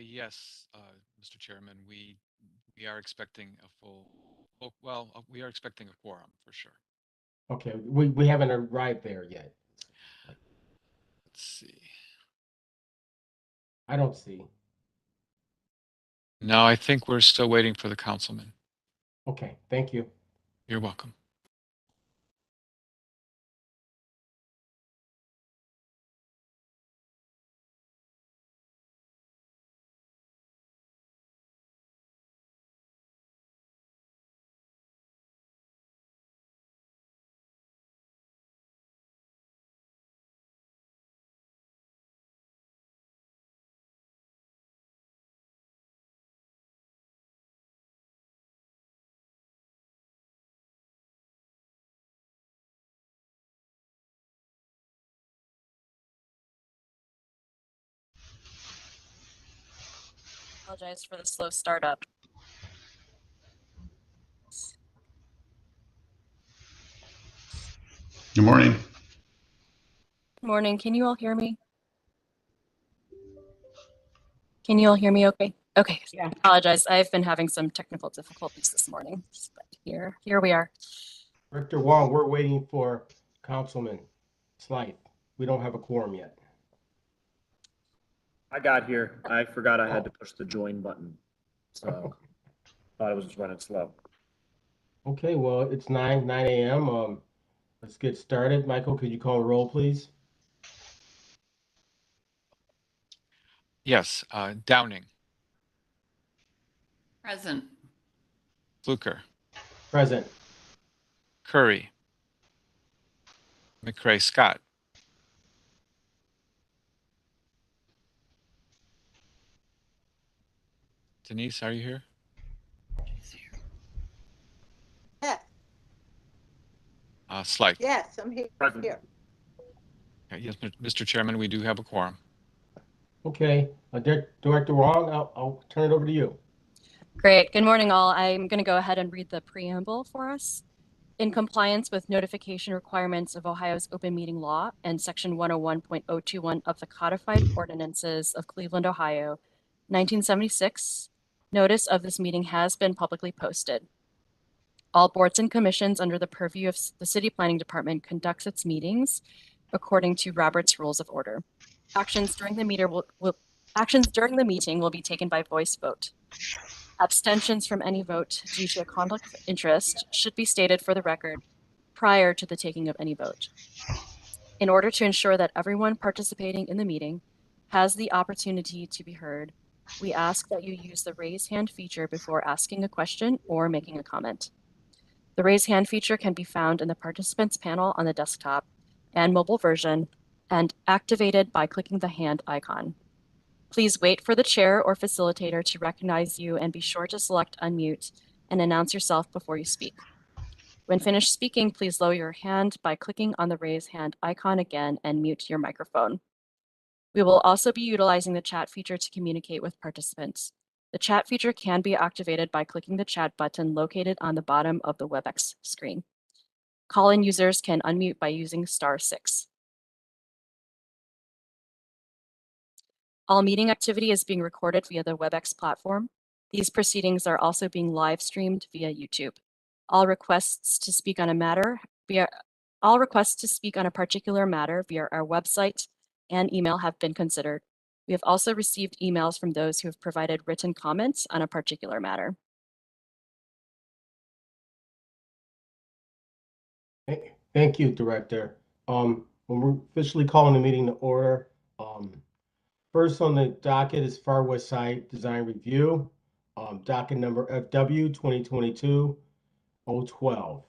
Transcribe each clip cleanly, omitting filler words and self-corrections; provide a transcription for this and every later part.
Yes, Mr. Chairman, we are expecting a we are expecting a quorum for sure. Okay, we haven't arrived there yet. Let's see. I don't see. No, I think we're still waiting for the councilman. Okay, thank you. You're welcome. Apologize for the slow startup. Good morning. Good morning. Can you all hear me? Can you all hear me okay? Okay. Yeah. Apologize. I've been having some technical difficulties this morning. But here we are. Director Wong, we're waiting for Councilman Slight. We don't have a quorum yet. I got here. I forgot I had to push the join button. So thought it was just running slow. Okay, well, it's 9 a.m. Let's get started. Michael, could you call a roll, please? Yes, Downing, Present. Fluker, Present. Curry, McCray Scott, Denise, are you here? Yeah. Slight. Yes, I'm here. Present. Okay, yes, Mr. Chairman, we do have a quorum. Okay, Director Wong, I'll turn it over to you. Great. Good morning, all. I'm going to go ahead and read the preamble for us. In compliance with notification requirements of Ohio's open meeting law and section 101.021 of the codified ordinances of Cleveland, Ohio, 1976, notice of this meeting has been publicly posted. All boards and commissions under the purview of the City Planning Department conducts its meetings according to Robert's Rules of Order. Actions during the meeting will be taken by voice vote. Abstentions from any vote due to a conflict of interest should be stated for the record prior to the taking of any vote. In order to ensure that everyone participating in the meeting has the opportunity to be heard, we ask that you use the raise hand feature before asking a question or making a comment. The raise hand feature can be found in the participants panel on the desktop and mobile version and activated by clicking the hand icon. Please wait for the chair or facilitator to recognize you and be sure to select unmute and announce yourself before you speak. When finished speaking, please lower your hand by clicking on the raise hand icon again and mute your microphone. We will also be utilizing the chat feature to communicate with participants. The chat feature can be activated by clicking the chat button located on the bottom of the WebEx screen. Call-in users can unmute by using *6. All meeting activity is being recorded via the WebEx platform. These proceedings are also being live streamed via YouTube. All requests to speak on a particular matter via our website and email have been considered. We have also received emails from those who have provided written comments on a particular matter. Thank you, Director. When we're officially calling the meeting to order, first on the docket is Far West Side Design Review, docket number FW 2022-012.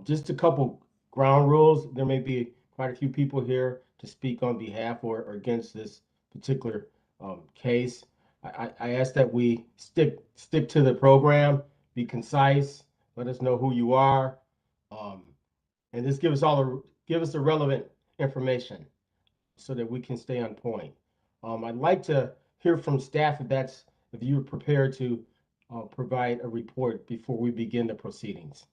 Just a couple ground rules. There may be quite a few people here to speak on behalf or against this particular case. I ask that we stick to the program, be concise, let us know who you are, and just give us the relevant information so that we can stay on point. I'd like to hear from staff if you're prepared to provide a report before we begin the proceedings.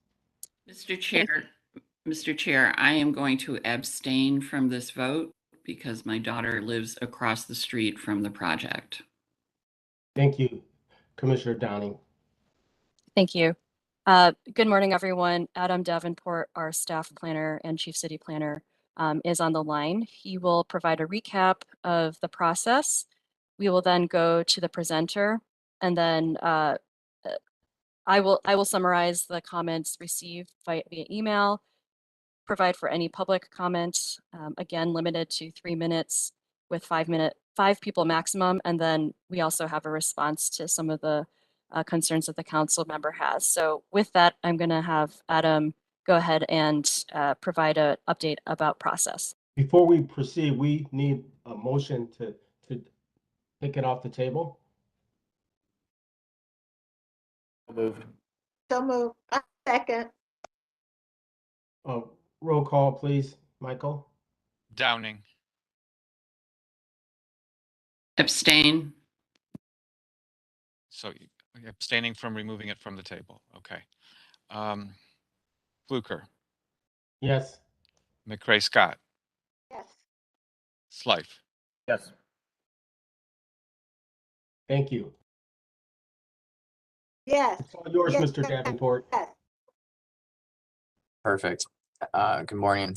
Mr. Chair, I am going to abstain from this vote because my daughter lives across the street from the project. Thank you, Commissioner Downing. Thank you. Good morning, everyone. Adam Davenport, our staff planner and chief city planner, is on the line. He will provide a recap of the process. We will then go to the presenter, and then I will summarize the comments received via email, provide for any public comments, again, limited to 3 minutes with 5 people maximum. And then we also have a response to some of the concerns that the council member has. So with that, I'm going to have Adam go ahead and provide an update about process. Before we proceed, we need a motion to take it off the table. Moved. So moved. Second. Roll call, please, Michael. Downing, Abstain. so abstaining from removing it from the table. Okay. Fluker, Yes. McCray Scott, Yes. Slife, Yes. Thank you. Yes. It's all yours, Yes. Mr. Davenport. Yes. Perfect. Good morning.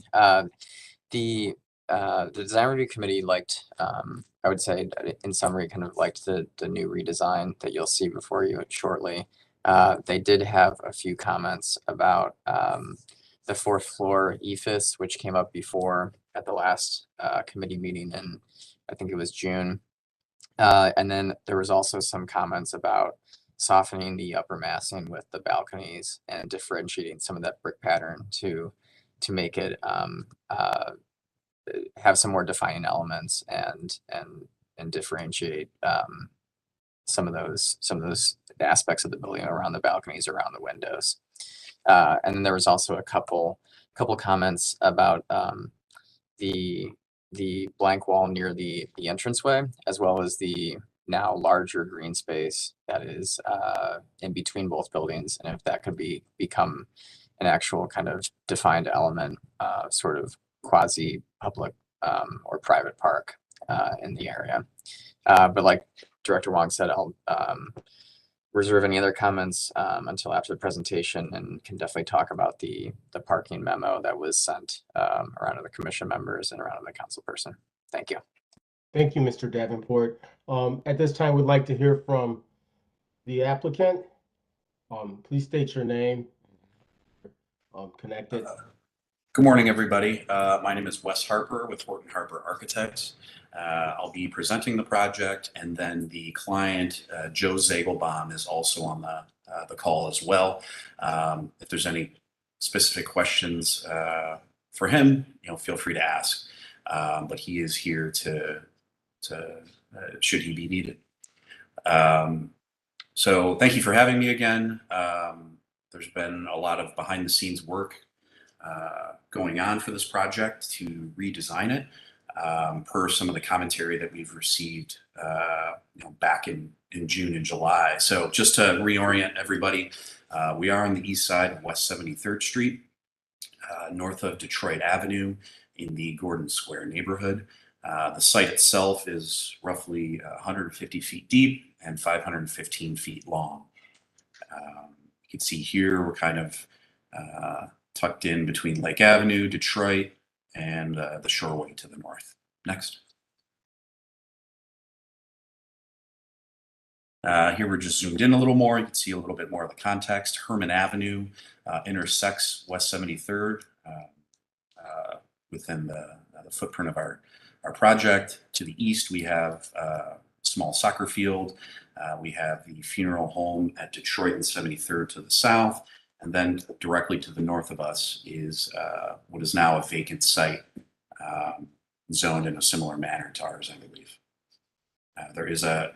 The design review committee liked, I would say in summary, kind of liked the new redesign that you'll see before you shortly. They did have a few comments about the 4th floor ephes, which came up before at the last committee meeting in, I think it was June. And then there was also some comments about softening the upper massing with the balconies and differentiating some of that brick pattern to make it have some more defining elements and differentiate some of those aspects of the building around the balconies, around the windows. And then there was also a couple comments about the blank wall near the entranceway, as well as the now larger green space that is in between both buildings, and if that could become an actual kind of defined element, sort of quasi public or private park in the area. But like Director Wong said, I'll reserve any other comments until after the presentation, and can definitely talk about the parking memo that was sent around to the commission members and around to the council person. Thank you. Thank you, Mr. Davenport. At this time, we'd like to hear from the applicant. Please state your name. Connected. Good morning, everybody. My name is Wes Harper with Horton Harper Architects. I'll be presenting the project, and then the client, Joe Zagelbaum, is also on the call as well. If there's any specific questions for him, feel free to ask. But he is here to should he be needed. So thank you for having me again. There's been a lot of behind the scenes work going on for this project to redesign it, per some of the commentary that we've received back in June and July. So just to reorient everybody, we are on the east side of West 73rd Street, north of Detroit Avenue in the Gordon Square neighborhood. The site itself is roughly 150 feet deep and 515 feet long. You can see here we're kind of tucked in between Lake Avenue, Detroit, and the Shoreway to the north. Next. Here we're just zoomed in a little more. You can see a little bit more of the context. Herman Avenue intersects West 73rd within the footprint of our project. To the east, we have a small soccer field. We have the funeral home at Detroit and 73rd to the south. And then directly to the north of us is what is now a vacant site, zoned in a similar manner to ours, I believe. There is a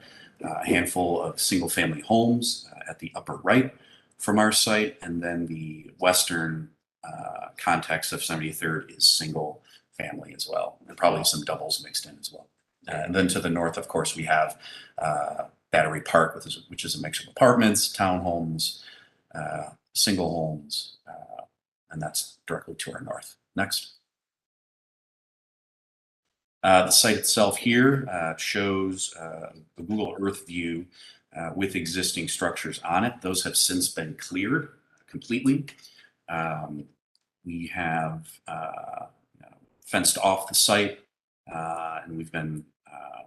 handful of single-family homes at the upper right from our site, and then the western context of 73rd is single family as well, and probably some doubles mixed in as well. And then to the north, of course, we have Battery Park, which is a mix of apartments, townhomes, single homes, and that's directly to our north. Next. The site itself here shows the Google Earth view with existing structures on it. Those have since been cleared completely. We have fenced off the site, and we've been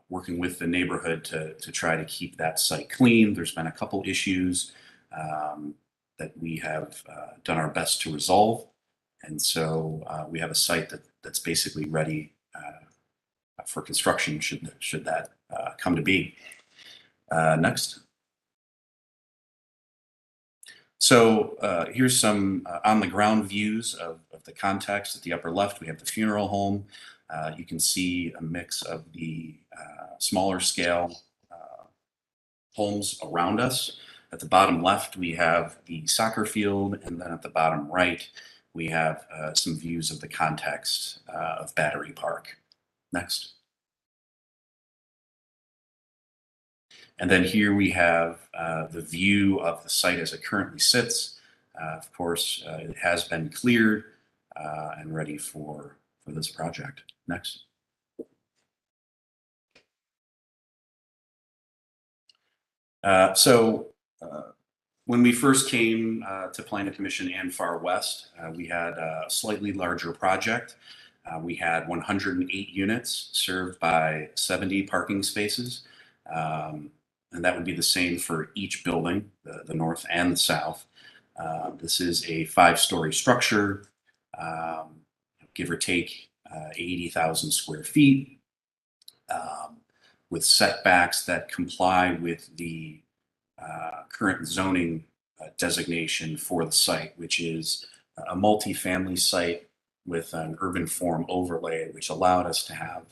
working with the neighborhood to try to keep that site clean. There's been a couple issues that we have done our best to resolve. And so we have a site that's basically ready for construction should that come to be. Next. So here's some on the ground views of the context. At the upper left, we have the funeral home. You can see a mix of the smaller scale homes around us. At the bottom left, we have the soccer field, and then at the bottom right, we have some views of the context of Battery Park. Next. And then here we have the view of the site as it currently sits. Of course, it has been cleared and ready for this project. Next. When we first came to Planning Commission and Far West, we had a slightly larger project. We had 108 units served by 70 parking spaces. And that would be the same for each building, the north and the south. This is a 5-story structure, give or take 80,000 square feet, with setbacks that comply with the current zoning designation for the site, which is a multifamily site with an urban form overlay, which allowed us to have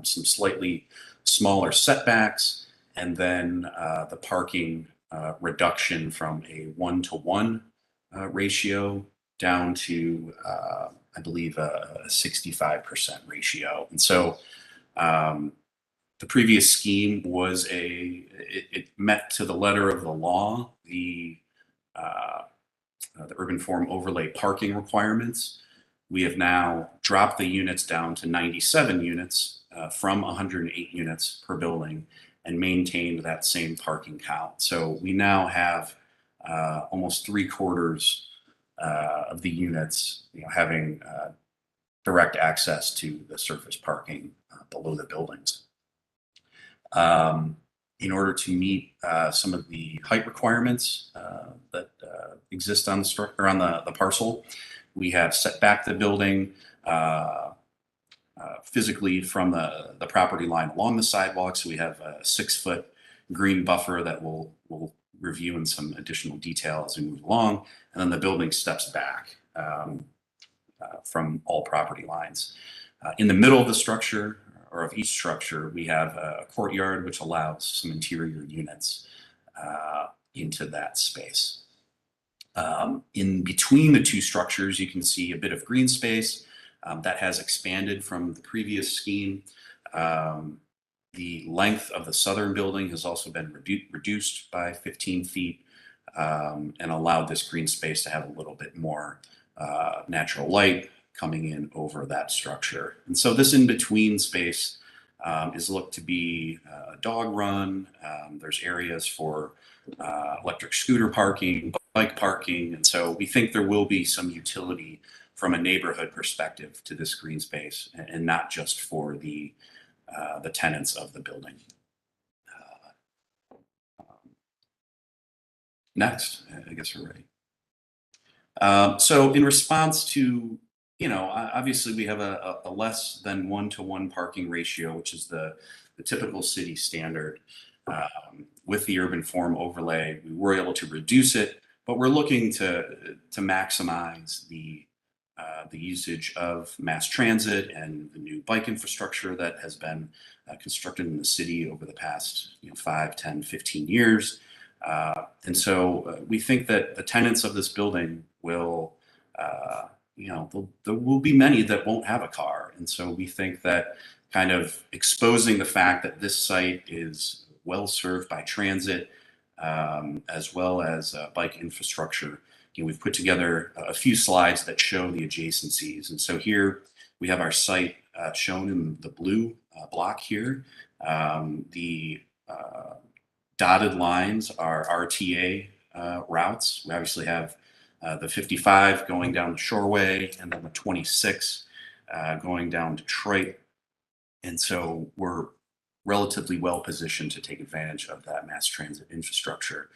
some slightly smaller setbacks, and then the parking reduction from a 1-to-1 ratio down to, I believe, a 65% ratio. And so the previous scheme was it met to the letter of the law the urban form overlay parking requirements. We have now dropped the units down to 97 units from 108 units per building, and maintained that same parking count. So we now have almost 3/4 of the units, having direct access to the surface parking below the buildings. In order to meet some of the height requirements that exist on the structure on the parcel, we have set back the building physically from the property line along the sidewalk. So we have a 6-foot green buffer that we'll review in some additional detail as we move along. And then the building steps back from all property lines. In the middle of the structure, or of each structure, we have a courtyard which allows some interior units into that space. In between the two structures, you can see a bit of green space that has expanded from the previous scheme. The length of the southern building has also been reduced by 15 feet and allowed this green space to have a little bit more natural light coming in over that structure. And so this in-between space is looked to be a dog run. There's areas for electric scooter parking, bike parking. And so we think there will be some utility from a neighborhood perspective to this green space, and not just for the tenants of the building. Next, I guess we're ready. So in response to, obviously we have a less than 1-to-1 parking ratio, which is the typical city standard. With the urban form overlay, we were able to reduce it, but we're looking to maximize the usage of mass transit and the new bike infrastructure that has been constructed in the city over the past 5, 10, 15 years. And so we think that the tenants of this building will, there will be many that won't have a car. And so we think that kind of exposing the fact that this site is well served by transit, as well as bike infrastructure. We've put together a few slides that show the adjacencies. And so here we have our site shown in the blue block here. The dotted lines are RTA routes. We obviously have the 55 going down the Shoreway, and then the 26 going down Detroit. And so we're relatively well positioned to take advantage of that mass transit infrastructure.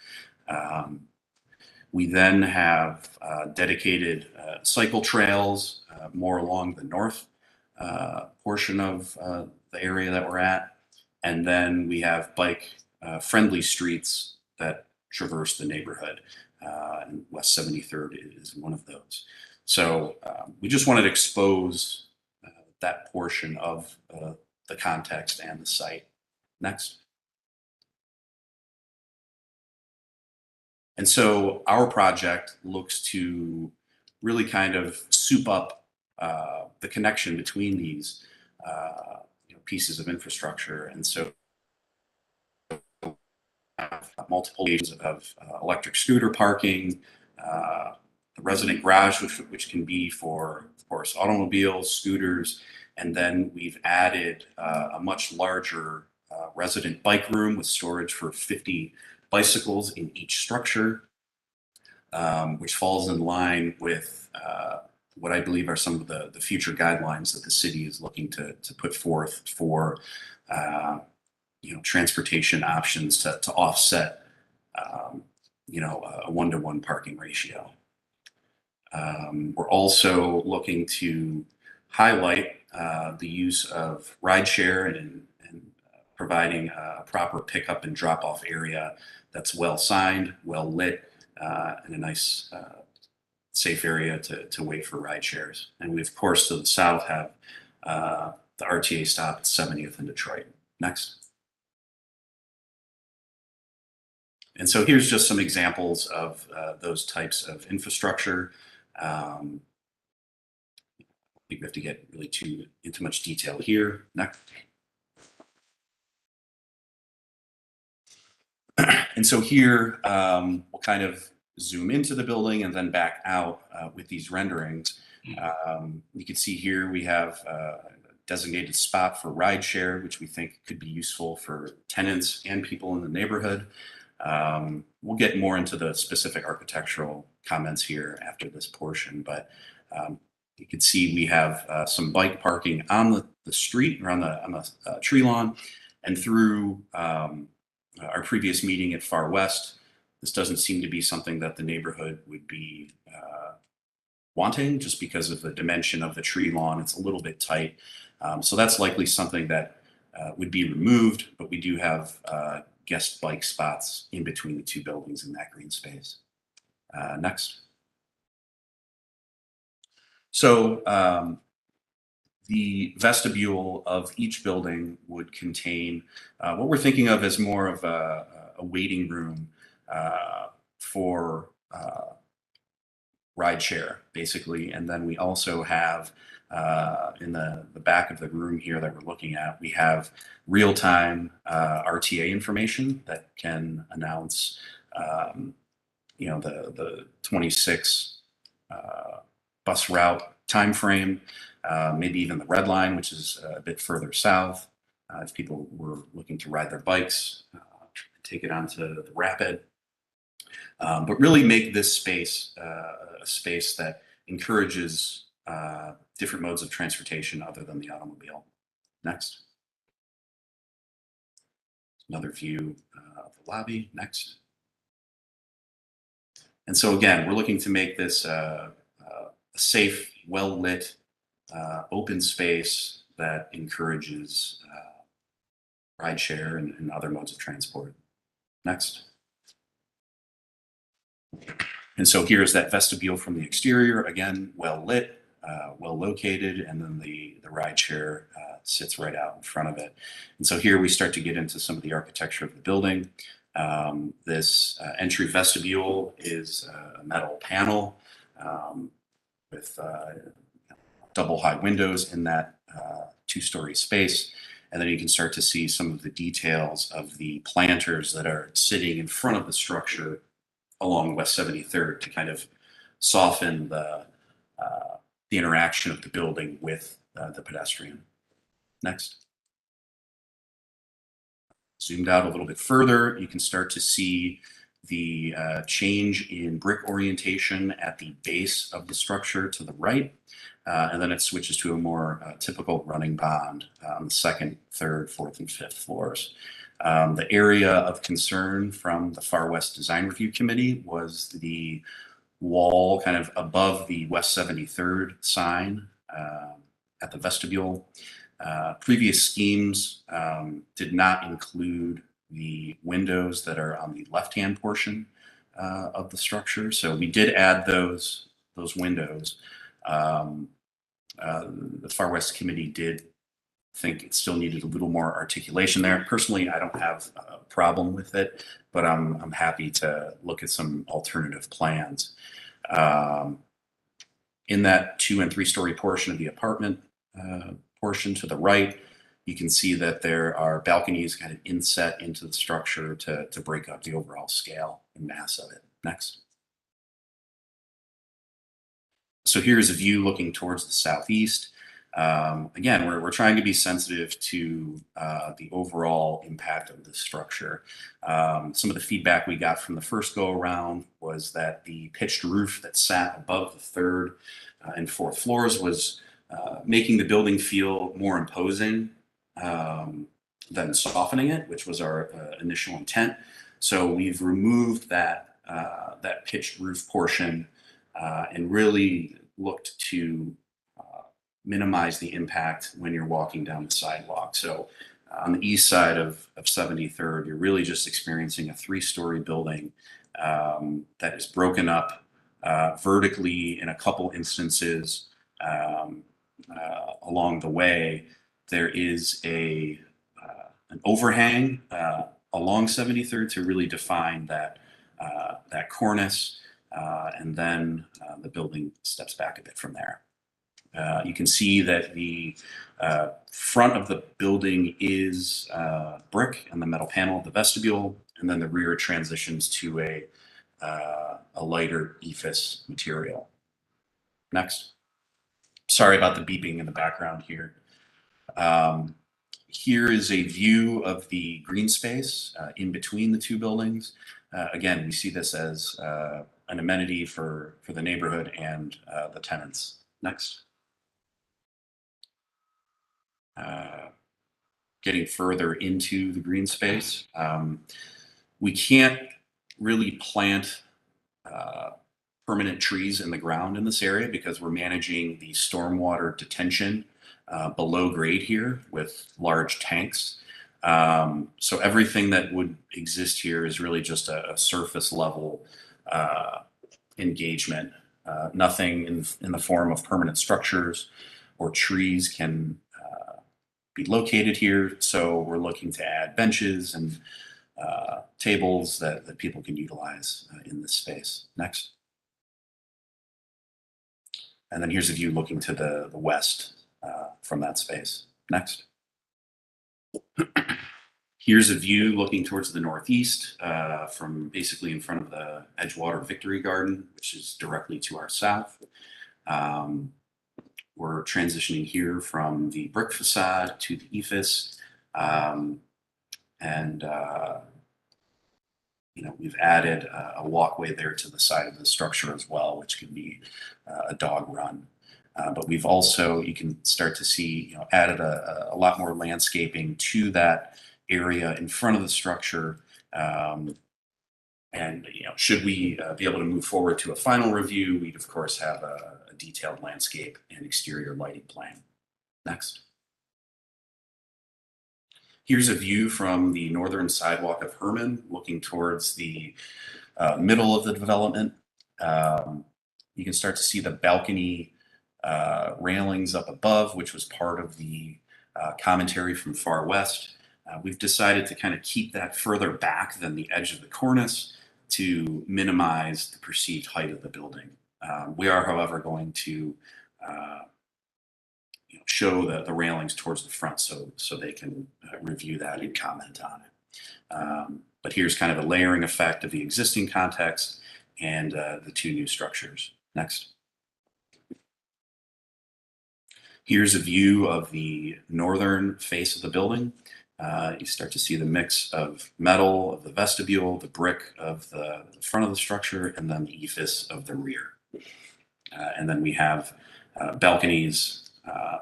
We then have dedicated cycle trails more along the north portion of the area that we're at. And then we have bike friendly streets that traverse the neighborhood. And West 73rd is one of those. So we just wanted to expose that portion of the context and the site. Next. And so our project looks to really kind of soup up the connection between these pieces of infrastructure. And so multiple ways of electric scooter parking, the resident garage, which can be for, of course, automobiles, scooters, and then we've added a much larger resident bike room with storage for 50 bicycles in each structure, which falls in line with what I believe are some of the future guidelines that the city is looking to put forth for transportation options to offset a 1-to-1 parking ratio. We're also looking to highlight the use of rideshare and providing a proper pickup and drop off area that's well signed, well lit, and a nice safe area to wait for ride shares. And we, of course, to the south have the RTA stop at 70th in Detroit. Next. And so here's just some examples of those types of infrastructure. I think we have to get really into much detail here. Next. And so here we'll kind of zoom into the building and then back out with these renderings. You can see here we have a designated spot for rideshare, which we think could be useful for tenants and people in the neighborhood. We'll get more into the specific architectural comments here after this portion, but you can see we have some bike parking on the street or on the tree lawn, and through our previous meeting at Far West, this doesn't seem to be something that the neighborhood would be wanting, just because of the dimension of the tree lawn. It's a little bit tight. So that's likely something that would be removed, but we do have guest bike spots in between the two buildings in that green space. Next. So the vestibule of each building would contain what we're thinking of as more of a waiting room for rideshare, basically. And then we also have in the back of the room here that we're looking at, we have real-time RTA information that can announce the 26 bus route time frame, maybe even the red line, which is a bit further south, if people were looking to ride their bikes, take it onto the rapid. But really make this space a space that encourages different modes of transportation other than the automobile. Next. Another view of the lobby. Next. And so again, we're looking to make this a safe, well-lit, open space that encourages rideshare and other modes of transport. Next. And so here's that vestibule from the exterior, again, well lit, well located, and then the rideshare sits right out in front of it. And so here we start to get into some of the architecture of the building. This entry vestibule is a metal panel with double high windows in that two-story space. And then you can start to see some of the details of the planters that are sitting in front of the structure along West 73rd to kind of soften the interaction of the building with the pedestrian. Next. Zoomed out a little bit further, you can start to see the change in brick orientation at the base of the structure to the right. And then it switches to a more typical running bond on the second, third, fourth, and fifth floors. The area of concern from the Far West Design Review Committee was the wall kind of above the West 73rd sign at the vestibule. Previous schemes did not include the windows that are on the left-hand portion of the structure. So we did add those windows. The Far West Committee did think it still needed a little more articulation there. Personally, I don't have a problem with it, but I'm happy to look at some alternative plans. In that 2- and 3-story portion of the apartment portion to the right, you can see that there are balconies kind of inset into the structure to break up the overall scale and mass of it. Next. So here's a view looking towards the southeast. Again, we're trying to be sensitive to the overall impact of this structure. Some of the feedback we got from the first go around was that the pitched roof that sat above the third and fourth floors was making the building feel more imposing than softening it, which was our initial intent. So we've removed that pitched roof portion and really looked to minimize the impact when you're walking down the sidewalk. So on the east side of 73rd, you're really just experiencing a 3-story building that is broken up vertically in a couple instances. Along the way, there is an overhang along 73rd to really define that cornice, and then the building steps back a bit from there. You can see that the front of the building is brick and the metal panel of the vestibule, and then the rear transitions to a lighter ephes material. Next. Sorry about the beeping in the background here. Here is a view of the green space in between the two buildings. Again, we see this as an amenity for the neighborhood and the tenants. Next. Getting further into the green space. We can't really plant permanent trees in the ground in this area because we're managing the stormwater detention below grade here with large tanks. So everything that would exist here is really just a surface level engagement. Nothing in the form of permanent structures or trees can be located here. So we're looking to add benches and tables that people can utilize in this space. Next. And then here's a view looking to the west from that space. Next. Here's a view looking towards the northeast from basically in front of the Edgewater Victory Garden, which is directly to our south. We're transitioning here from the brick facade to the ephes. We've added a walkway there to the side of the structure as well, which can be a dog run. But we've also, you can start to see, added a lot more landscaping to that area in front of the structure. Should we be able to move forward to a final review, we'd of course have a detailed landscape and exterior lighting plan. Next. Here's a view from the northern sidewalk of Herman, looking towards the middle of the development. You can start to see the balcony railings up above, which was part of the commentary from Far West. We've decided to kind of keep that further back than the edge of the cornice to minimize the perceived height of the building. We are, however, going to show the railings towards the front so they can review that and comment on it. But here's kind of a layering effect of the existing context and the two new structures. Next. Here's a view of the northern face of the building. You start to see the mix of metal of the vestibule, the brick of the front of the structure, and then the ephes of the rear. And then we have balconies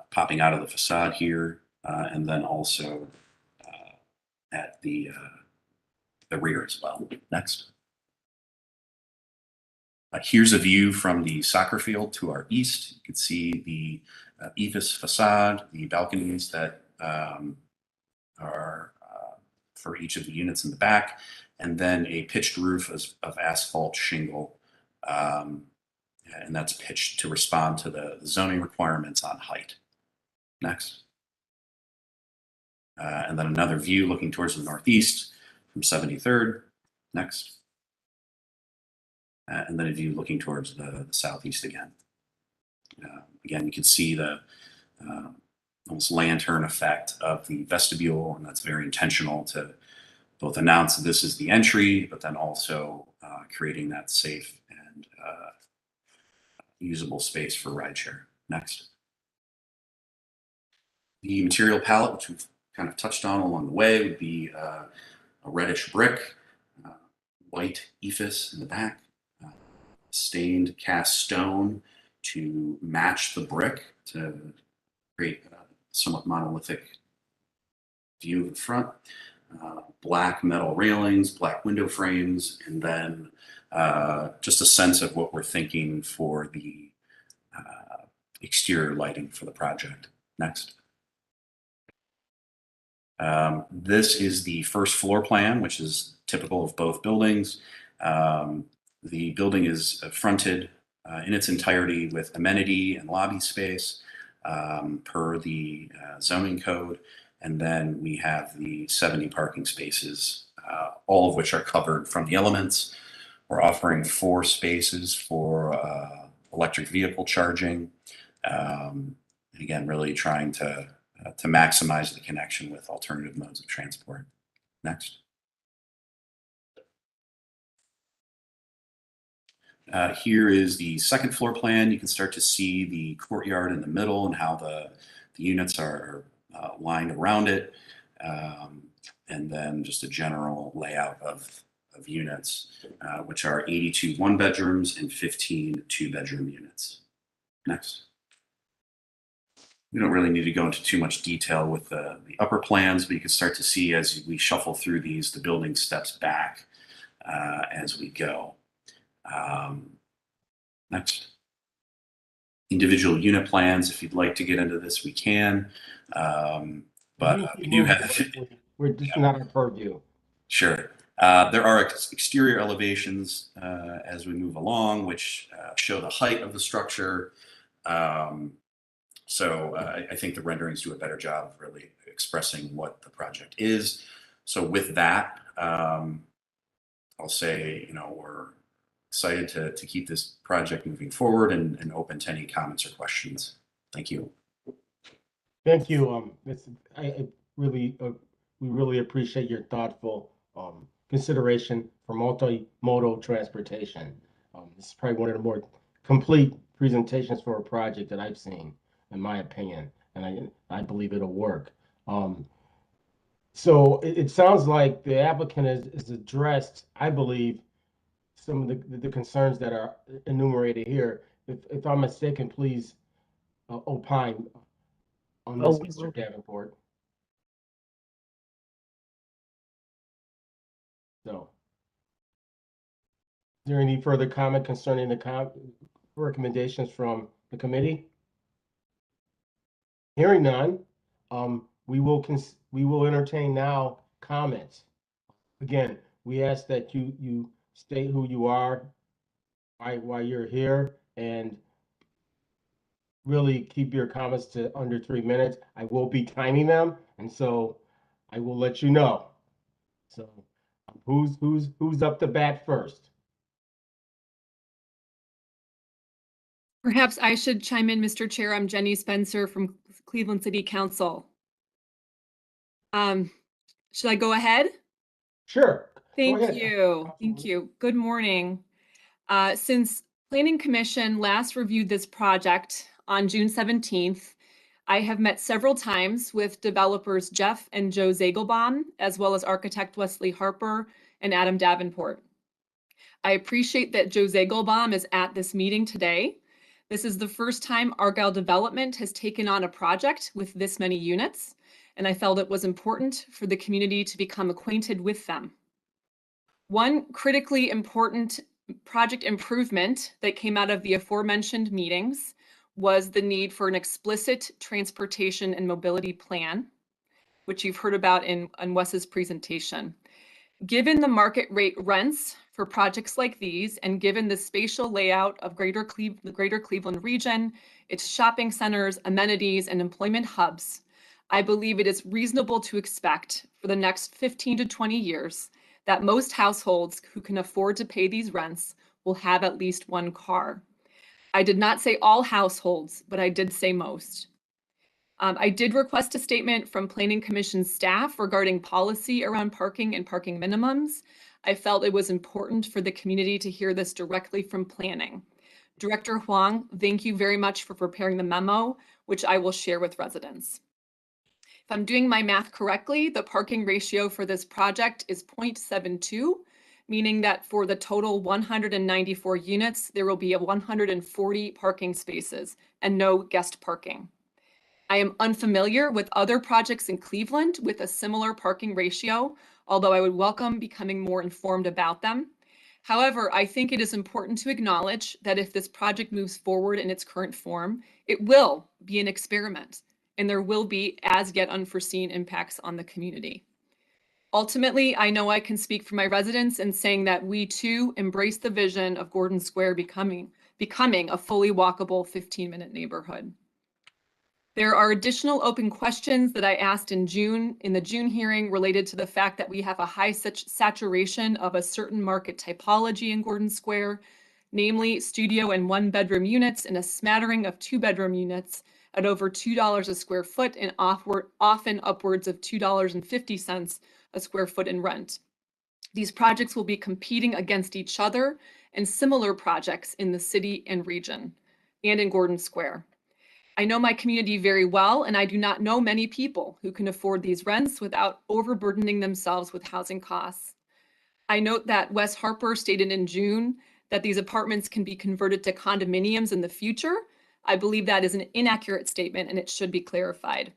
popping out of the facade here, and then also at the rear as well. Next. Here's a view from the soccer field to our east. You can see the ephes facade, the balconies that are for each of the units in the back, and then a pitched roof of asphalt shingle. And that's pitched to respond to the zoning requirements on height. Next. And then another view looking towards the northeast from 73rd. Next. And then a view looking towards the southeast again. Again, you can see the almost lantern effect of the vestibule, and that's very intentional to both announce that this is the entry, but then also creating that safe and usable space for rideshare. Next. The material palette, which we've kind of touched on along the way, would be a reddish brick, white ephes in the back, stained cast stone to match the brick to create a somewhat monolithic view of the front, black metal railings, black window frames, and then just a sense of what we're thinking for the exterior lighting for the project. Next. This is the first floor plan, which is typical of both buildings. The building is fronted in its entirety with amenity and lobby space per the zoning code. And then we have the 70 parking spaces, all of which are covered from the elements. We're offering 4 spaces for electric vehicle charging. Again, really trying to maximize the connection with alternative modes of transport. Next. Here is the second floor plan. You can start to see the courtyard in the middle and how the units are lined around it. And then just a general layout of units, which are 82 one-bedrooms and 15 two-bedroom units. Next. We don't really need to go into too much detail with the upper plans, but you can start to see as we shuffle through these, the building steps back as we go. Next. Individual unit plans, if you'd like to get into this, we can. But we do have... We're just not our purview. Sure. There are exterior elevations as we move along, which show the height of the structure. So I think the renderings do a better job of really expressing what the project is. So with that, I'll say, we're excited to keep this project moving forward and open to any comments or questions. Thank you. Thank you. We really appreciate your thoughtful consideration for multimodal transportation. This is probably one of the more complete presentations for a project that I've seen, in my opinion, and I believe it'll work. So it sounds like the applicant has addressed, I believe, some of the concerns that are enumerated here. If I'm mistaken, please opine on this, Mr. Davenport. So, is there any further comment concerning the recommendations from the committee? Hearing none, we will entertain now comments. Again, we ask that you state who you are, why you're here, and really keep your comments to under 3 minutes. I will be timing them, and so I will let you know. So, who's up to bat first? Perhaps I should chime in, Mr. Chair. I'm Jenny Spencer from Cleveland City Council. Should I go ahead? Sure. Thank you. Thank you. Good morning. Since Planning Commission last reviewed this project on June 17th, I have met several times with developers Jeff and Joe Zagelbaum, as well as architect Wesley Harper and Adam Davenport. I appreciate that Joe Zagelbaum is at this meeting today. This is the first time Argyle Development has taken on a project with this many units, and I felt it was important for the community to become acquainted with them. One critically important project improvement that came out of the aforementioned meetings was the need for an explicit transportation and mobility plan, which you've heard about in Wes's presentation. Given the market rate rents for projects like these, and given the spatial layout of the greater Cleveland region, its shopping centers, amenities, and employment hubs, I believe it is reasonable to expect for the next 15 to 20 years that most households who can afford to pay these rents will have at least one car. I did not say all households, but I did say most. I did request a statement from Planning Commission staff regarding policy around parking and parking minimums. I felt it was important for the community to hear this directly from planning. Director Huang, thank you very much for preparing the memo, which I will share with residents. If I'm doing my math correctly, the parking ratio for this project is 0.72, meaning that for the total 194 units, there will be 140 parking spaces and no guest parking. I am unfamiliar with other projects in Cleveland with a similar parking ratio, although I would welcome becoming more informed about them. However, I think it is important to acknowledge that if this project moves forward in its current form, it will be an experiment, and there will be as yet unforeseen impacts on the community. Ultimately, I know I can speak for my residents in saying that we too embrace the vision of Gordon Square becoming a fully walkable 15-minute neighborhood. There are additional open questions that I asked in the June hearing related to the fact that we have a high saturation of a certain market typology in Gordon Square, namely studio and one-bedroom units and a smattering of two-bedroom units at over $2 a square foot and often upwards of $2.50 a square foot in rent. These projects will be competing against each other and similar projects in the city and region and in Gordon Square. I know my community very well, and I do not know many people who can afford these rents without overburdening themselves with housing costs. I note that Wes Harper stated in June that these apartments can be converted to condominiums in the future. I believe that is an inaccurate statement and it should be clarified.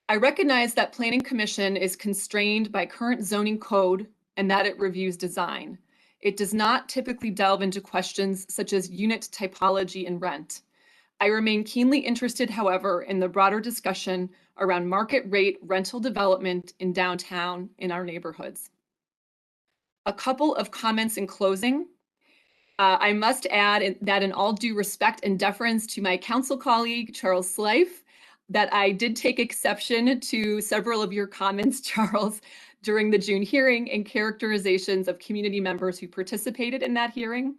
I recognize that Planning Commission is constrained by current zoning code and that it reviews design. It does not typically delve into questions such as unit typology and rent. I remain keenly interested, however, in the broader discussion around market rate rental development in downtown in our neighborhoods. A couple of comments in closing. I must add that in all due respect and deference to my council colleague, Charles Slife, that I did take exception to several of your comments, Charles, during the June hearing and characterizations of community members who participated in that hearing.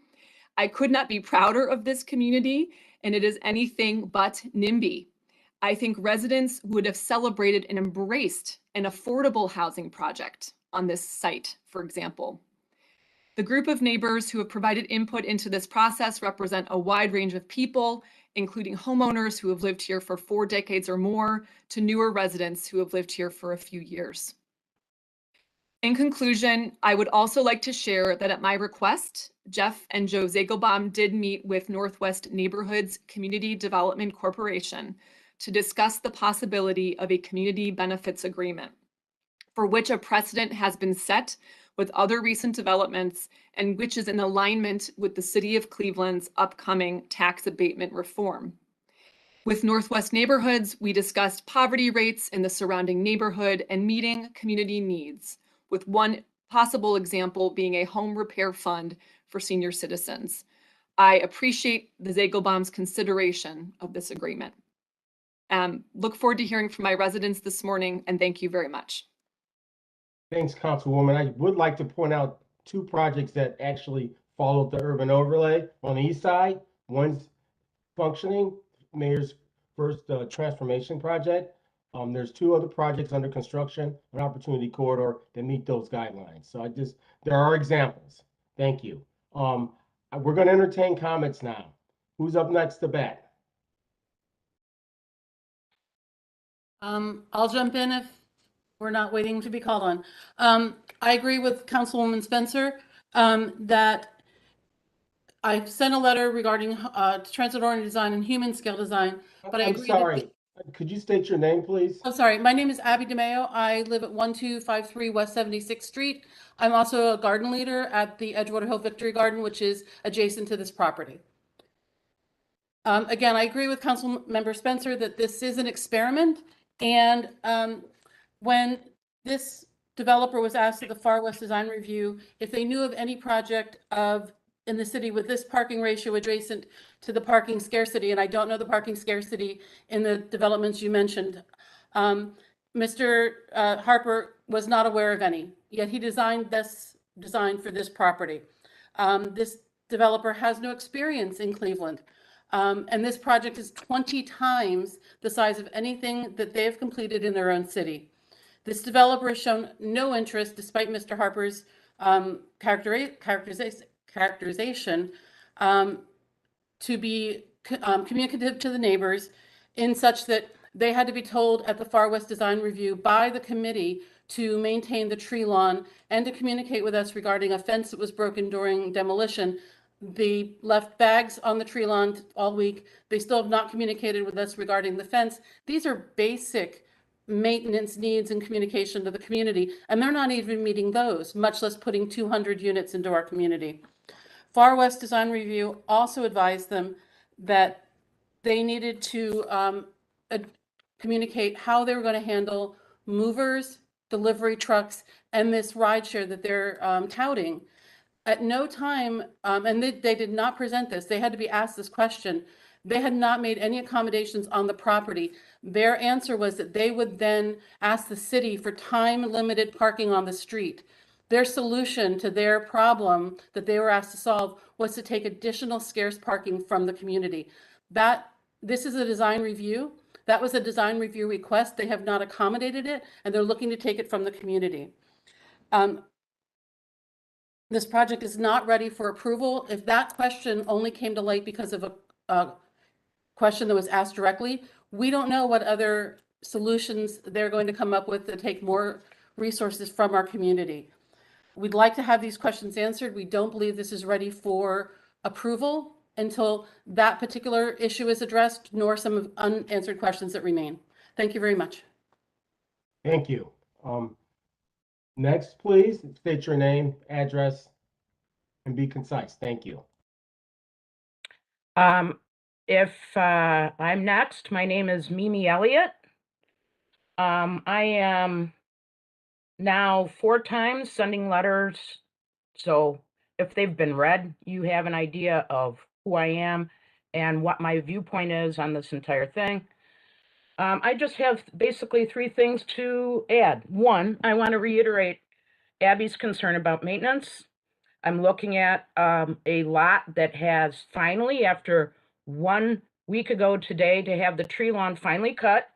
I could not be prouder of this community, and it is anything but NIMBY. I think residents would have celebrated and embraced an affordable housing project on this site, for example. The group of neighbors who have provided input into this process represent a wide range of people, including homeowners who have lived here for 4 decades or more, to newer residents who have lived here for a few years. In conclusion, I would also like to share that at my request, Jeff and Joe Zagelbaum did meet with Northwest Neighborhoods Community Development Corporation to discuss the possibility of a community benefits agreement, for which a precedent has been set with other recent developments and which is in alignment with the City of Cleveland's upcoming tax abatement reform. With Northwest Neighborhoods, we discussed poverty rates in the surrounding neighborhood and meeting community needs, with one possible example being a home repair fund for senior citizens. I appreciate the Zagelbaum's consideration of this agreement. Look forward to hearing from my residents this morning, and thank you very much. Thanks, Councilwoman. I would like to point out 2 projects that actually followed the urban overlay on the east side. One's functioning, Mayor's first transformation project. There's 2 other projects under construction, an opportunity corridor that meet those guidelines. So there are examples. Thank you. We're going to entertain comments now. Who's up next to bat? I'll jump in if we're not waiting to be called on. I agree with Councilwoman Spencer that I sent a letter regarding transit-oriented design and human scale design, but I I'm agree sorry. Could you state your name, please? Oh, sorry. My name is Abby DeMeo. I live at 1253 West 76th Street. I'm also a garden leader at the Edgewater Hill Victory Garden, which is adjacent to this property. Again, I agree with Council Member Spencer that this is an experiment. And when this developer was asked at the Far West Design Review if they knew of any project in the city with this parking ratio adjacent to the parking scarcity, and I don't know the parking scarcity in the developments you mentioned, Mr. Harper was not aware of any, yet he designed this design for this property. This developer has no experience in Cleveland. And this project is 20 times the size of anything that they have completed in their own city. This developer has shown no interest, despite Mr. Harper's characterization, to be communicative to the neighbors in such that they had to be told at the Far West Design Review by the committee to maintain the tree lawn and to communicate with us regarding a fence that was broken during demolition. They left bags on the tree lawn all week. They still have not communicated with us regarding the fence. These are basic maintenance needs and communication to the community, and they're not even meeting those, much less putting 200 units into our community. Far West Design Review also advised them that they needed to communicate how they were going to handle movers, delivery trucks, and this rideshare that they're touting. At no time, and they did not present this, they had to be asked this question. They had not made any accommodations on the property. Their answer was that they would then ask the city for time-limited parking on the street. Their solution to their problem that they were asked to solve was to take additional scarce parking from the community. This is a design review. That was a design review request. They have not accommodated it, and they're looking to take it from the community. This project is not ready for approval. If that question only came to light because of a question that was asked directly, we don't know what other solutions they're going to come up with to take more resources from our community. We'd like to have these questions answered. We don't believe this is ready for approval until that particular issue is addressed, nor some of unanswered questions that remain. Thank you very much. Thank you. Next, please state your name, address, and be concise. Thank you. If I'm next, my name is Mimi Elliott. I am now 4 times sending letters, so if they've been read, you have an idea of who I am and what my viewpoint is on this entire thing. I just have basically 3 things to add. 1, I want to reiterate Abby's concern about maintenance. I'm looking at a lot that has finally, after 1 week ago today, to have the tree lawn finally cut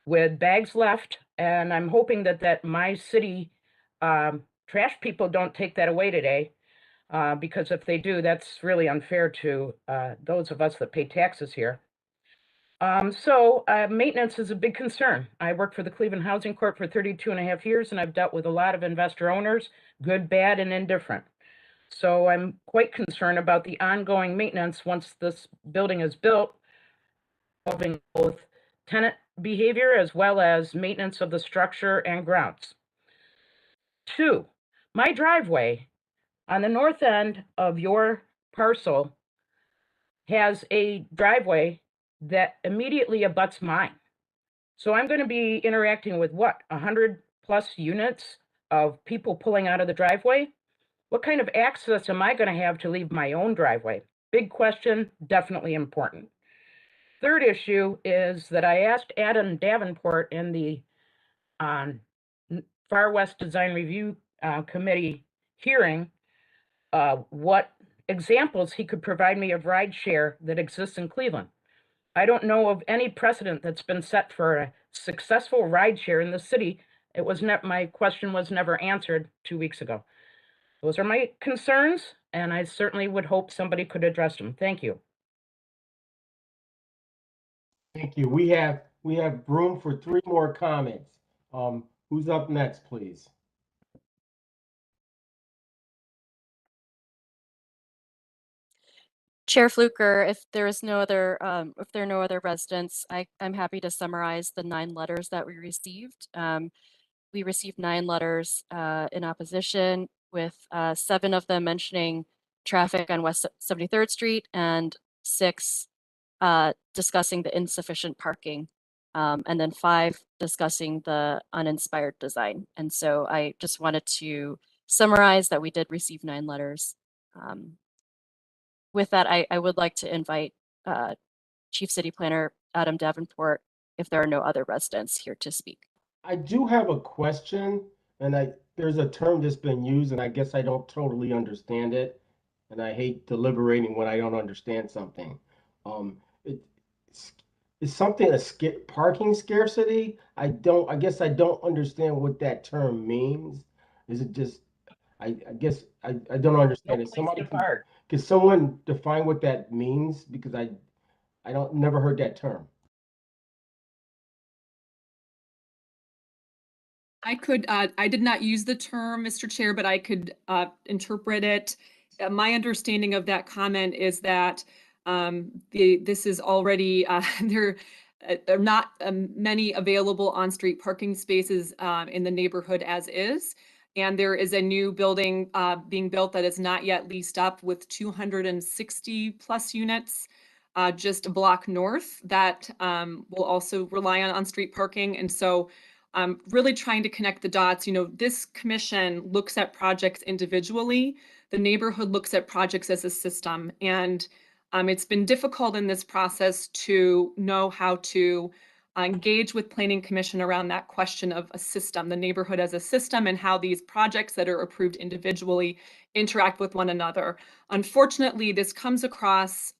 with bags left. And I'm hoping that my city trash people don't take that away today, because if they do, that's really unfair to those of us that pay taxes here. So maintenance is a big concern. I worked for the Cleveland Housing Corp for 32.5 years, and I've dealt with a lot of investor owners, good, bad, and indifferent. So I'm quite concerned about the ongoing maintenance once this building is built, involving both tenant behavior as well as maintenance of the structure and grounds. 2, my driveway on the north end of your parcel has a driveway that immediately abuts mine. So I'm going to be interacting with 100+ units of people pulling out of the driveway. What kind of access am I going to have to leave my own driveway? Big question, definitely important. 3rd issue is that I asked Adam Davenport in the Far West Design Review Committee hearing what examples he could provide me of rideshare that exists in Cleveland. I don't know of any precedent that's been set for a successful rideshare in the city. My question was never answered 2 weeks ago. Those are my concerns, and I certainly would hope somebody could address them. Thank you. Thank you. We have we have room for 3 more comments. Who's up next, please? Chair Fluker, if there is no other, if there are no other residents, I'm happy to summarize the 9 letters that we received. We received 9 letters in opposition, with 7 of them mentioning traffic on West 73rd Street and 6 discussing the insufficient parking, and then 5 discussing the uninspired design. And so I just wanted to summarize that we did receive 9 letters. With that, I would like to invite Chief City Planner Adam Davenport if there are no other residents here to speak. I do have a question, and there's a term that's been used, and I guess I don't totally understand it, and I hate deliberating when I don't understand something. Is something parking scarcity? I guess I don't understand what that term means. Is it just, I guess I don't understand it. Can someone define what that means? Because I never heard that term. I could, I did not use the term, Mr. Chair, but I could interpret it. My understanding of that comment is that this is already, there are not many available on-street parking spaces in the neighborhood as is. And there is a new building being built that is not yet leased up with 260 plus units just a block north that will also rely on on-street parking. And so really trying to connect the dots. You know, this commission looks at projects individually. The neighborhood looks at projects as a system. And it's been difficult in this process to know how to engage with Planning Commission around that question of a system, the neighborhood as a system, and how these projects that are approved individually interact with one another. Unfortunately, this comes across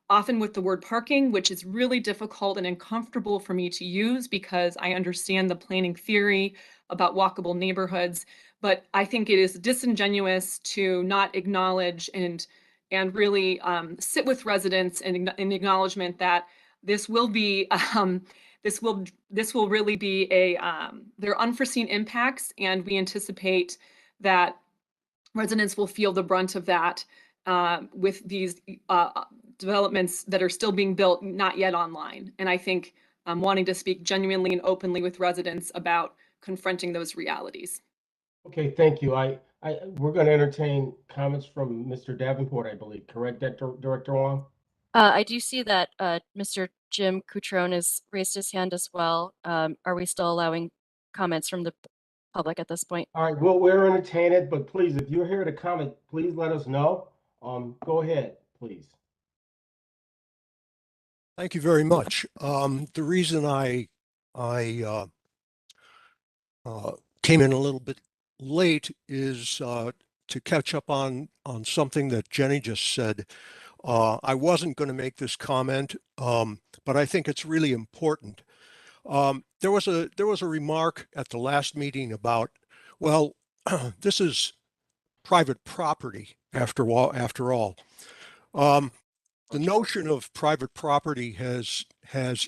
often with the word parking, which is really difficult and uncomfortable for me to use because I understand the planning theory about walkable neighborhoods, but I think it is disingenuous to not acknowledge and really sit with residents in acknowledgement that this will be this will really be there are unforeseen impacts, and we anticipate that residents will feel the brunt of that with these developments that are still being built, not yet online. And I think wanting to speak genuinely and openly with residents about confronting those realities. Okay, thank you. We're going to entertain comments from Mr. Davenport, I believe. Correct, Director Wong? I do see that Mr. Jim Cutrone has raised his hand as well. Are we still allowing comments from the public at this point? All right, well, we're entertained, but please, if you're here to comment, please let us know. Go ahead, please. Thank you very much. The reason I came in a little bit late is to catch up on something that Jenny just said. I wasn't going to make this comment, but I think it's really important. There was a remark at the last meeting about, well, this is private property after all. The notion of private property has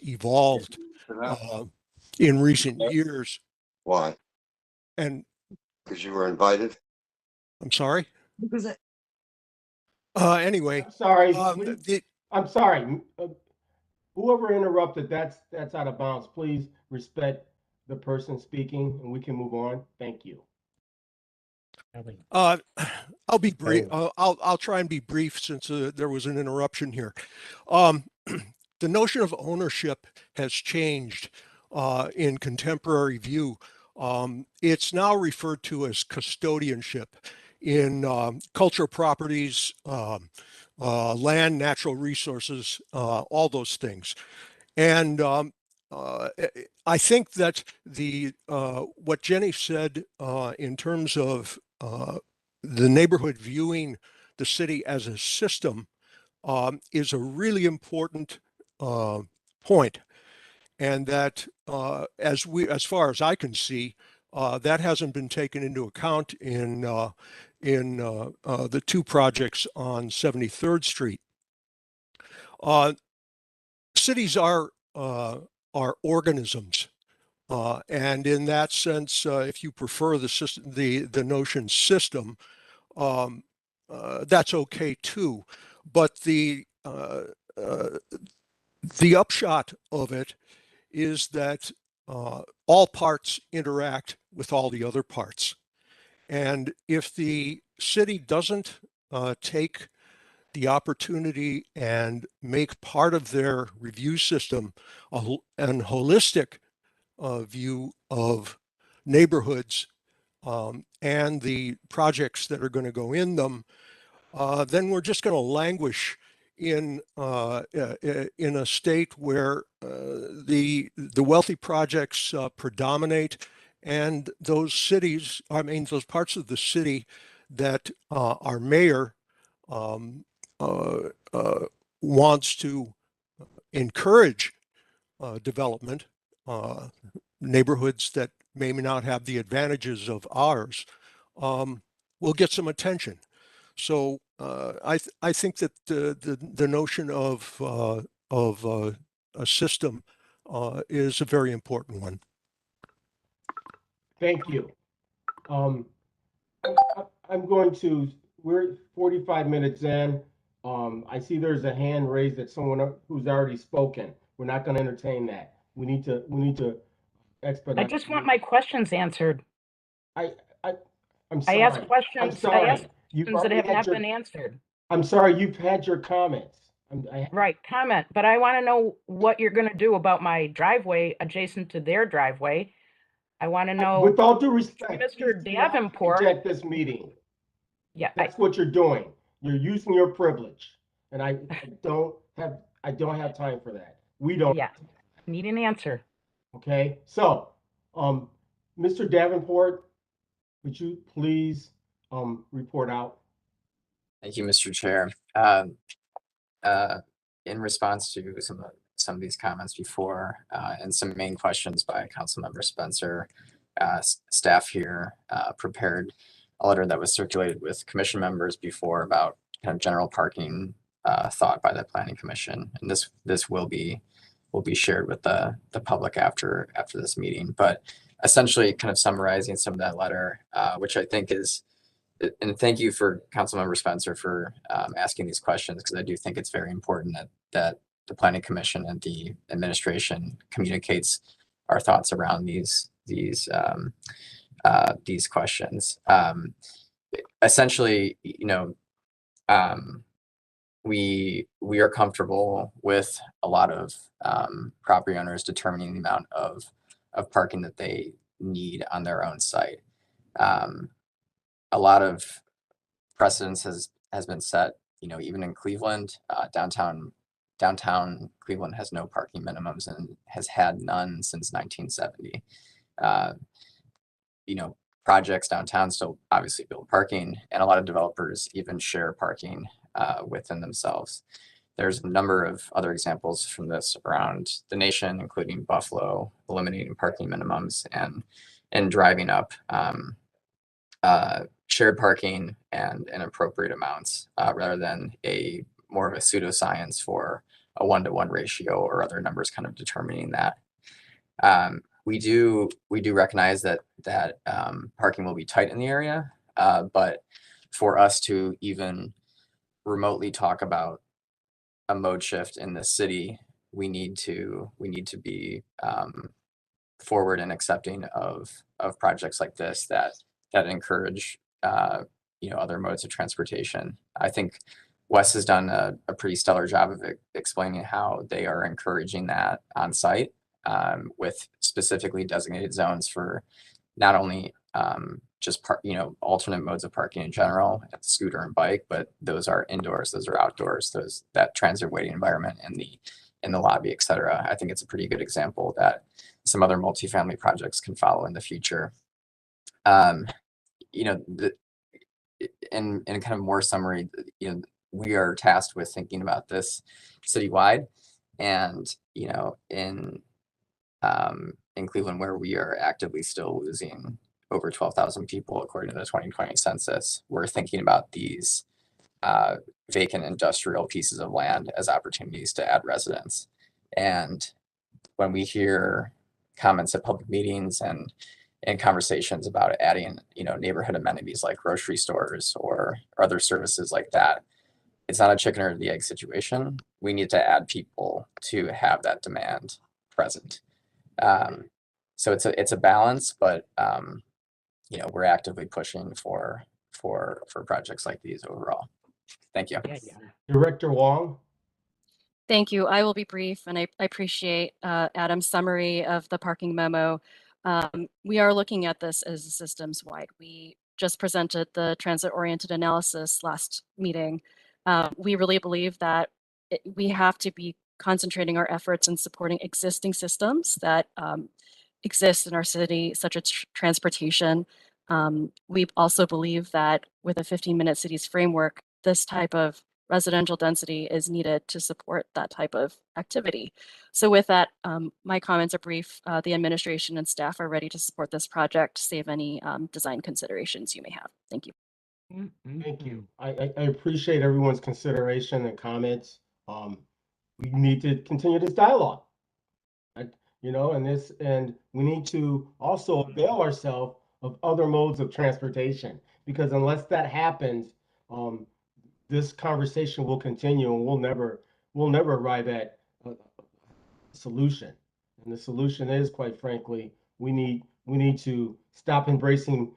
evolved in recent years. Why? And because you were invited? I'm sorry? Anyway. I'm sorry. I'm sorry. Whoever interrupted, that's out of bounds. Please respect the person speaking, and we can move on. Thank you. I'll be brief. I'll try and be brief since there was an interruption here. The notion of ownership has changed in contemporary view. It's now referred to as custodianship in cultural properties, land, natural resources, all those things. And I think that what Jenny said in terms of the neighborhood viewing the city as a system is a really important point, and that as far as I can see, that hasn't been taken into account in the 2 projects on 73rd Street. Cities are are organisms. And in that sense, if you prefer the system, the notion system, that's okay too. But the upshot of it is that all parts interact with all the other parts. And if the city doesn't take the opportunity and make part of their review system an holistic view of neighborhoods and the projects that are going to go in them, then we're just going to languish in a state where the wealthy projects predominate, and those cities, I mean, those parts of the city that our mayor wants to encourage development, neighborhoods that may not have the advantages of ours, will get some attention. So I think that the notion of a system is a very important one. Thank you. I'm going to, we're 45 minutes in. I see there's a hand raised that someone who's already spoken. We're not going to entertain that. We need to expedite. I just want my questions answered. I'm I sorry. asked questions. I'm sorry. I asked questions that have not been answered. I'm sorry. You've had your comments. Right, comment. But I want to know what you're going to do about my driveway adjacent to their driveway. I want to know. With all due respect, Mr. Davenport. Reject this meeting. Yeah, that's what you're doing. You're using your privilege, and I don't have time for that. We don't. Yeah, need an answer. Okay, so, Mr. Davenport, would you please report out? Thank you, Mr. Chair. In response to some of these comments before, and some main questions by Councilmember Spencer, staff here prepared a letter that was circulated with commission members before about kind of general parking thought by the Planning Commission, and this will be shared with the public after this meeting. But essentially, kind of summarizing some of that letter, which I think is. And thank you for Councilmember Spencer for asking these questions, because I do think it's very important that the Planning Commission and the administration communicates our thoughts around these questions. Essentially, we are comfortable with a lot of property owners determining the amount of parking that they need on their own site. A lot of precedence has been set, even in Cleveland, downtown Cleveland has no parking minimums and has had none since 1970. Projects downtown still obviously build parking, and a lot of developers even share parking within themselves. There's a number of other examples from this around the nation, including Buffalo eliminating parking minimums and driving up shared parking and appropriate amounts rather than more of a pseudoscience for a 1-to-1 ratio or other numbers kind of determining that. We do recognize that parking will be tight in the area, but for us to even remotely talk about a mode shift in the city, we need to be forward and accepting of projects like this that encourage other modes of transportation. I think Wes has done a pretty stellar job of explaining how they are encouraging that on site with specifically designated zones for not only just alternate modes of parking in general, at the scooter and bike, but those are indoors, those are outdoors, that transit waiting environment in the lobby, et cetera. I think it's a pretty good example that some other multifamily projects can follow in the future. In kind of more summary, we are tasked with thinking about this citywide, and in Cleveland, where we are actively still losing over 12,000 people according to the 2020 census, we're thinking about these vacant industrial pieces of land as opportunities to add residents. And when we hear comments at public meetings and conversations about adding, neighborhood amenities like grocery stores or other services like that, it's not a chicken or the egg situation. We need to add people to have that demand present. So it's a balance, but we're actively pushing for projects like these overall. Thank you. Director Wong. Thank you. I will be brief, and I appreciate Adam's summary of the parking memo. We are looking at this as a systems-wide. We just presented the transit-oriented analysis last meeting. We really believe that we have to be concentrating our efforts in supporting existing systems that exist in our city, such as transportation. We also believe that with a 15-minute cities framework, this type of residential density is needed to support that type of activity. So with that, my comments are brief. The administration and staff are ready to support this project, save any design considerations you may have. Thank you. Thank you. I appreciate everyone's consideration and comments. We need to continue this dialogue. And we need to also avail ourselves of other modes of transportation, because unless that happens, this conversation will continue and we'll never arrive at a solution. And the solution is, quite frankly, we need to stop embracing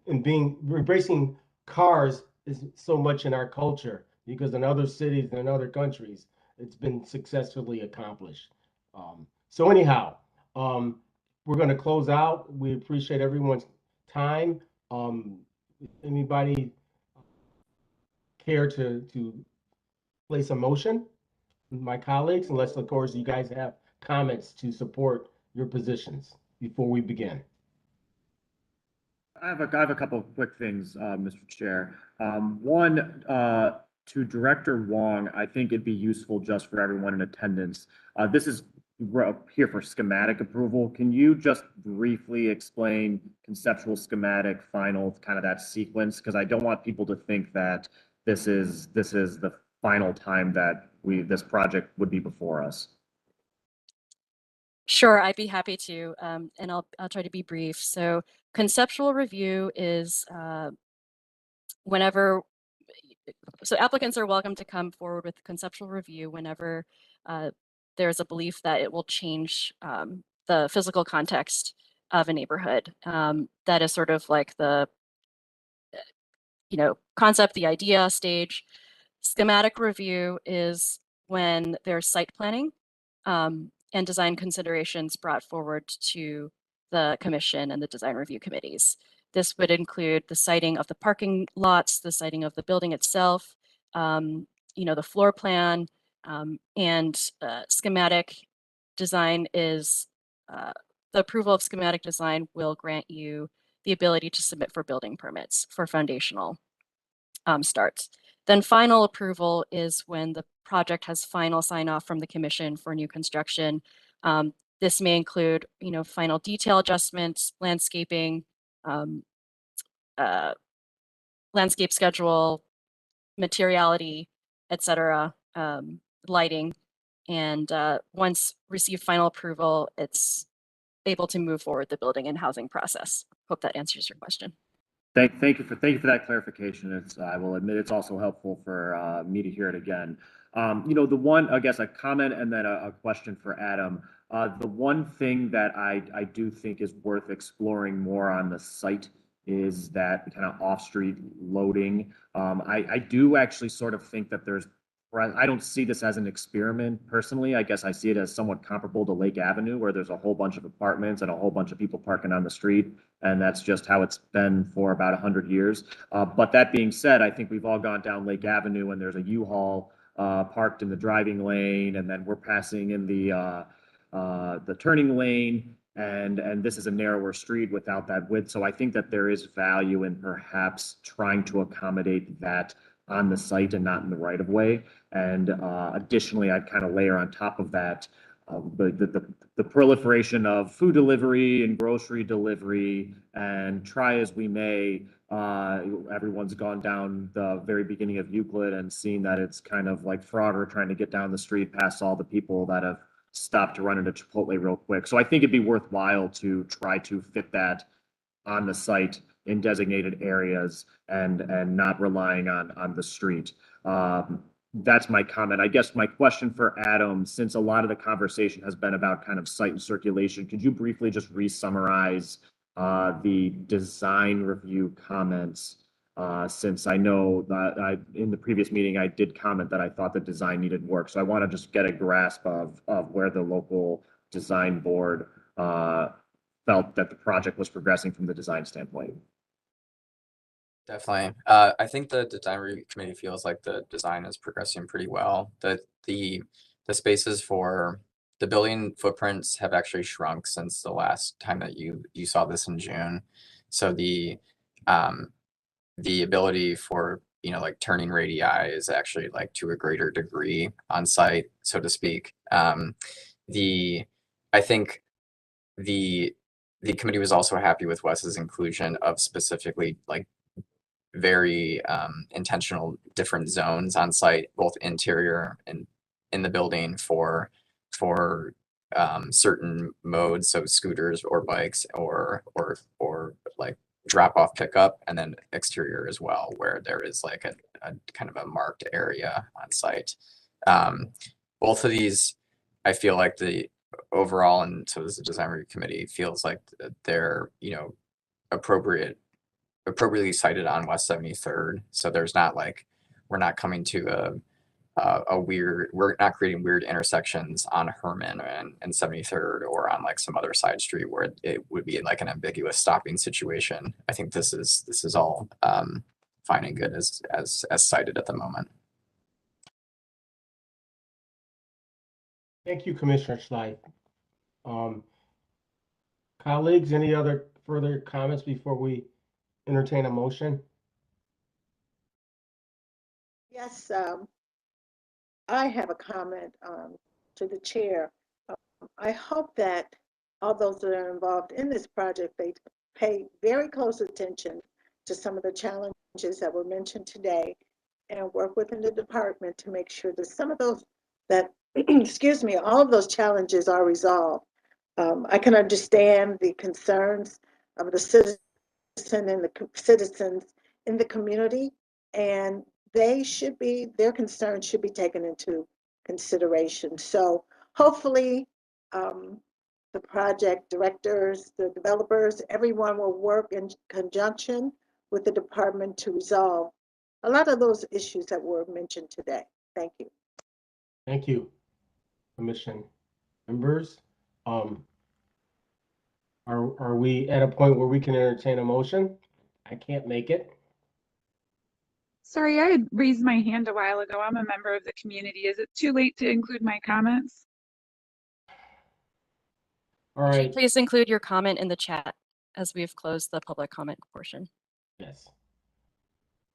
embracing cars is so much in our culture, because in other cities and in other countries, it's been successfully accomplished. So anyhow, we're going to close out. We appreciate everyone's time. Anybody care to place a motion? My colleagues, unless of course you guys have comments to support your positions before we begin. I have a couple of quick things, Mr. Chair. One, to Director Wong, I think it'd be useful just for everyone in attendance. This is here for schematic approval. Can you just briefly explain conceptual, schematic, final, kind of that sequence? Because I don't want people to think that this is the final time that this project would be before us. Sure, I'd be happy to, and I'll try to be brief. So conceptual review is whenever, so applicants are welcome to come forward with conceptual review whenever there's a belief that it will change the physical context of a neighborhood. That is sort of like the, concept, the idea stage. Schematic review is when there's site planning and design considerations brought forward to the commission and the design review committees. This would include the siting of the parking lots, the siting of the building itself, the floor plan, and schematic design is, the approval of schematic design will grant you the ability to submit for building permits for foundational starts. Then final approval is when the project has final sign off from the commission for new construction. This may include, final detail adjustments, landscaping, landscape schedule, materiality, etc., lighting. And once received final approval, it's able to move forward the building and housing process. Hope that answers your question. Thank you for that clarification. I will admit it's also helpful for me to hear it again. The one, I guess, a comment and then a question for Adam. The one thing that I do think is worth exploring more on the site is that kind of off-street loading. I do actually sort of think that I don't see this as an experiment personally. I guess I see it as somewhat comparable to Lake Avenue, where there's a whole bunch of apartments and a whole bunch of people parking on the street. And that's just how it's been for about 100 years. But that being said, I think we've all gone down Lake Avenue and there's a U-Haul parked in the driving lane, and then we're passing in the turning lane. And this is a narrower street without that width. So I think that there is value in perhaps trying to accommodate that on the site and not in the right of way. And additionally, I'd kind of layer on top of that the proliferation of food delivery and grocery delivery, and try as we may, everyone's gone down the very beginning of Euclid and seen that it's kind of like Frogger trying to get down the street past all the people that have stop to run into Chipotle real quick. So I think it'd be worthwhile to try to fit that on the site in designated areas and not relying on the street. That's my comment. I guess my question for Adam, since a lot of the conversation has been about kind of site and circulation, could you briefly just re-summarize the design review comments? Since I know that in the previous meeting, I did comment that I thought the design needed work. So I want to just get a grasp of where the local design board felt that the project was progressing from the design standpoint. Definitely. I think the design review committee feels like the design is progressing pretty well. The spaces for the building footprints have actually shrunk since the last time that you saw this in June. So the ability for, like turning radii is actually like to a greater degree on site, so to speak. I think the committee was also happy with Wes's inclusion of specifically like very intentional different zones on site, both interior and in the building for certain modes, so scooters or bikes or like drop off pickup, and then exterior as well, where there is like a kind of a marked area on site. Both of these, I feel like the overall, and so does the design review committee, feels like they're appropriately cited on West 73rd. So there's not like, we're not coming to we're not creating weird intersections on Herman and 73rd or on like some other side street where it would be like an ambiguous stopping situation. I think this is all fine and good as cited at the moment. Thank you, Commissioner Schleif. Colleagues, any other further comments before we entertain a motion? Yes, I have a comment to the chair. I hope that all those that are involved in this project, they pay very close attention to some of the challenges that were mentioned today and work within the department to make sure that some of those excuse me, all of those challenges are resolved. I can understand the concerns of the citizens in the community, and their concerns should be taken into consideration. So hopefully the project directors, the developers, everyone will work in conjunction with the department to resolve a lot of those issues that were mentioned today. Thank you. Thank you, Commission members. Are we at a point where we can entertain a motion? I can't make it. Sorry, I had raised my hand a while ago. I'm a member of the community. Is it too late to include my comments? All right. Please include your comment in the chat as we've closed the public comment portion. Yes.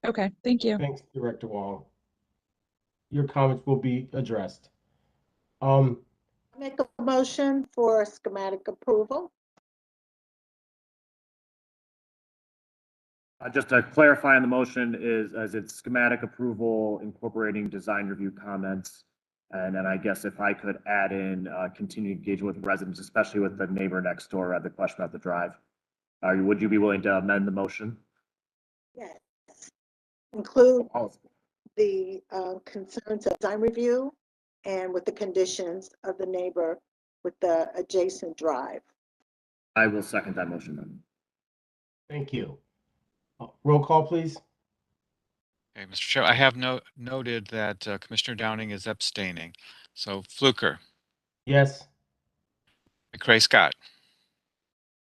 Okay, thank you. Thanks, Director Wong. Your comments will be addressed. Make a motion for schematic approval. Just to clarify on the motion is as it's schematic approval incorporating design review comments. And then I guess if I could add in continued engagement with residents, especially with the neighbor next door at the question about the drive. Would you be willing to amend the motion? Yes. Include the concerns of design review and with the conditions of the neighbor with the adjacent drive. I will second that motion then. Thank you. Roll call, please. Okay, Mr. Chair, I have noted that Commissioner Downing is abstaining. So Fluker, Yes. McCray Scott,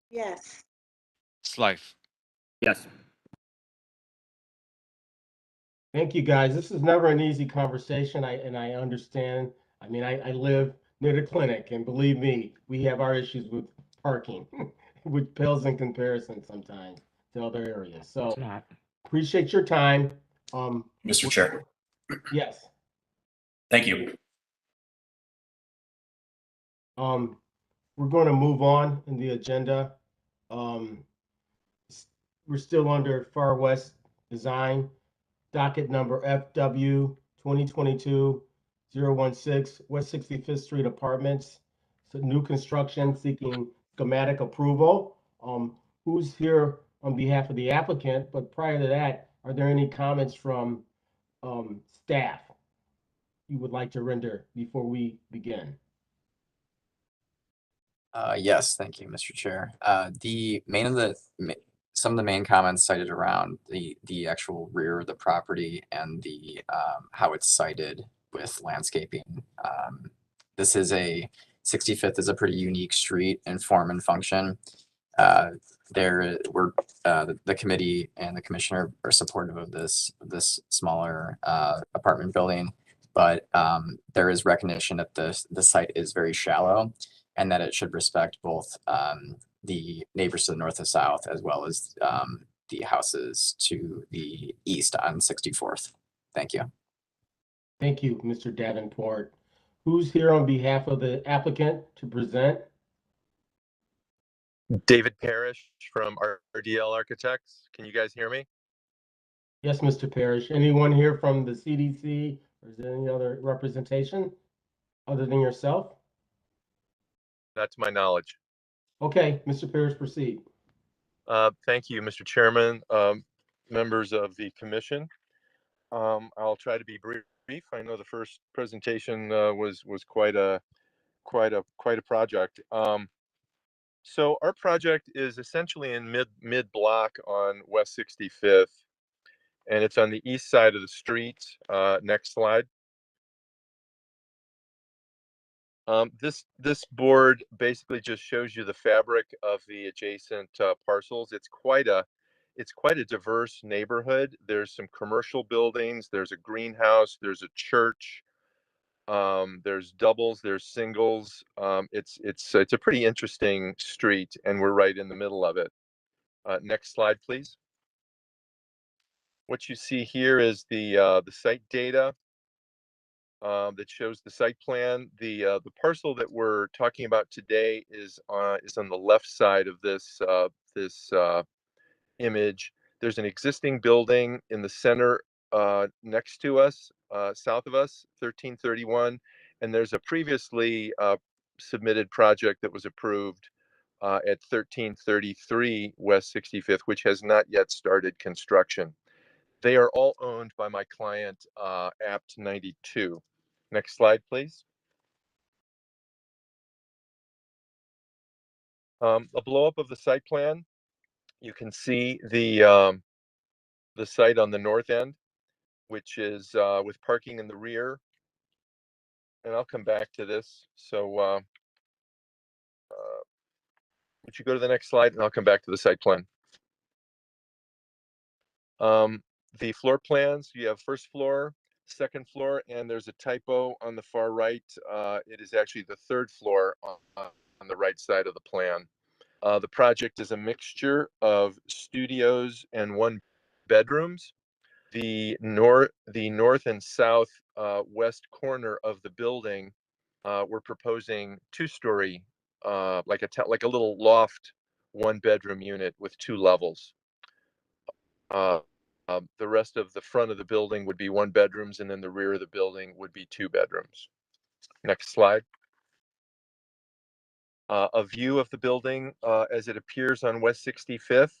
Yes. Schleif. Yes. Thank you, guys. This is never an easy conversation. I understand. I mean, I live near the clinic, and believe me, we have our issues with parking, which pales in comparison sometimes to other areas. So appreciate your time. Mr. Chair. Yes. Thank you. We're going to move on in the agenda. We're still under Far West Design, docket number FW 2022-016, West 65th Street Apartments. new construction seeking schematic approval. Who's here on behalf of the applicant? But prior to that, are there any comments from staff you would like to render before we begin? Yes, thank you, Mr. Chair. Some of the main comments cited around the actual rear of the property and the how it's sited with landscaping. This is 65th is a pretty unique street in form and function. The committee and the commissioner are supportive of this smaller apartment building, but there is recognition that the site is very shallow and that it should respect both the neighbors to the north and south, as well as the houses to the east on 64th. Thank you. Thank you, Mr. Davenport. Who's here on behalf of the applicant to present? David Parrish from RDL Architects. Can you guys hear me? Yes, Mr. Parrish. Anyone here from the CDC, or is there any other representation other than yourself? Not to my knowledge. Okay, Mr. Parrish, proceed. Thank you, Mr. Chairman, members of the commission. I'll try to be brief. I know the first presentation was quite a project. So our project is essentially in mid block on West 65th, and it's on the east side of the street. Next slide. This board basically just shows you the fabric of the adjacent parcels. It's quite a diverse neighborhood. There's some commercial buildings, there's a greenhouse, there's a church, there's doubles, there's singles. It's a pretty interesting street, and we're right in the middle of it. Next slide, please. What you see here is the site data that shows the site plan. The parcel that we're talking about today is on the left side of this image. There's an existing building in the center next to us, south of us, 1331, and there's a previously submitted project that was approved at 1333 West 65th, which has not yet started construction. They are all owned by my client, Apt 92. Next slide, please. A blow up of the site plan. You can see the site on the north end, which is with parking in the rear. And I'll come back to this. So would you go to the next slide, and I'll come back to the site plan. The floor plans, you have first floor, second floor, and there's a typo on the far right. It is actually the third floor on the right side of the plan. The project is a mixture of studios and one bedrooms. The north and south west corner of the building, we're proposing two-story, like a little loft, one bedroom unit with 2 levels. The rest of the front of the building would be 1 bedrooms, and then the rear of the building would be 2 bedrooms. Next slide. A view of the building as it appears on West 65th.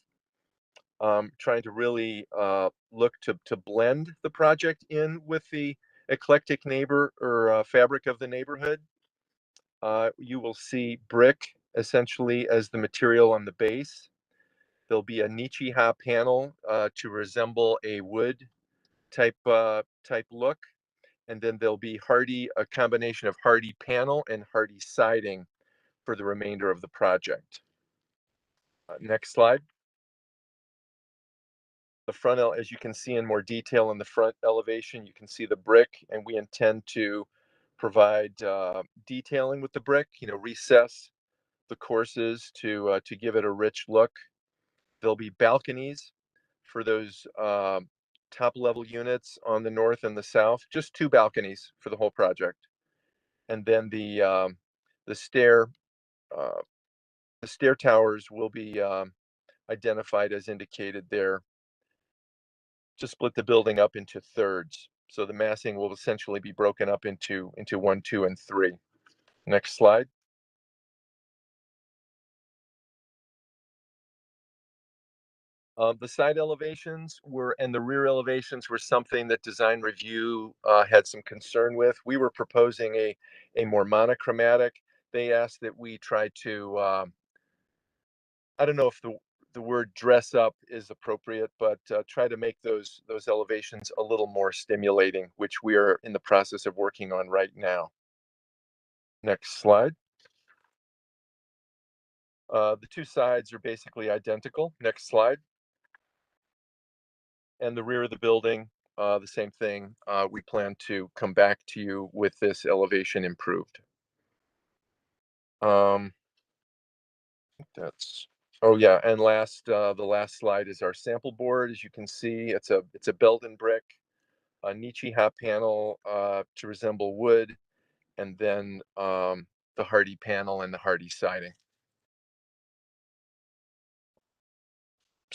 Trying to really look to blend the project in with the eclectic neighbor or fabric of the neighborhood. You will see brick essentially as the material on the base. There'll be a Nichi-ha panel to resemble a wood type look, and then there'll be a combination of hardy panel and hardy siding for the remainder of the project. Next slide. The front, as you can see in more detail in the front elevation, you can see the brick, and we intend to provide detailing with the brick, recess the courses to give it a rich look. There'll be balconies for those top level units on the north and the south, just 2 balconies for the whole project. And then the stair towers will be identified as indicated there to split the building up into thirds. So the massing will essentially be broken up into 1, 2, and 3. Next slide. The side elevations were, and the rear elevations were something that design review had some concern with. We were proposing a more monochromatic. They asked that we try to, I don't know if the word dress up is appropriate, but try to make those elevations a little more stimulating, which we are in the process of working on right now. Next slide. The two sides are basically identical. Next slide. And the rear of the building, the same thing. We plan to come back to you with this elevation improved. That's, oh yeah, and the last slide is our sample board. As you can see, it's a Belden brick, a Nietzsche hot panel to resemble wood, and then the Hardy panel and the Hardy siding.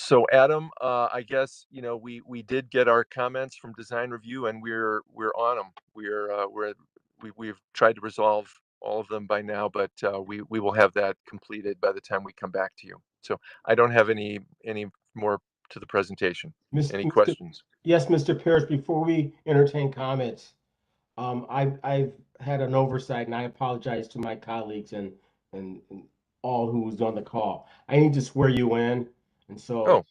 So Adam, I guess we did get our comments from design review, and we're on them. We've tried to resolve all of them by now, but we will have that completed by the time we come back to you. So I don't have any more to the presentation. Any questions? Yes, Mr. Pierce. Before we entertain comments, I've had an oversight, and I apologize to my colleagues and all who was on the call. I need to swear you in. And so,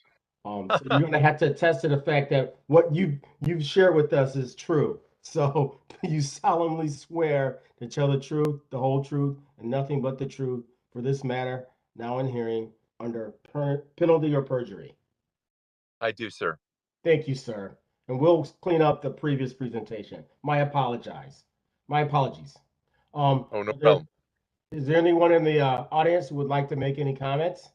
so you're going to have to attest to the fact that what you've shared with us is true. So you solemnly swear to tell the truth, the whole truth, and nothing but the truth for this matter, now in hearing, under penalty of perjury. I do, sir. Thank you, sir. And we'll clean up the previous presentation. My apologies. Oh, no problem. Is there anyone in the audience who would like to make any comments?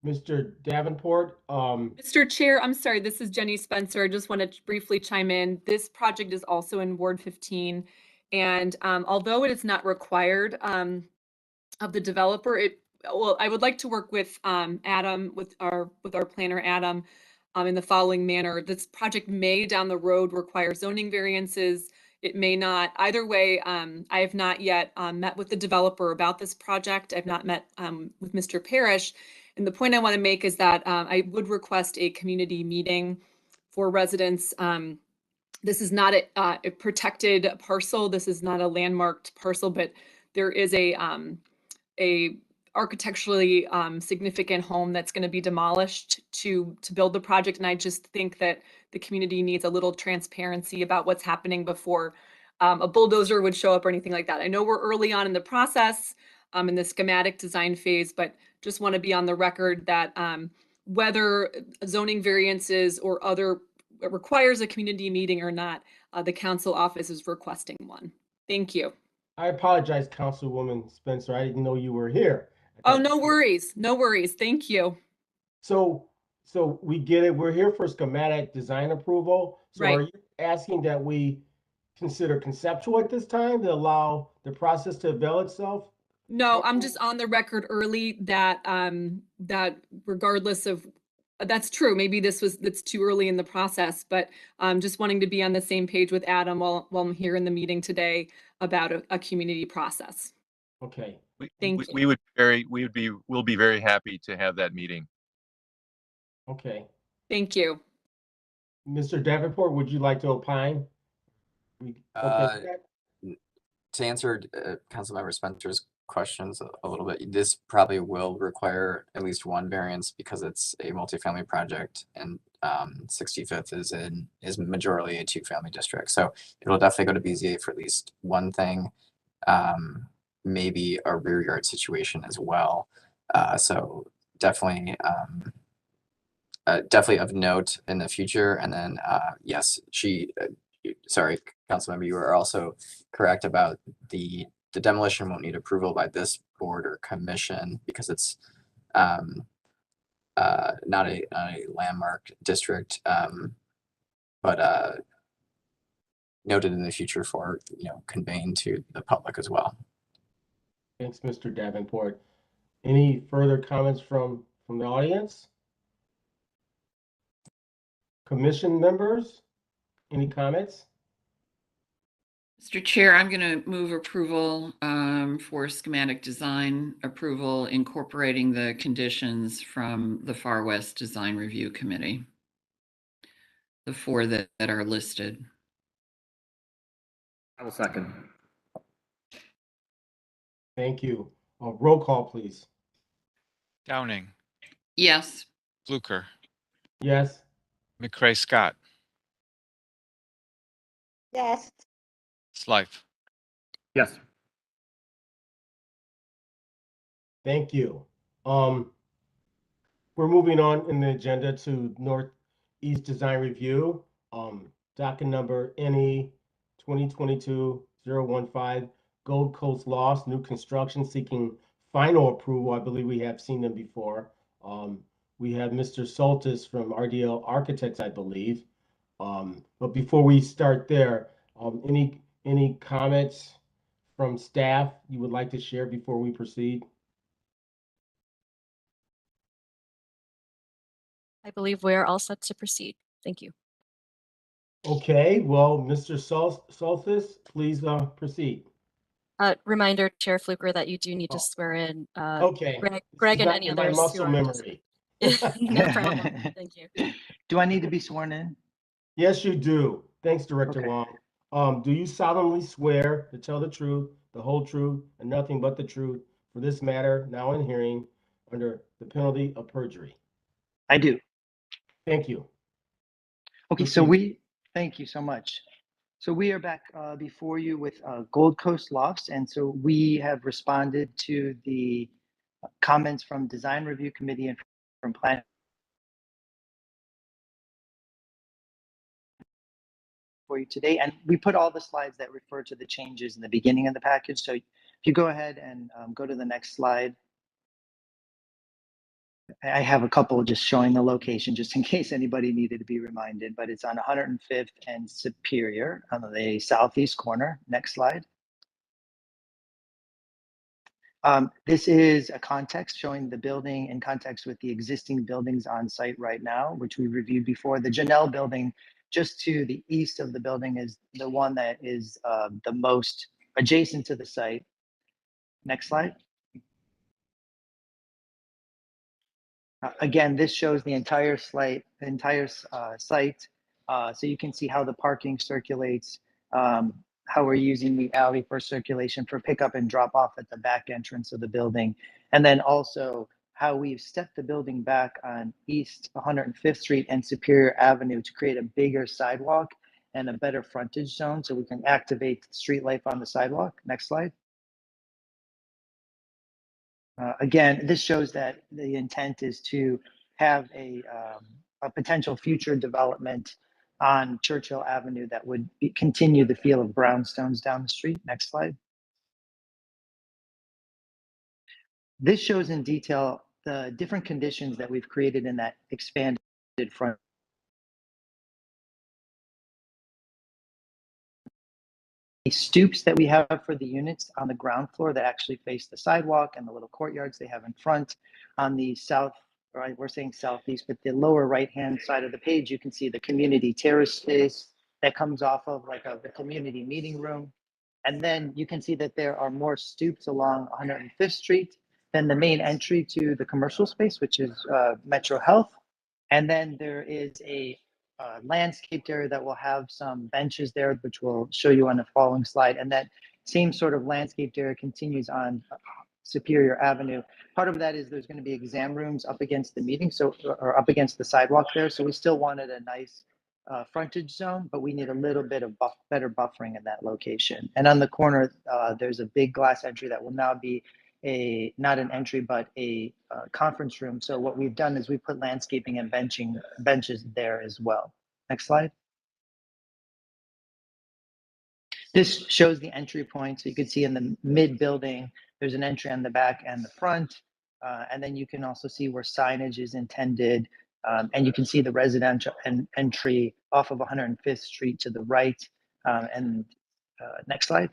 Mr. Davenport. Mr. Chair, I'm sorry, this is Jenny Spencer. I just want to briefly chime in. This project is also in Ward 15. And although it is not required of the developer, I would like to work with Adam, with our planner Adam, in the following manner. This project may down the road require zoning variances. It may not. Either way, I have not yet met with the developer about this project. I've not met with Mr. Parrish. And the point I want to make is that I would request a community meeting for residents. This is not a protected parcel. This is not a landmarked parcel, but there is a architecturally significant home that's going to be demolished to build the project. And I just think that the community needs a little transparency about what's happening before a bulldozer would show up or anything like that. I know we're early on in the process in the schematic design phase, but just want to be on the record that whether zoning variances or other requires a community meeting or not, the council office is requesting one. Thank you. I apologize, Councilwoman Spencer. I didn't know you were here. Oh, no worries. No worries. Thank you. So we get it. We're here for schematic design approval. So Right. Are you asking that we consider conceptual at this time to allow the process to avail itself? No, I'm just on the record early that that regardless of that's true. Maybe that's too early in the process, but just wanting to be on the same page with Adam while I'm here in the meeting today about a community process. Okay. Thank you. We'll be very happy to have that meeting. Okay. Thank you. Mr. Davenport, would you like to opine? To answer Councilmember Spencer's questions a little bit, this probably will require at least one variance because it's a multifamily project, and 65th is majorly a two-family district. So it'll definitely go to BZA for at least one thing, maybe a rear yard situation as well. So definitely of note in the future. And then yes, sorry, Councilmember, you are also correct about the demolition won't need approval by this board or commission because it's not a landmark district, but noted in the future for conveying to the public as well. Thanks, Mr. Davenport. Any further comments from the audience? Commission members, any comments? Mr. Chair, I'm going to move approval for schematic design approval incorporating the conditions from the Far West Design Review Committee. The 4 that are listed. I will second. Thank you. Roll call, please. Downing, Yes. Fluker, Yes. McCray Scott, Yes. Slife. Yes. Thank you. We're moving on in the agenda to Northeast Design Review. Docket number NE 2022-015, Gold Coast Lofts, new construction seeking final approval. I believe we have seen them before. We have Mr. Soltis from RDL Architects, I believe. But before we start there, any comments from staff you would like to share before we proceed? I believe we're all set to proceed. Thank you. Okay, well, Mr. Soltis, please proceed. Reminder, Chair Fluker, that you do need to Oh, swear in okay. Greg It's and not any in my others who muscle are. memory. No problem. Thank you. Do I need to be sworn in? Yes, you do. Thanks, Director Okay. Wong. Do you solemnly swear to tell the truth, the whole truth, and nothing but the truth for this matter now in hearing under the penalty of perjury? I do. Thank you. Okay, Proceed. thank you so much. So we are back before you with Gold Coast Lofts, and so we have responded to the comments from Design Review Committee and from Plan for you today. And we put all the slides that refer to the changes in the beginning of the package. So if you go ahead and go to the next slide. I have a couple just showing the location, just in case anybody needed to be reminded, but it's on 105th and Superior on the southeast corner. Next slide. This is a context showing the building in context with the existing buildings on site right now, which we reviewed before. The Janelle building just to the east of the building is the one that is the most adjacent to the site. Next slide. Again, this shows the entire site. So you can see how the parking circulates, how we're using the alley for circulation for pickup and drop off at the back entrance of the building. And then also how we've stepped the building back on East 105th Street and Superior Avenue to create a bigger sidewalk and a better frontage zone so we can activate street life on the sidewalk. Next slide. Again, this shows that the intent is to have a potential future development on Churchill Avenue that would continue the feel of brownstones down the street. Next slide. This shows in detail the different conditions that we've created in that expanded front. Stoops that we have for the units on the ground floor that actually face the sidewalk and the little courtyards they have in front. On the south, or we're saying southeast, but the lower right-hand side of the page, you can see the community terrace space that comes off of like the community meeting room. And then you can see that there are more stoops along 105th Street than the main entry to the commercial space, which is Metro Health. And then there is a landscaped area that will have some benches there, which we'll show you on the following slide. And that same sort of landscaped area continues on Superior Avenue. Part of that is there's going to be exam rooms up against the meeting, or up against the sidewalk there. So we still wanted a nice frontage zone, but we need a little bit of better buffering in that location. And on the corner, there's a big glass entry that will now be not an entry, but a conference room. So what we've done is we put landscaping and benches there as well. Next slide. This shows the entry point. So you can see in the mid building, there's an entry on the back and the front. And then you can also see where signage is intended. And you can see the residential entry off of 105th Street to the right. Next slide.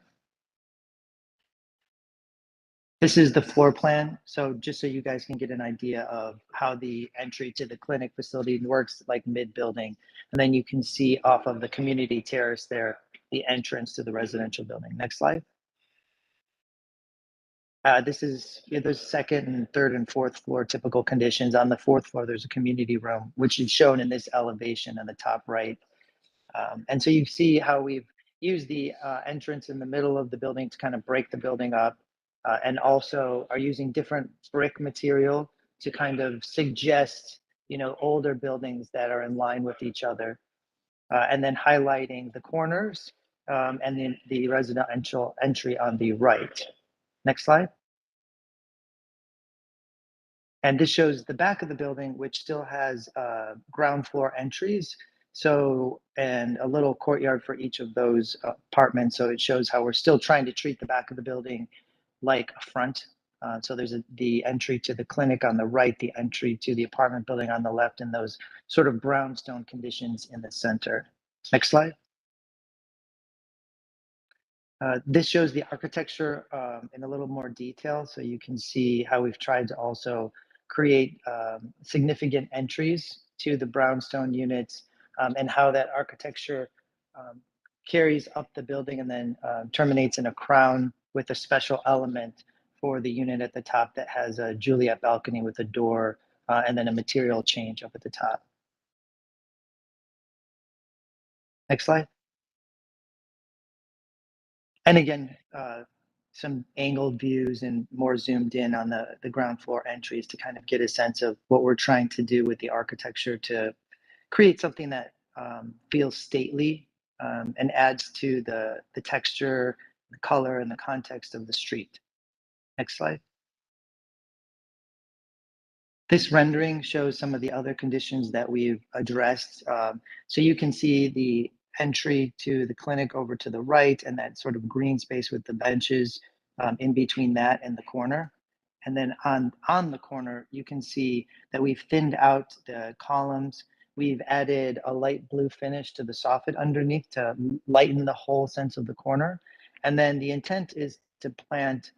This is the floor plan. So just so you guys can get an idea of how the entry to the clinic facility works, like mid building. And then you can see off of the community terrace there, the entrance to the residential building. Next slide. This is there's second and third and fourth floor typical conditions. On the fourth floor, there's a community room, which is shown in this elevation on the top right. And so you see how we've used the entrance in the middle of the building to kind of break the building up, and also are using different brick material to kind of suggest, older buildings that are in line with each other, and then highlighting the corners, and then the residential entry on the right. Next slide. And this shows the back of the building, which still has ground floor entries. So, and a little courtyard for each of those apartments. So it shows how we're still trying to treat the back of the building like a front. So there's the entry to the clinic on the right, the entry to the apartment building on the left, and those sort of brownstone conditions in the center. Next slide. This shows the architecture in a little more detail, so you can see how we've tried to also create significant entries to the brownstone units, and how that architecture carries up the building and then terminates in a crown with a special element for the unit at the top that has a Juliet balcony with a door, and then a material change up at the top. Next slide. And again, some angled views and more zoomed in on the ground floor entries to kind of get a sense of what we're trying to do with the architecture to create something that feels stately, and adds to the texture, the color, and the context of the street. Next slide. This rendering shows some of the other conditions that we've addressed. So you can see the entry to the clinic over to the right, and that sort of green space with the benches in between that and the corner. And then on the corner, you can see that we've thinned out the columns. We've added a light blue finish to the soffit underneath to lighten the whole sense of the corner. And then the intent is to plant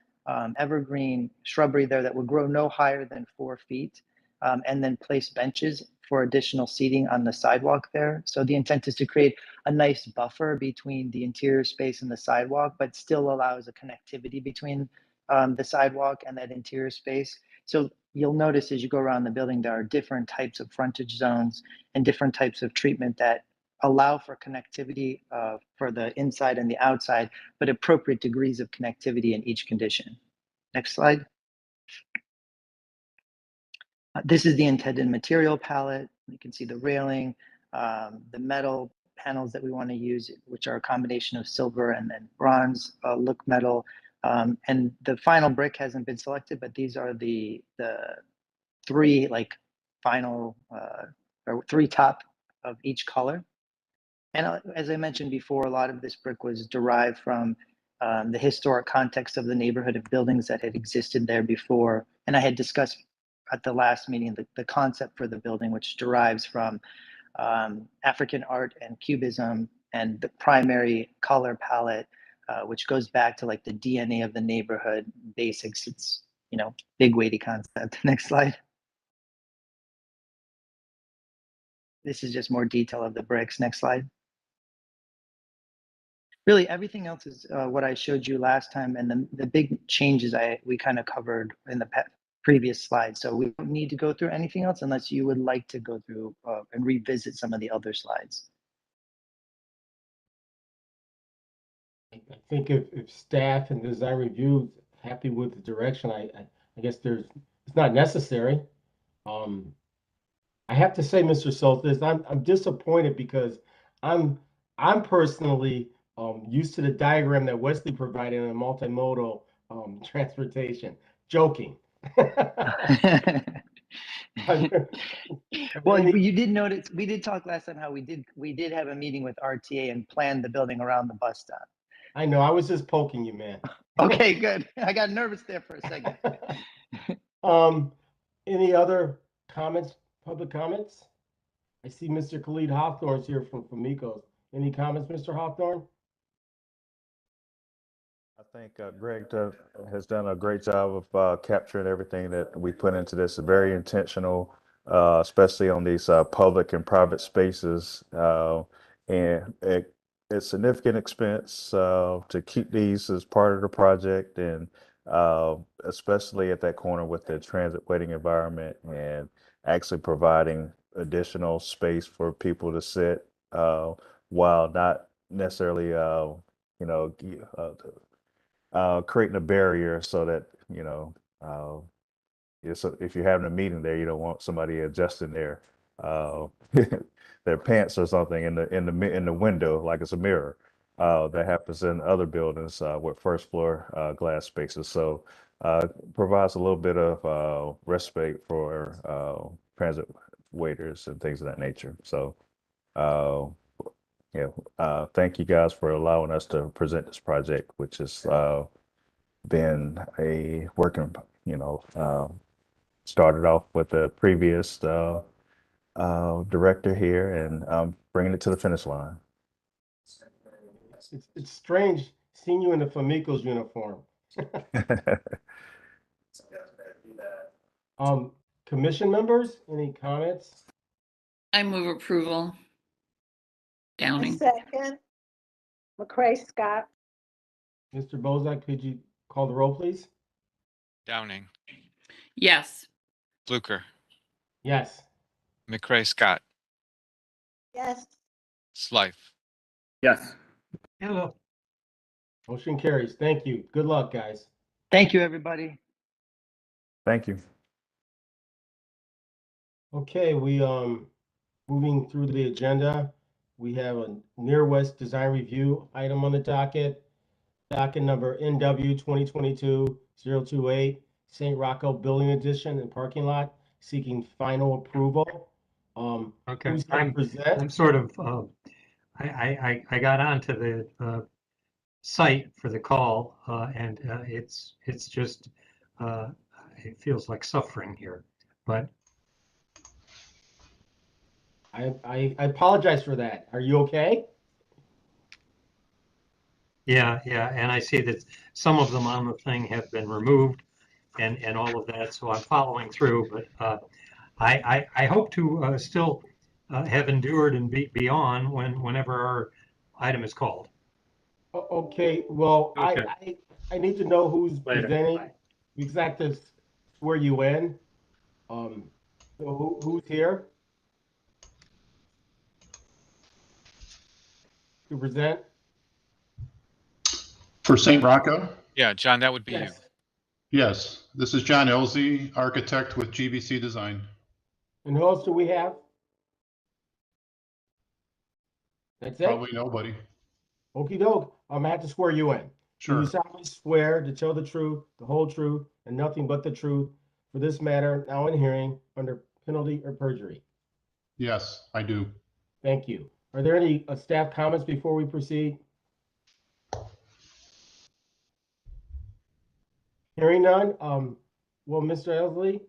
evergreen shrubbery there that will grow no higher than 4 feet, and then place benches for additional seating on the sidewalk there. So the intent is to create a nice buffer between the interior space and the sidewalk, but still allows a connectivity between the sidewalk and that interior space. So you'll notice as you go around the building, there are different types of frontage zones and different types of treatment that allow for connectivity for the inside and the outside, but appropriate degrees of connectivity in each condition. Next slide. This is the intended material palette. You can see the railing, the metal panels that we want to use, which are a combination of silver and then bronze look metal. And the final brick hasn't been selected, but these are the three final or 3 top of each color. And as I mentioned before, a lot of this brick was derived from the historic context of the neighborhood of buildings that had existed there before. And I had discussed at the last meeting the concept for the building, which derives from African art and Cubism, and the primary color palette, which goes back to the DNA of the neighborhood basics. It's, big weighty concept. Next slide. This is just more detail of the bricks. Next slide. Really, everything else is what I showed you last time, and the big changes we kind of covered in the previous slide. So we don't need to go through anything else unless you would like to go through and revisit some of the other slides. I think if staff and design review happy with the direction, I guess it's not necessary. I have to say, Mr. Soltis, I'm disappointed because I'm personally used to the diagram that Wesley provided in multimodal transportation. Joking. Well, you did notice we did talk last time how we did have a meeting with RTA and planned the building around the bus stop. I know, I was just poking you, man. Okay, good. I got nervous there for a second. Any other comments, public comments? I see Mr. Khalid Hawthorne's here from Famicos. Any comments, Mr. Hawthorne? I think Greg has done a great job of capturing everything that we put into this. Very intentional, especially on these public and private spaces. And it's significant expense to keep these as part of the project, and especially at that corner with the transit waiting environment, and actually providing additional space for people to sit while not necessarily creating a barrier so that if you're having a meeting there, you don't want somebody adjusting their their pants or something in the window like it's a mirror. That happens in other buildings with first floor glass spaces. So provides a little bit of respite for transit waiters and things of that nature. So thank you guys for allowing us to present this project, which has been a working, started off with the previous director here, and bringing it to the finish line. It's strange seeing you in the Famicos uniform. Commission members, any comments? I move approval. A Downing. second. McCray Scott. Mr. Bozak, could you call the roll, please? Downing, Yes. Fluker, Yes. McCray Scott, Yes. Slife. Yes. Hello. Motion carries. Thank you. Good luck, guys. Thank you, everybody. Thank you. Okay, we moving through the agenda. We have a Near West Design Review item on the docket. Docket number NW 2022-028, St. Rocco Building Addition and Parking Lot, seeking final approval. Okay, Who's going to present? I'm sort of, I got onto the site for the call, and it's just, it feels like suffering here, but I apologize for that. Are you okay? yeah, and I see that some of them on the thing have been removed and all of that, so I'm following through, but I hope to still have endured and be on whenever our item is called. Okay, well, Okay. I need to know who's Later. presenting. Bye. We exactly swear you in. So who's here to present? For St. Rocco? Yeah, John, that would be you. Yes. Yes, this is John Elzey, architect with GBC Design. And who else do we have? That's it? Probably nobody. Okey doke. I'm gonna have to swear you in. Do Sure. you solemnly swear to tell the truth, the whole truth, and nothing but the truth for this matter now in hearing under penalty of perjury? Yes, I do. Thank you. Are there any staff comments before we proceed? Hearing none, well, Mr. Elsley,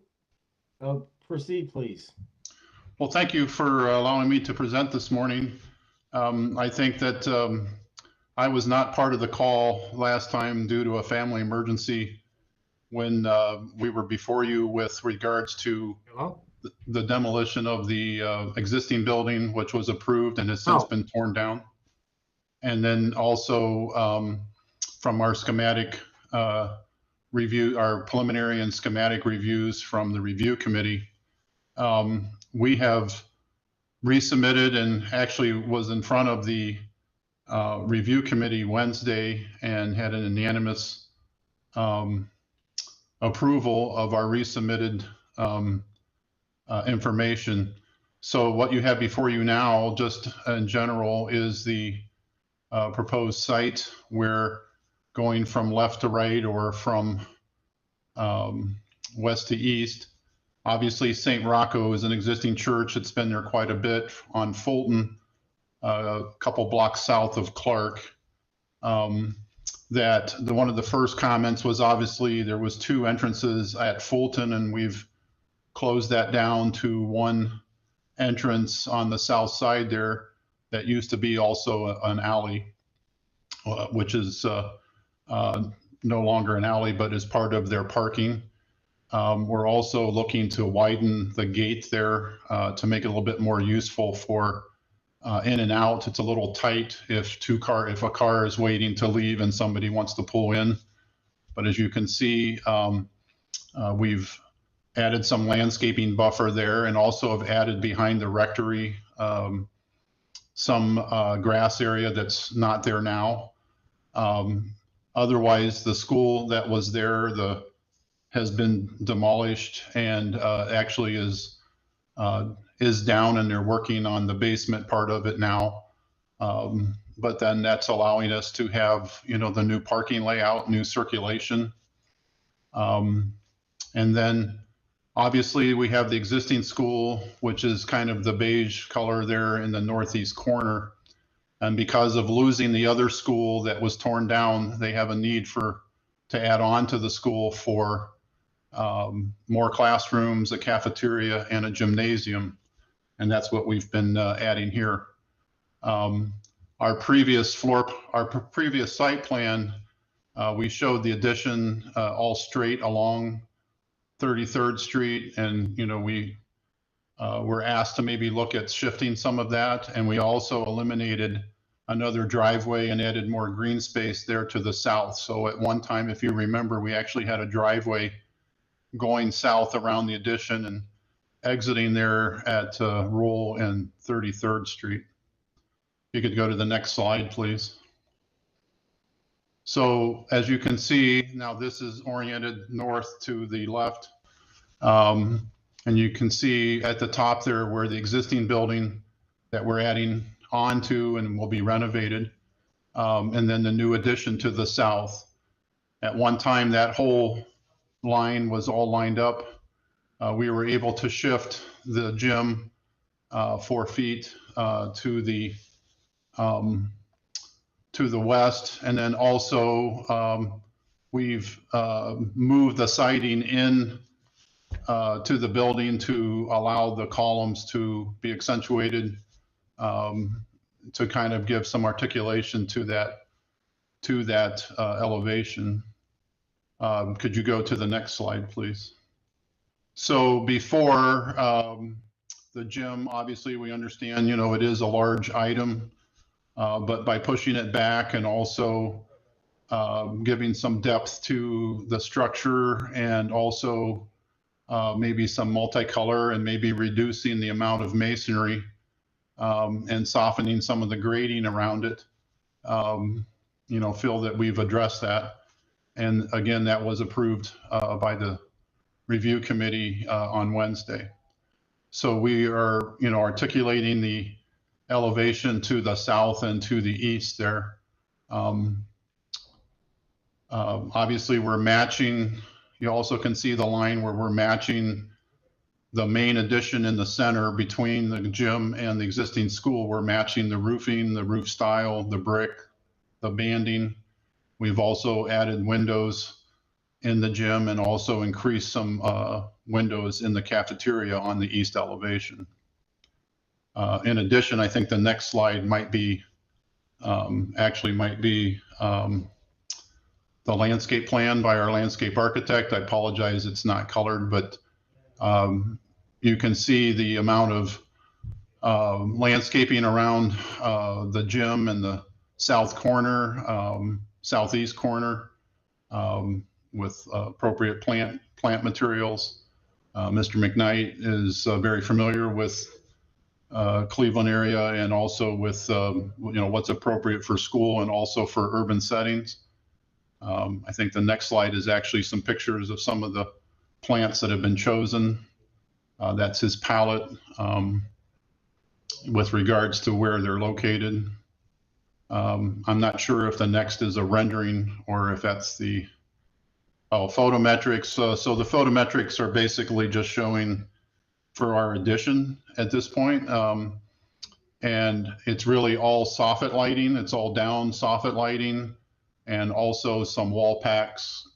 proceed, please. Well, thank you for allowing me to present this morning. I think that I was not part of the call last time due to a family emergency when we were before you with regards to the demolition of the existing building, which was approved and has since been torn down. And then also from our schematic review, our preliminary and schematic reviews from the review committee, we have resubmitted and actually was in front of the review committee Wednesday and had an unanimous approval of our resubmitted information. So what you have before you now, just in general, is the proposed site. We're going from left to right or from west to east. Obviously, St. Rocco is an existing church. It's been there quite a bit on Fulton, a couple blocks south of Clark. One of the first comments was obviously there was two entrances at Fulton, and we've closed that down to one entrance on the south side there that used to be also an alley, which is no longer an alley, but is part of their parking. We're also looking to widen the gate there to make it a little bit more useful for in and out. It's a little tight if a car is waiting to leave and somebody wants to pull in. But as you can see, we've added some landscaping buffer there, and also have added behind the rectory some grass area that's not there now. Otherwise, the school that was there has been demolished and actually is down, and they're working on the basement part of it now. But then that's allowing us to have, the new parking layout, new circulation. And then obviously we have the existing school, which is kind of the beige color there in the northeast corner. And because of losing the other school that was torn down, they have a need to add on to the school for more classrooms, a cafeteria, and a gymnasium. And that's what we've been adding here. Our previous site plan, we showed the addition all straight along 33rd Street, and we were asked to maybe look at shifting some of that, and we also eliminated another driveway and added more green space there to the south. So at one time, if you remember, we actually had a driveway going south around the addition and exiting there at Rural and 33rd Street. You could go to the next slide, please. So as you can see, now this is oriented north to the left. And you can see at the top there where the existing building that we're adding onto and will be renovated. And then the new addition to the south. At one time, that whole line was all lined up. We were able to shift the gym 4 feet to the west, and then also we've moved the siding in to the building to allow the columns to be accentuated, to kind of give some articulation to that elevation. Could you go to the next slide, please? So before the gym, obviously we understand, it is a large item, but by pushing it back and also giving some depth to the structure, and also maybe some multicolor, and maybe reducing the amount of masonry and softening some of the grading around it, feel that we've addressed that. And again, that was approved by the review committee on Wednesday. So we are, articulating the elevation to the south and to the east there. Obviously, we're matching. You also can see the line where we're matching the main addition in the center between the gym and the existing school. We're matching the roofing, the roof style, the brick, the banding. We've also added windows in the gym and also increased some windows in the cafeteria on the east elevation. In addition, I think the next slide might be the landscape plan by our landscape architect. I apologize, it's not colored, but you can see the amount of landscaping around the gym in the south corner, southeast corner, with appropriate plant materials. Mr. McKnight is very familiar with Cleveland area, and also with what's appropriate for school and also for urban settings. I think the next slide is actually some pictures of some of the plants that have been chosen. That's his palette with regards to where they're located. I'm not sure if the next is a rendering or if that's the photometrics. So the photometrics are basically just showing for our addition at this point. And it's really all soffit lighting. It's all down soffit lighting, and also some wall packs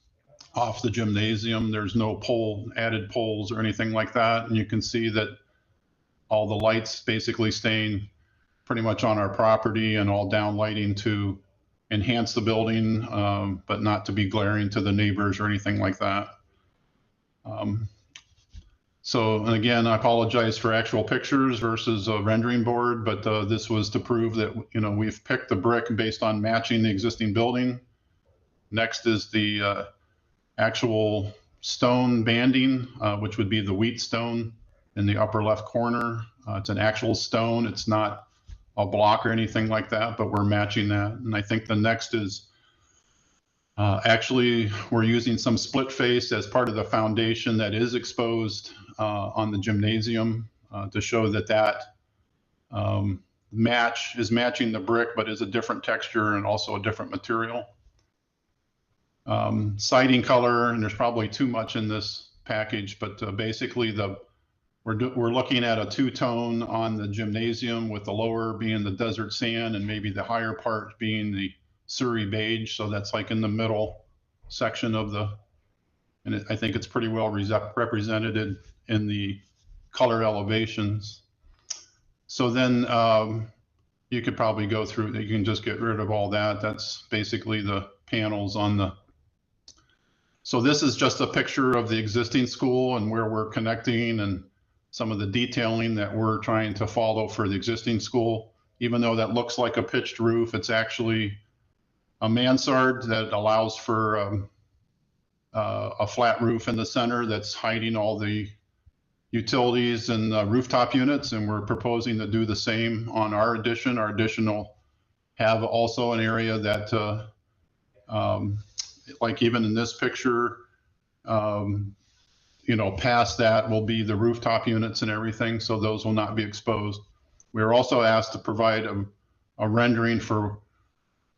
off the gymnasium. There's no added poles or anything like that. And you can see that all the lights basically staying pretty much on our property, and all down lighting to enhance the building, but not to be glaring to the neighbors or anything like that. So, and again, I apologize for actual pictures versus a rendering board, but this was to prove that, we've picked the brick based on matching the existing building. Next is the actual stone banding, which would be the wheat stone in the upper left corner. It's an actual stone. It's not a block or anything like that, but we're matching that. And I think the next is actually we're using some split face as part of the foundation that is exposed on the gymnasium to show that match is matching the brick, but is a different texture and also a different material. Siding color, and there's probably too much in this package, but basically we're looking at a two-tone on the gymnasium, with the lower being the desert sand and maybe the higher part being the Surrey beige. So that's like in the middle section of I think it's pretty well represented in the color elevations. So then you could probably go through, you can just get rid of all that. That's basically the panels on so this is just a picture of the existing school and where we're connecting and some of the detailing that we're trying to follow for the existing school. Even though that looks like a pitched roof, it's actually a mansard that allows for a flat roof in the center that's hiding all the utilities and rooftop units. And we're proposing to do the same on our addition. Our addition will have also an area that like even in this picture, past that will be the rooftop units and everything. So those will not be exposed. We were also asked to provide a rendering for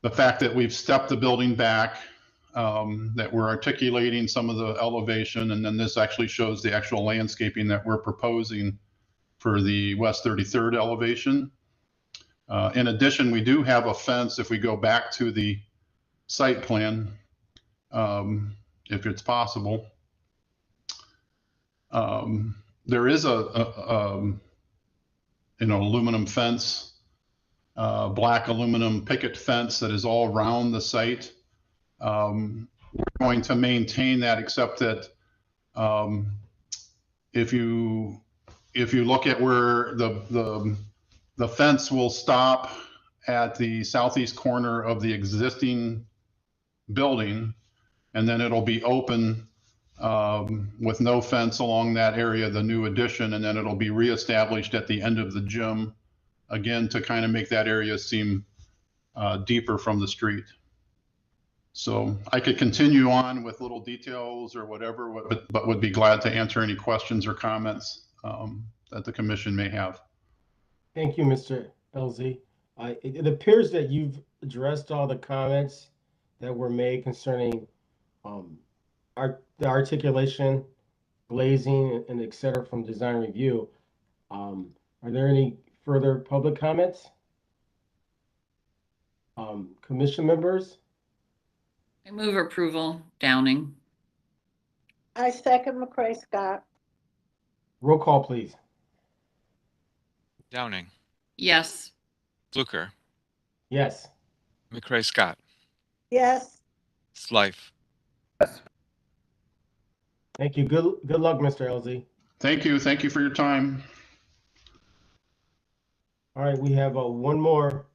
the fact that we've stepped the building back, that we're articulating some of the elevation. And then this actually shows the actual landscaping that we're proposing for the West 33rd elevation. In addition, we do have a fence. If we go back to the site plan, if it's possible, there is an aluminum fence, black aluminum picket fence that is all around the site. We're going to maintain that, except that if you look at where the fence will stop at the southeast corner of the existing building, and then it'll be open with no fence along that area, the new addition, and then it'll be reestablished at the end of the gym, again, to kind of make that area seem deeper from the street. So I could continue on with little details or whatever, but would be glad to answer any questions or comments that the commission may have. Thank you, Mr. LZ. It appears that you've addressed all the comments that were made concerning the articulation, glazing, and et cetera from design review. Are there any further public comments? Commission members? I move approval. Downing. I second McCray Scott. Roll call, please. Downing, Yes. Fluker, Yes. McCray Scott, Yes. Slife. Thank you. Good luck, Mr. LZ. Thank you. Thank you for your time. All right, we have one more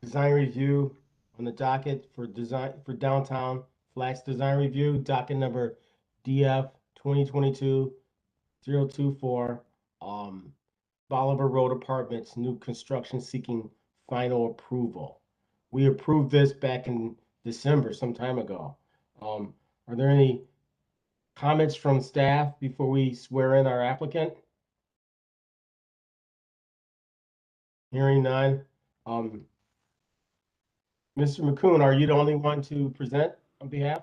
design review on the docket for downtown Flats design review, docket number DF 2022-024, Bolivar Road Apartments, new construction seeking final approval. We approved this back in December, some time ago. Are there any comments from staff before we swear in our applicant? Hearing none. Mr. McCoon, are you the only one to present on behalf?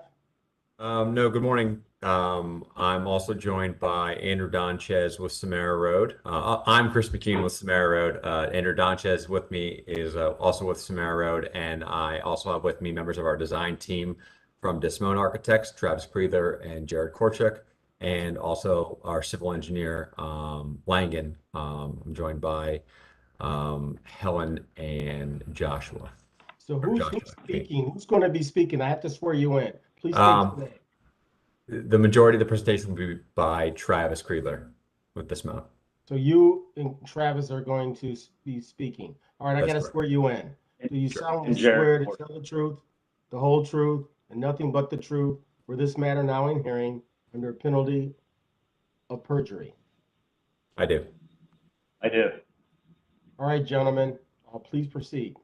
No, good morning. I'm also joined by Andrew Donchez with Samara Road. I'm Chris McKean with Samara Road. Andrew Donchez with me is also with Samara Road, and I also have with me members of our design team from Dismone Architects, Travis Creether and Jared Korchuk, and also our civil engineer, Langen. I'm joined by Helen and Joshua. So who's speaking? Who's going to be speaking? I have to swear you in. Please state your name. The majority of the presentation will be by Travis Creether. with this mode. So you and Travis are going to be speaking. All right, I That's gotta correct. swear you in. Do you Sure. solemnly And Jared, swear to tell the truth, the whole truth, and nothing but the truth for this matter now in hearing under penalty of perjury? I do. I do. All right, gentlemen, please proceed.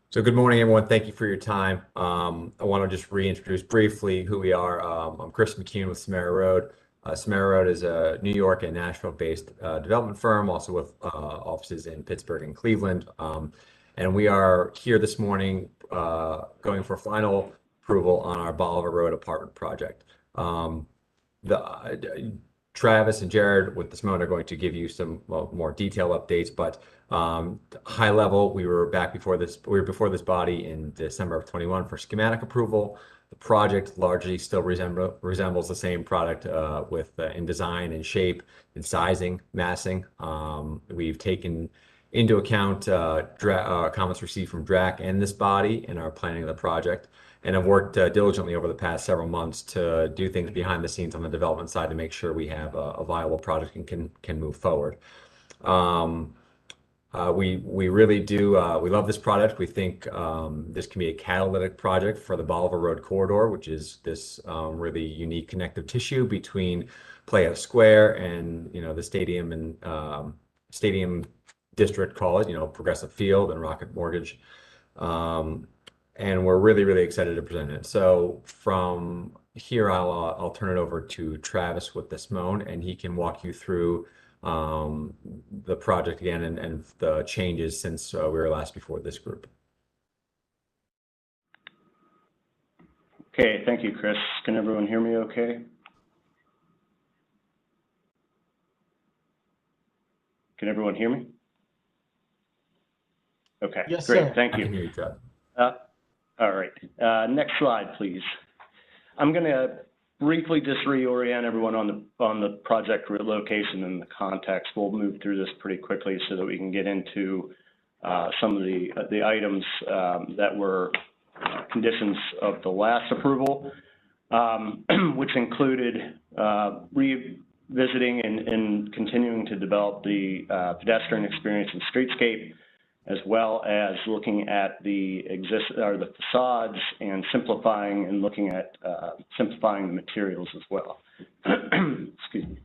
So good morning, everyone. Thank you for your time. I want to just reintroduce briefly who we are. I'm Chris McKeon with Samara Road. Samara Road is a New York and Nashville-based development firm, also with offices in Pittsburgh and Cleveland. And we are here this morning going for final approval on our Bolivar Road apartment project. Travis and Jared with this moment are going to give you some more detailed updates, but high level, we were before this body in December of 21 for schematic approval. The project largely still resembles the same product in design and shape and sizing, massing. We've taken into account comments received from DRAC and this body in our planning of the project, and have worked diligently over the past several months to do things behind the scenes on the development side to make sure we have a viable project and can move forward. We really do, we love this product. We think this can be a catalytic project for the Bolivar Road corridor, which is this really unique connective tissue between Playhouse Square and, the stadium and stadium district, call it, Progressive Field and Rocket Mortgage. And we're really, really excited to present it. So from here, I'll turn it over to Travis with this moan, and he can walk you through the project again and the changes since we were last before this group. Okay, thank you, Chris. Can everyone hear me okay? Can everyone hear me? Okay, yes, great, sir. thank you. I can hear you, Travis. All right, next slide, please. I'm going to briefly just reorient everyone on the project location and the context. We'll move through this pretty quickly so that we can get into some of the items that were conditions of the last approval, which included revisiting and continuing to develop the pedestrian experience and streetscape, as well as looking at the facades and simplifying and looking at simplifying the materials as well. Excuse me.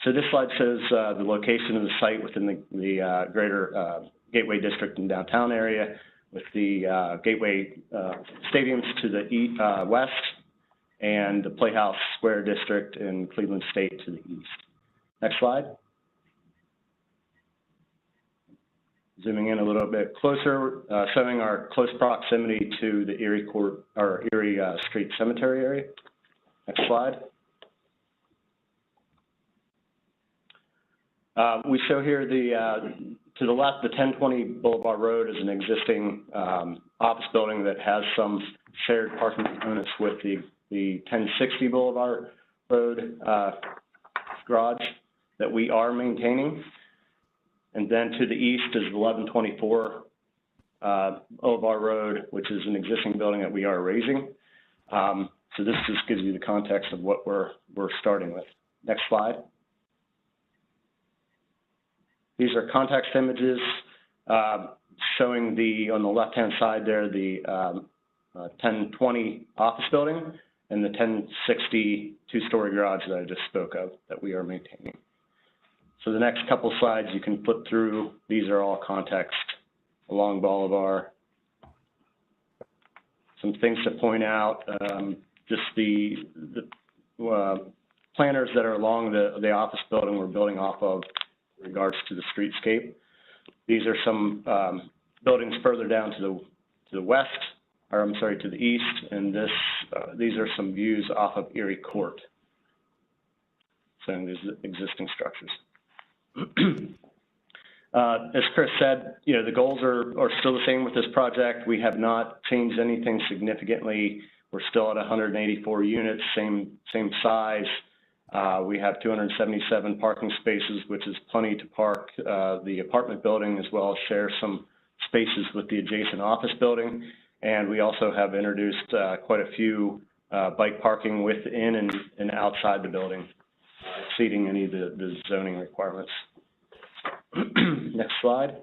So this slide shows the location of the site within the greater Gateway District and downtown area, with the Gateway stadiums to the west and the Playhouse Square District in Cleveland State to the east. Next slide. Zooming in a little bit closer, showing our close proximity to the Erie Street Cemetery area. Next slide. We show here to the left, the 1020 Bolivar Road is an existing office building that has some shared parking components with the 1060 Boulevard Road garage that we are maintaining. And then to the east is 1124 Bolivar Road, which is an existing building that we are raising. So this just gives you the context of what we're starting with. Next slide. These are context images showing on the left-hand side there, the 1020 office building and the 1060 two-story garage that I just spoke of that we are maintaining. So the next couple slides you can flip through. These are all context along Bolivar. Some things to point out, just the planters that are along the office building we're building off of in regards to the streetscape. These are some buildings further down to the west, or I'm sorry, to the east, and these are some views off of Erie Court, showing these existing structures. As Chris said, the goals are still the same with this project. We have not changed anything significantly. We're still at 184 units, same size. We have 277 parking spaces, which is plenty to park the apartment building, as well as share some spaces with the adjacent office building. And we also have introduced quite a few bike parking within and outside the building. exceeding any of the zoning requirements. Next slide.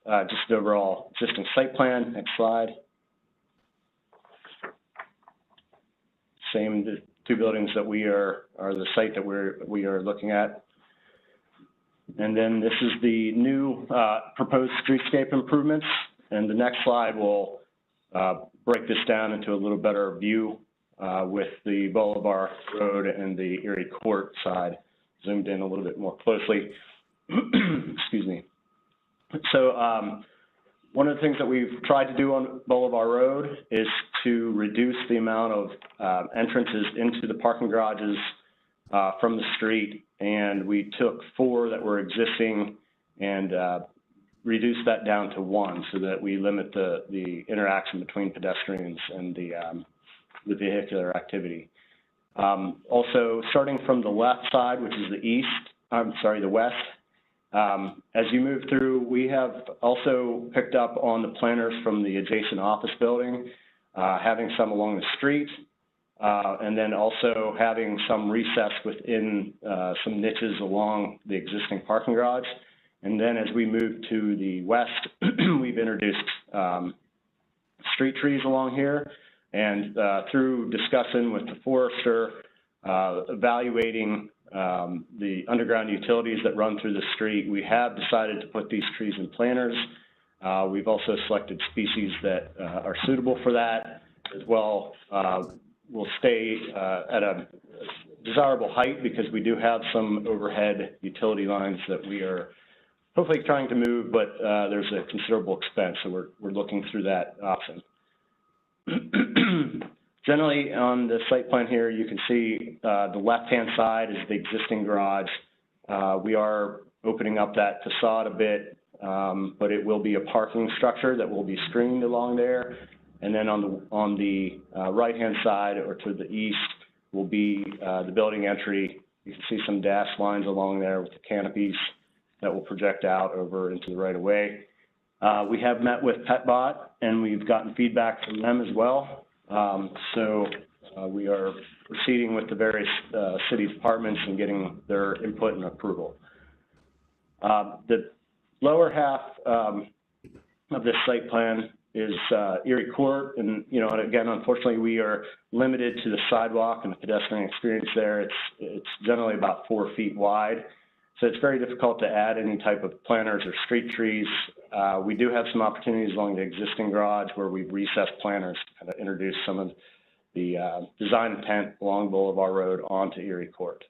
Just the overall existing site plan. Next slide. Same, the two buildings that we are the site that we are looking at. And then this is the new proposed streetscape improvements. And the next slide will break this down into a little better view with the Bolivar Road and the Erie Court side zoomed in a little bit more closely. Excuse me. So one of the things that we've tried to do on Bolivar Road is to reduce the amount of entrances into the parking garages from the street. And we took 4 that were existing and reduced that down to 1 so that we limit the interaction between pedestrians and the vehicular activity. Also, starting from the left side, which is the west, as you move through, we have also picked up on the planters from the adjacent office building, having some along the street, and then also having some recessed within some niches along the existing parking garage. And then as we move to the west, we've introduced street trees along here. And through discussion with the forester, evaluating the underground utilities that run through the street, we have decided to put these trees in planters. We've also selected species that are suitable for that as well. Will stay at a desirable height because we do have some overhead utility lines that we are hopefully trying to move, but there's a considerable expense, so we're looking through that option. Generally, on the site plan here, you can see the left-hand side is the existing garage. We are opening up that facade a bit, but it will be a parking structure that will be screened along there. And then on the right-hand side or to the east will be the building entry. You can see some dash lines along there with the canopies that will project out over into the right-of-way. We have met with PetBot, and we've gotten feedback from them as well. So we are proceeding with the various city departments and getting their input and approval. The lower half of this site plan is Erie Court, and and again, unfortunately, we are limited to the sidewalk and the pedestrian experience there. It's generally about 4 feet wide, so it's very difficult to add any type of planters or street trees. We do have some opportunities along the existing garage where we've recessed planters to kind of introduce some of the design intent along Bolivar Road onto Erie Court.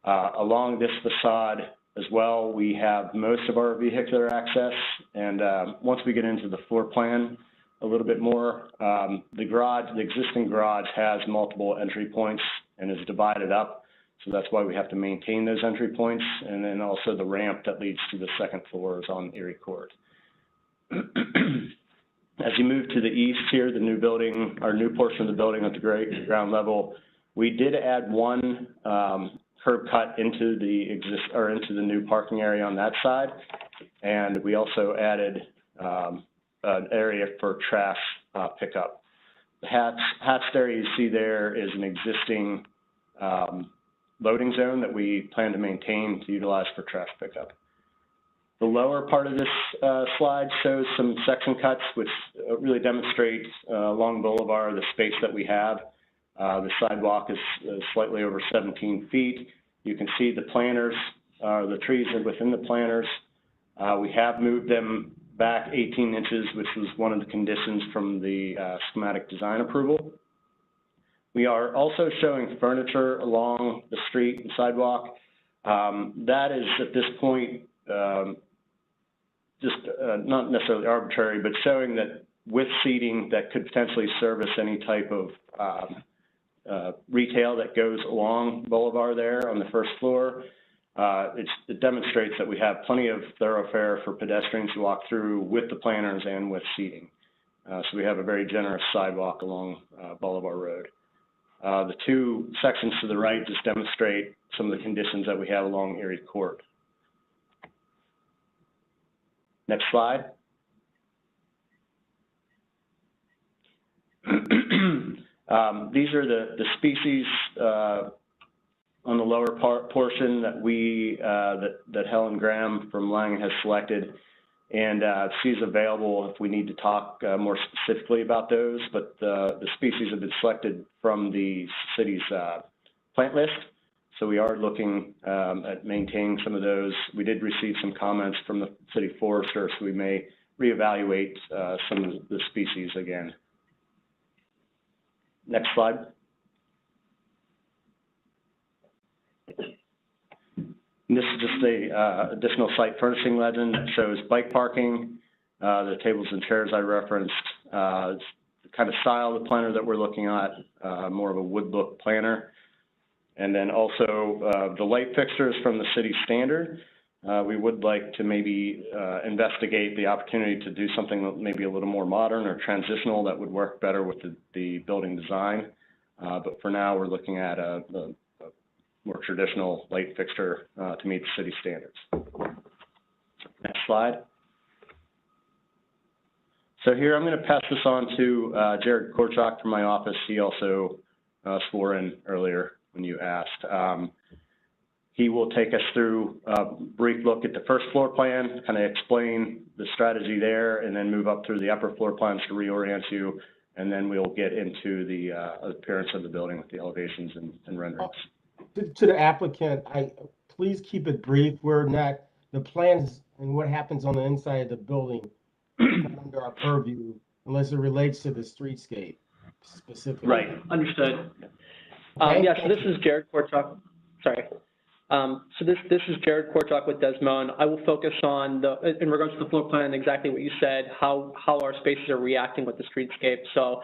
Along this facade as well, we have most of our vehicular access, and once we get into the floor plan a little bit more, the existing garage has multiple entry points and is divided up, so that's why we have to maintain those entry points, and then also the ramp that leads to the second floor is on Erie Court. As you move to the east here, the new building, our new portion of the building at the ground level, we did add one curb cut into the new parking area on that side, and we also added an area for trash pickup. The hatched area you see there is an existing loading zone that we plan to maintain to utilize for trash pickup. The lower part of this slide shows some section cuts which really demonstrate along Bolivar the space that we have. The sidewalk is slightly over 17 feet. You can see the planters, the trees are within the planters. We have moved them back 18 inches, which was one of the conditions from the schematic design approval. We are also showing furniture along the street and sidewalk. That is at this point just not necessarily arbitrary, but showing that with seating that could potentially service any type of retail that goes along Bolivar there on the first floor. It demonstrates that we have plenty of thoroughfare for pedestrians to walk through with the planters and with seating. So we have a very generous sidewalk along Bolivar Road. The two sections to the right just demonstrate some of the conditions that we have along Erie Court. Next slide. These are the species on the lower portion that that Helen Graham from Lang has selected, and she's available if we need to talk more specifically about those. But the species have been selected from the city's plant list, so we are looking at maintaining some of those. We did receive some comments from the city forester, so we may reevaluate some of the species again. Next slide. And this is just a additional site furnishing legend that shows bike parking, the tables and chairs I referenced, it's the kind of style of the planner that we're looking at, more of a wood look planner. And then also the light fixtures from the city standard. We would like to maybe investigate the opportunity to do something maybe a little more modern or transitional that would work better with the building design. But for now, we're looking at a more traditional light fixture to meet the city standards. Next slide. So here I'm going to pass this on to Jared Korchak from my office. He also swore in earlier when you asked. He will take us through a brief look at the first floor plan, kind of explain the strategy there, and then move up through the upper floor plans to reorient you, and then we'll get into the appearance of the building with the elevations and renderings. To the applicant, please keep it brief. We're not, the plans and what happens on the inside of the building under our purview unless it relates to the streetscape specifically. Right, understood. Okay, yeah, so this is Jared Korchak. Sorry. So this is Jared Korchak with Desmond. I will focus on in regards to the floor plan, exactly what you said, how our spaces are reacting with the streetscape. So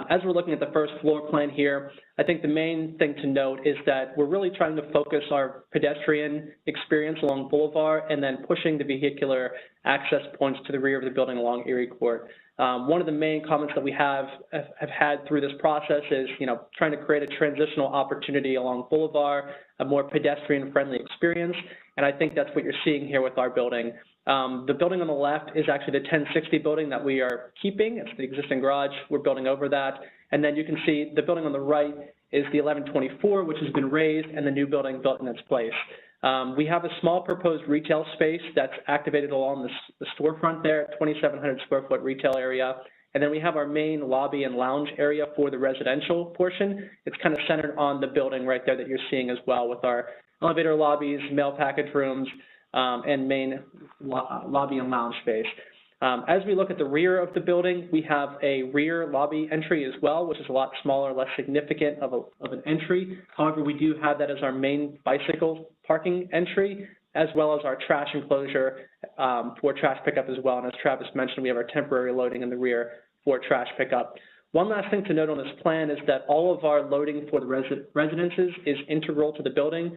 as we're looking at the first floor plan here, I think the main thing to note is that we're really trying to focus our pedestrian experience along Boulevard and then pushing the vehicular access points to the rear of the building along Erie Court. One of the main comments that we have had through this process is, trying to create a transitional opportunity along Boulevard, a more pedestrian-friendly experience, and I think that's what you're seeing here with our building. The building on the left is actually the 1060 building that we are keeping. It's the existing garage. We're building over that. And then you can see the building on the right is the 1124, which has been raised, and the new building built in its place. We have a small proposed retail space that's activated along the storefront there, 2,700 square foot retail area. And then we have our main lobby and lounge area for the residential portion. It's kind of centered on the building right there that you're seeing as well, with our elevator lobbies, mail package rooms, and main lobby and lounge space. As we look at the rear of the building, we have a rear lobby entry as well, which is a lot smaller, less significant of an entry. However, we do have that as our main bicycle parking entry, as well as our trash enclosure for trash pickup as well. And as Travis mentioned, we have our temporary loading in the rear for trash pickup. One last thing to note on this plan is that all of our loading for the residences is integral to the building.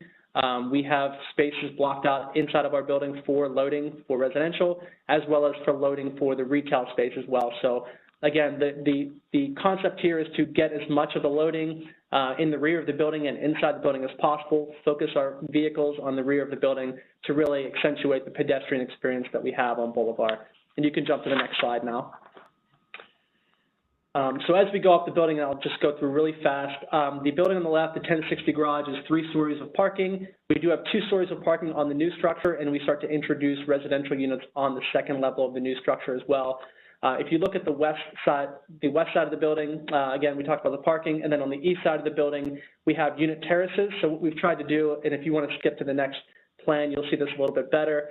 We have spaces blocked out inside of our building for loading for residential, as well as for loading for the retail space as well. So again, the concept here is to get as much of the loading in the rear of the building and inside the building as possible, focus our vehicles on the rear of the building to really accentuate the pedestrian experience that we have on Boulevard. And you can jump to the next slide now. So as we go up the building, and I'll just go through really fast, the building on the left, the 1060 garage, is 3 stories of parking. We do have 2 stories of parking on the new structure, and we start to introduce residential units on the second level of the new structure as well. If you look at the west side of the building, again, we talked about the parking, and then on the east side of the building, we have unit terraces. So what we've tried to do, and if you want to skip to the next plan, you'll see this a little bit better.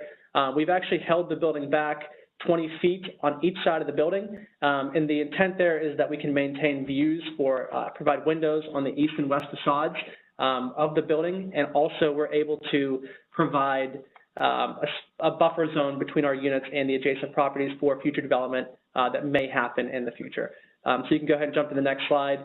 We've actually held the building back 20 feet on each side of the building, and the intent there is that we can maintain views for provide windows on the east and west facades of the building, and also we're able to provide a buffer zone between our units and the adjacent properties for future development that may happen in the future. So you can go ahead and jump to the next slide.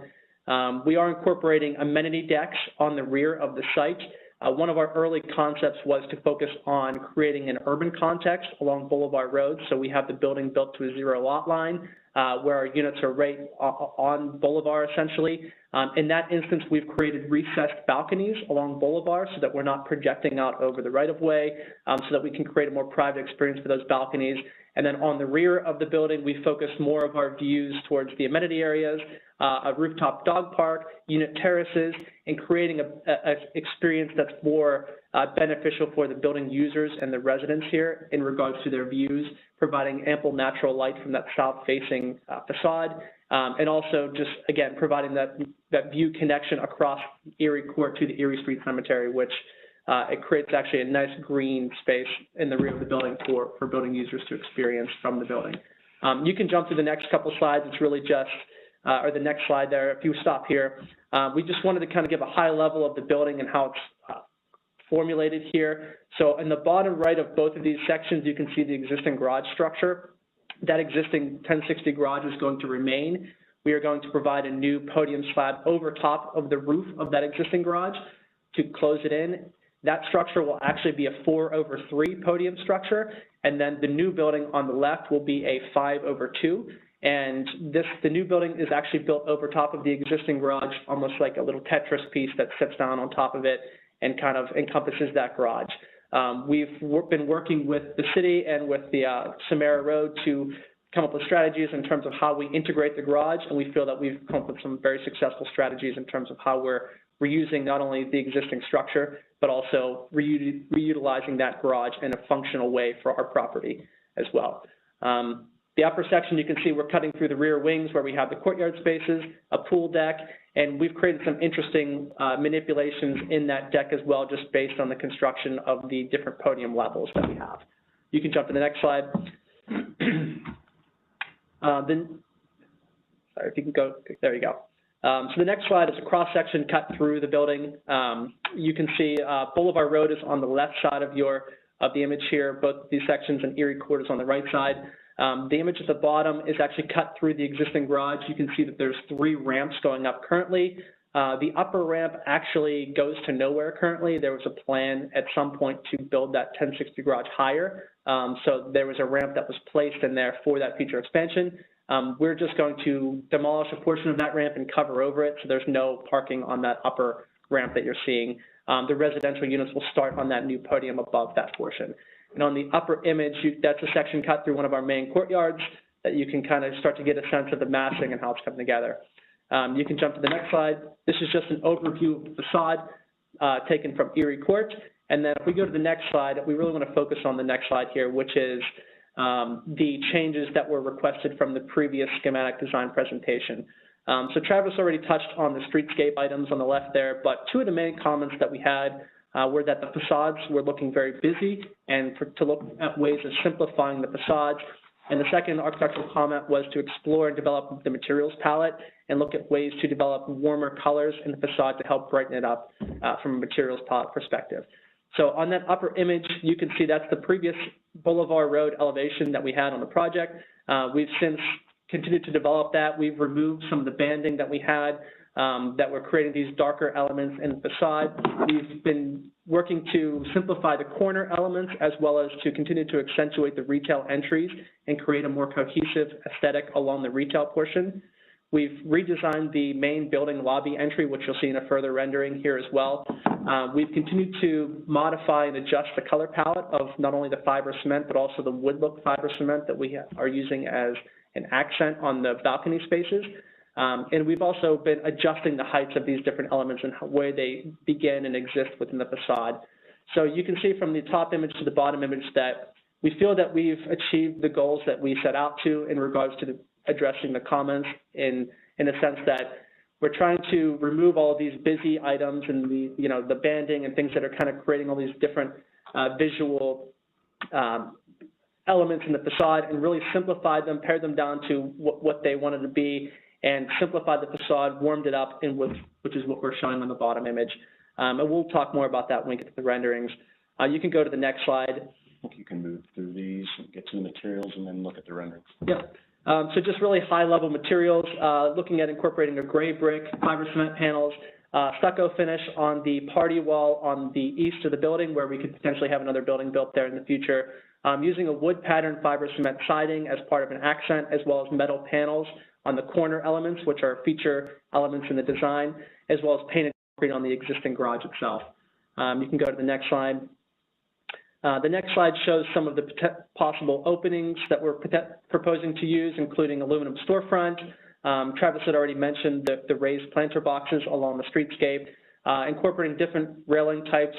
We are incorporating amenity decks on the rear of the site. One of our early concepts was to focus on creating an urban context along Bolivar Road. So we have the building built to a 0 lot line where our units are right on Bolivar essentially. In that instance, we've created recessed balconies along Bolivar so that we're not projecting out over the right-of-way, so that we can create a more private experience for those balconies. And then on the rear of the building, we focus more of our views towards the amenity areas, a rooftop dog park, unit terraces, and creating a experience that's more beneficial for the building users and the residents here in regards to their views, providing ample natural light from that south-facing facade, and also just, again, providing that view connection across Erie Court to the Erie Street Cemetery, which it creates actually a nice green space in the rear of the building for building users to experience from the building. You can jump to the next couple slides. It's really just, or the next slide there, if you stop here. We just wanted to kind of give a high level of the building and how it's formulated here. So in the bottom right of both of these sections, you can see the existing garage structure. That existing 1060 garage is going to remain. We are going to provide a new podium slab over top of the roof of that existing garage to close it in. That structure will actually be a 4/3 podium structure, and then the new building on the left will be a 5/2. And the new building is actually built over top of the existing garage, almost like a little Tetris piece that sits down on top of it and kind of encompasses that garage. We've been working with the city and with the Samara Road to come up with strategies in terms of how we integrate the garage, and we feel that we've come up with some very successful strategies in terms of how we're reusing not only the existing structure, but also reutilizing that garage in a functional way for our property as well. The upper section, you can see we're cutting through the rear wings where we have the courtyard spaces, a pool deck, and we've created some interesting manipulations in that deck as well, just based on the construction of the different podium levels that we have. You can jump to the next slide. Sorry, if you can go, there you go. So the next slide is a cross-section cut through the building. You can see Bolivar Road is on the left side of the image here, both these sections, and Erie Court is on the right side. The image at the bottom is actually cut through the existing garage. You can see that there's 3 ramps going up currently. The upper ramp actually goes to nowhere currently. There was a plan at some point to build that 1060 garage higher. So there was a ramp that was placed in there for that future expansion. We're just going to demolish a portion of that ramp and cover over it, so there's no parking on that upper ramp that you're seeing. The residential units will start on that new podium above that portion. And on the upper image, that's a section cut through one of our main courtyards that you can kind of start to get a sense of the massing and how it's coming together. You can jump to the next slide. This is just an overview of the facade taken from Erie Court. And then if we go to the next slide, we really want to focus on the next slide here, which is the changes that were requested from the previous schematic design presentation. So Travis already touched on the streetscape items on the left there, but 2 of the main comments that we had were that the facades were looking very busy, and to look at ways of simplifying the facades. And the second architectural comment was to explore and develop the materials palette and look at ways to develop warmer colors in the facade to help brighten it up from a materials palette perspective. So on that upper image, you can see that's the previous Bolivar Road elevation that we had on the project. We've since continued to develop that. We've removed some of the banding that we had that were creating these darker elements in the facade. We've been working to simplify the corner elements as well as to continue to accentuate the retail entries and create a more cohesive aesthetic along the retail portion. We've redesigned the main building lobby entry, which you'll see in a further rendering here as well. We've continued to modify and adjust the color palette of not only the fiber cement, but also the wood look fiber cement that we are using as an accent on the balcony spaces. And we've also been adjusting the heights of these different elements and where they begin and exist within the facade. So you can see from the top image to the bottom image that we feel that we've achieved the goals that we set out to in regards to addressing the comments in a sense that we're trying to remove all of these busy items and the banding and things that are kind of creating all these different visual elements in the facade and really simplify them, pare them down to what they wanted to be, and simplify the facade, warmed it up, which is what we're showing on the bottom image. And we'll talk more about that when we get to the renderings. You can go to the next slide. I think you can move through these and get to the materials and then look at the renderings. Yeah. So just really high-level materials, looking at incorporating a gray brick, fiber cement panels, stucco finish on the party wall on the east of the building where we could potentially have another building built there in the future. Using a wood pattern fiber cement siding as part of an accent, as well as metal panels on the corner elements, which are feature elements in the design, as well as painted concrete on the existing garage itself. You can go to the next slide. The next slide shows some of the possible openings that we're proposing to use, including aluminum storefront. Travis had already mentioned the raised planter boxes along the streetscape, incorporating different railing types,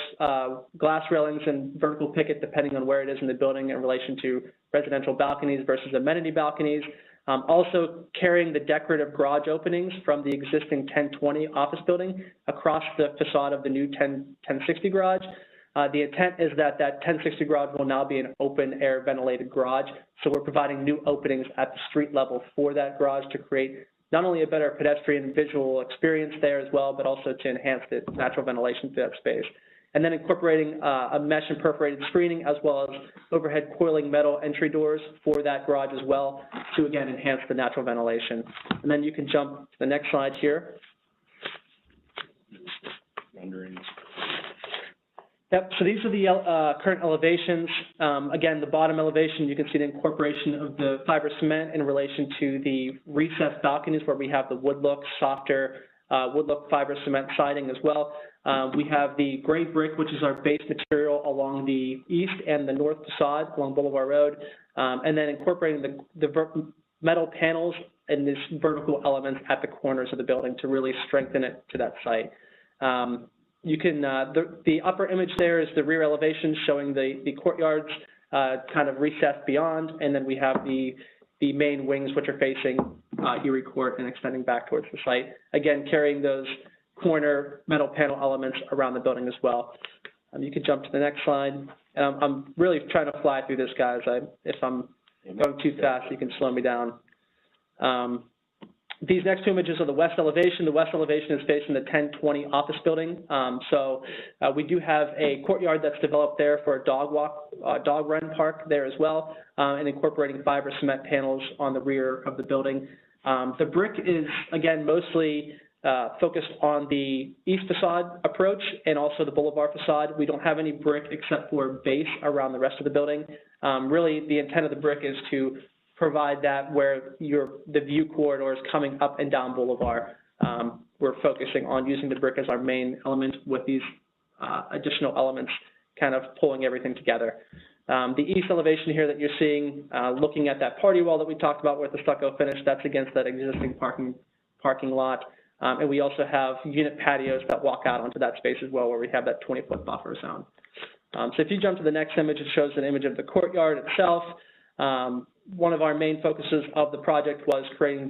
glass railings and vertical picket, depending on where it is in the building in relation to residential balconies versus amenity balconies. Also carrying the decorative garage openings from the existing 1020 office building across the facade of the new 1060 garage. The intent is that 1060 garage will now be an open air ventilated garage. So we're providing new openings at the street level for that garage to create not only a better pedestrian visual experience there as well, but also to enhance the natural ventilation to that space. And then incorporating a mesh and perforated screening, as well as overhead coiling metal entry doors for that garage as well, to again enhance the natural ventilation. And then you can jump to the next slide here. Renderings. Yep, so these are the current elevations. Again, the bottom elevation, you can see the incorporation of the fiber cement in relation to the recessed balconies where we have the wood look, softer wood look fiber cement siding as well. We have the gray brick, which is our base material along the east and the north facade along Bolivar Road, and then incorporating the metal panels and these vertical elements at the corners of the building to really strengthen it to that site. You can, the upper image there is the rear elevation showing the courtyards kind of recessed beyond, and then we have the main wings which are facing Erie Court and extending back towards the site. Again, carrying those corner metal panel elements around the building as well. You can jump to the next slide. I'm really trying to fly through this, guys. If I'm going too fast, you can slow me down. These next two images are the west elevation. The west elevation is facing the 1020 office building. We do have a courtyard that's developed there for a dog walk, dog run park there as well, and incorporating fiber cement panels on the rear of the building. The brick is, again, mostly focused on the east facade approach and also the boulevard facade. We don't have any brick except for base around the rest of the building. Really, the intent of the brick is to provide that where the view corridor is coming up and down Boulevard. We're focusing on using the brick as our main element with these additional elements kind of pulling everything together. The east elevation here that you're seeing, looking at that party wall that we talked about with the stucco finish, that's against that existing parking lot. And we also have unit patios that walk out onto that space as well, where we have that 20-foot buffer zone. So if you jump to the next image, it shows an image of the courtyard itself. One of our main focuses of the project was creating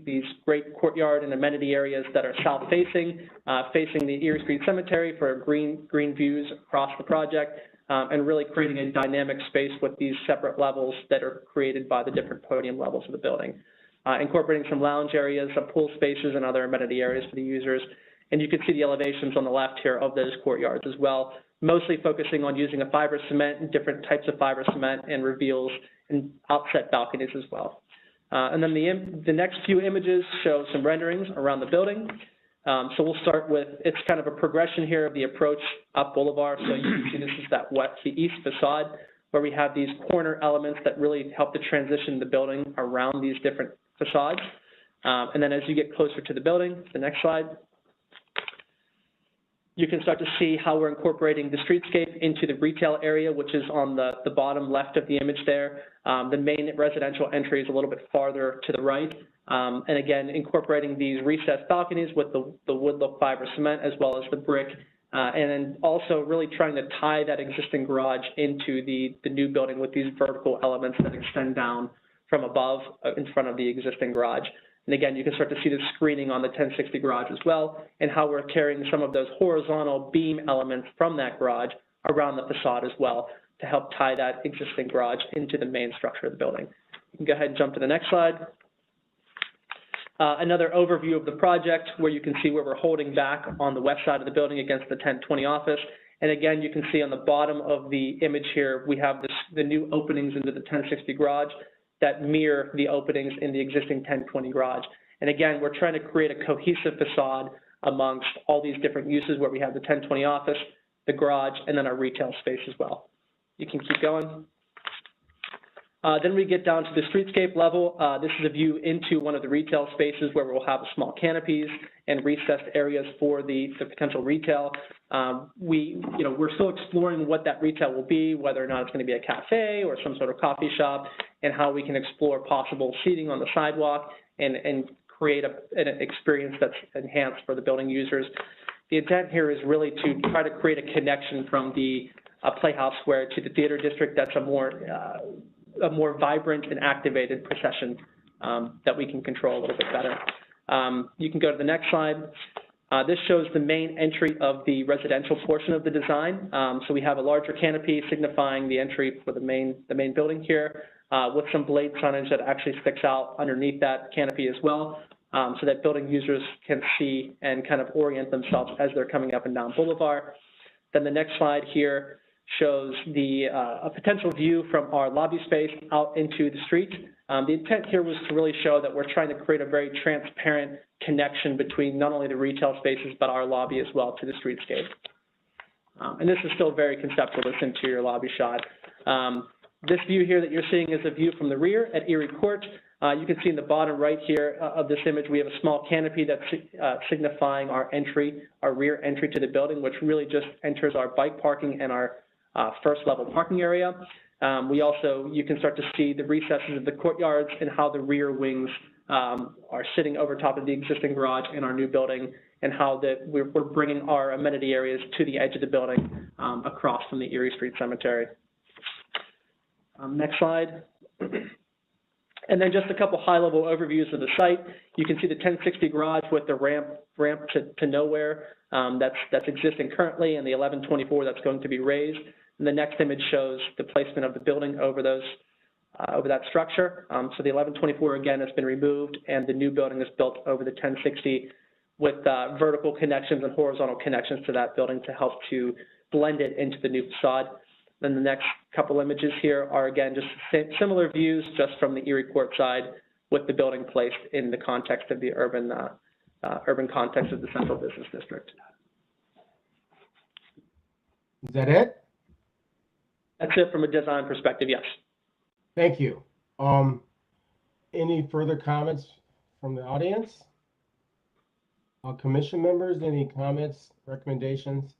these great courtyard and amenity areas that are south-facing, facing the Erie Street Cemetery for green views across the project, and really creating a dynamic space with these separate levels that are created by the different podium levels of the building. Incorporating some lounge areas, some pool spaces, and other amenity areas for the users. And you can see the elevations on the left here of those courtyards as well, mostly focusing on using a fiber cement and different types of fiber cement and reveals and outset balconies as well. And then the next few images show some renderings around the building. So we'll start with, it's kind of a progression here of the approach up Boulevard. So you can see this is the east facade, where we have these corner elements that really help to transition the building around these different facades. And then as you get closer to the building, the next slide, you can start to see how we're incorporating the streetscape into the retail area, which is on the bottom left of the image there. The main residential entry is a little bit farther to the right. And again, incorporating these recessed balconies with the wood look fiber cement as well as the brick. And then also really trying to tie that existing garage into the new building with these vertical elements that extend down from above in front of the existing garage. And again, you can start to see the screening on the 1060 garage as well, and how we're carrying some of those horizontal beam elements from that garage around the facade as well to help tie that existing garage into the main structure of the building. You can go ahead and jump to the next slide. Another overview of the project where you can see where we're holding back on the west side of the building against the 1020 office. And again, you can see on the bottom of the image here, we have the new openings into the 1060 garage that mirror the openings in the existing 1020 garage. And again, we're trying to create a cohesive facade amongst all these different uses where we have the 1020 office, the garage, and then our retail space as well. You can keep going. Then we get down to the streetscape level. This is a view into one of the retail spaces where we'll have small canopies and recessed areas for the potential retail. We're still exploring what that retail will be, whether or not it's going to be a cafe or some sort of coffee shop, and how we can explore possible seating on the sidewalk and create an experience that's enhanced for the building users. The intent here is really to try to create a connection from the Playhouse Square to the theater district that's a more vibrant and activated procession that we can control a little bit better. You can go to the next slide. This shows the main entry of the residential portion of the design. So we have a larger canopy signifying the entry for the main building here, with some blade signage that actually sticks out underneath that canopy as well, so that building users can see and kind of orient themselves as they're coming up and down Boulevard. Then the next slide here shows a potential view from our lobby space out into the street. The intent here was to really show that we're trying to create a very transparent connection between not only the retail spaces, but our lobby as well to the streetscape. And this is still very conceptual, this interior lobby shot. This view here that you're seeing is a view from the rear at Erie Court. You can see in the bottom right here of this image, we have a small canopy that's signifying our rear entry to the building, which really just enters our bike parking and our first level parking area. You can start to see the recesses of the courtyards and how the rear wings are sitting over top of the existing garage in our new building, and how we're bringing our amenity areas to the edge of the building across from the Erie Street Cemetery. Next slide. And then just a couple high-level overviews of the site. You can see the 1060 garage with the ramp to nowhere that's existing currently, and the 1124 that's going to be raised. And the next image shows the placement of the building over that structure. So the 1124 again has been removed, and the new building is built over the 1060 with vertical connections and horizontal connections to that building to help to blend it into the new facade. Then the next couple images here are, again, just similar views, just from the Erie Court side, with the building placed in the context of the urban context of the central business district. Is that it? That's it from a design perspective, yes. Thank you. Any further comments from the audience? Commission members, any comments, recommendations?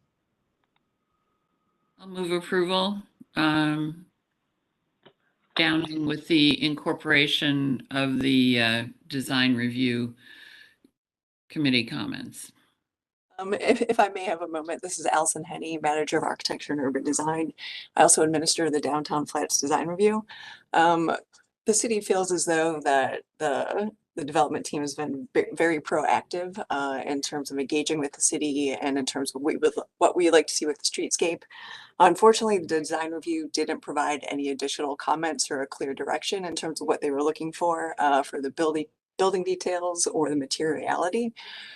I'll move approval, Downing with the incorporation of the design review committee comments. If I may have a moment, this is Allison Henney, Manager of Architecture and Urban Design. I also administer the Downtown Flats Design Review. The city feels as though that the development team has been very proactive in terms of engaging with the city and in terms of what we like to see with the streetscape. Unfortunately, the design review didn't provide any additional comments or a clear direction in terms of what they were looking for the building details or the materiality.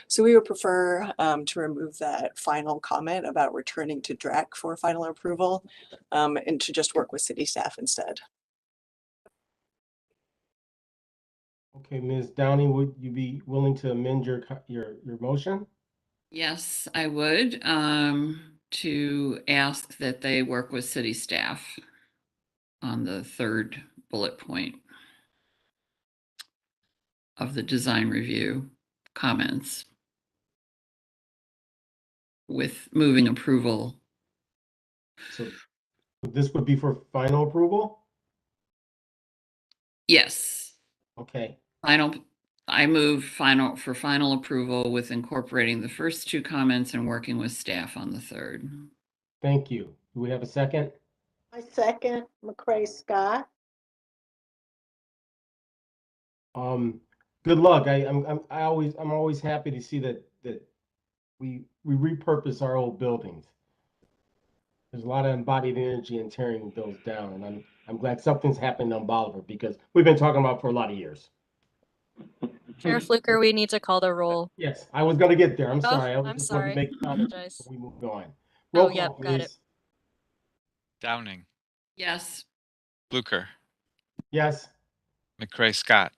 So we would prefer to remove that final comment about returning to DREC for final approval and to just work with city staff instead. Okay, Ms. Downey, would you be willing to amend your motion? Yes, I would, to ask that they work with city staff on the third bullet point of the design review comments with moving approval. So this would be for final approval? Yes. Okay. I move for final approval with incorporating the first two comments and working with staff on the third. Thank you. Do we have a second? I second McCray Scott. Good luck. I'm always happy to see that we repurpose our old buildings. There's a lot of embodied energy in tearing those down, and I'm glad something's happened on Bolivar, because we've been talking about it for a lot of years. Sheriff Fluker, we need to call the roll. Yes, I was going to get there. I'm Oh, sorry. I'm sorry. To make comments Apologize. before we move on. Roll call, yep, got it. please. Downing, Yes. Blucher, Yes. McCray Scott,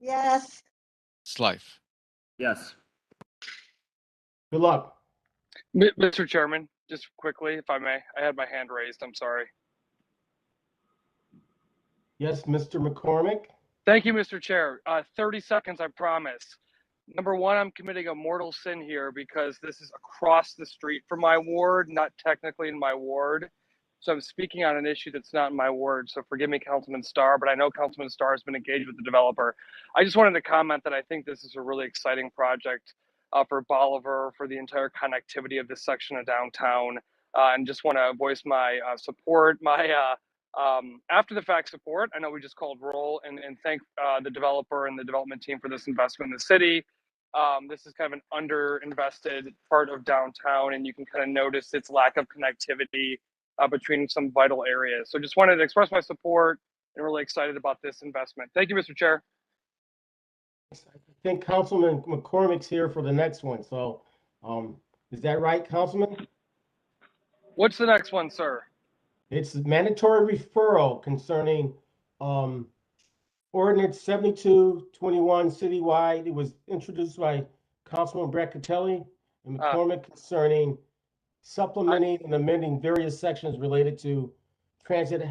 Yes. Slife. Yes. Good luck. Mr. Chairman, just quickly, if I may, I had my hand raised. I'm sorry. Yes, Mr. McCormick. Thank you, Mr. Chair. 30 seconds, I promise. Number one, I'm committing a mortal sin here because this is across the street from my ward, not technically in my ward. So I'm speaking on an issue that's not in my ward. So forgive me, Councilman Starr, but I know Councilman Starr has been engaged with the developer. I just wanted to comment that I think this is a really exciting project for Bolivar, for the entire connectivity of this section of downtown. And just want to voice my support, my after the fact support. I know we just called roll and thank the developer and the development team for this investment in the city. This is kind of an underinvested part of downtown, and you can kind of notice its lack of connectivity between some vital areas. So just wanted to express my support and really excited about this investment. Thank you, Mr. Chair. I think Councilman McCormick's here for the next one. So is that right, Councilman? What's the next one, sir? It's mandatory referral concerning ordinance 7221 citywide. It was introduced by Councilman Brackatelli and McCormick concerning supplementing and amending various sections related to transit,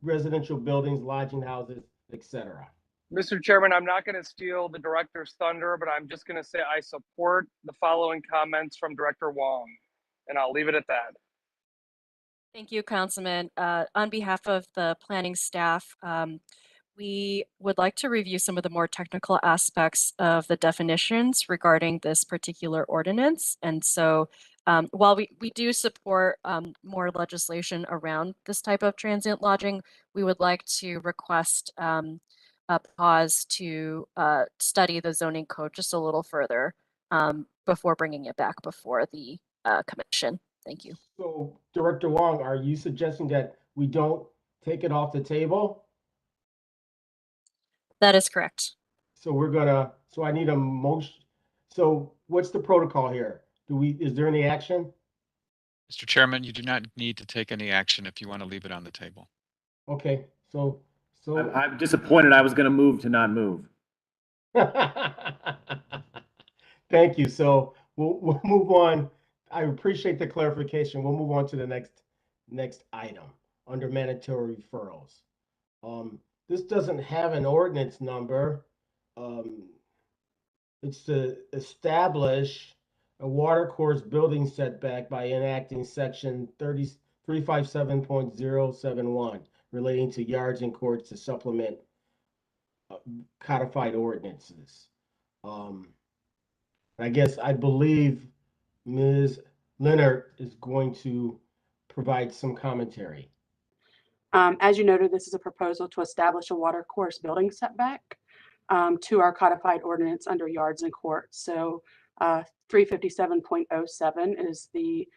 residential buildings, lodging houses, etc. Mr. Chairman, I'm not going to steal the director's thunder, but I'm just going to say I support the following comments from Director Wong, and I'll leave it at that. Thank you, Councilman. On behalf of the planning staff, we would like to review some of the more technical aspects of the definitions regarding this particular ordinance. And so while we do support more legislation around this type of transient lodging, we would like to request a pause to study the zoning code just a little further before bringing it back before the commission. Thank you. So, Director Wong, are you suggesting that we don't take it off the table? That is correct. So so I need a motion. So what's the protocol here? Is there any action? Mr. Chairman, you do not need to take any action if you want to leave it on the table. Okay, so I'm disappointed. I was going to move to not move. Thank you. So we'll move on. I appreciate the clarification. We'll move on to the next item under mandatory referrals. This doesn't have an ordinance number. It's to establish a watercourse building setback by enacting section 357.071 relating to yards and courts to supplement codified ordinances. I believe Ms. Leonard is going to provide some commentary. As you noted, this is a proposal to establish a watercourse building setback to our codified ordinance under yards and courts. So 357.07 is the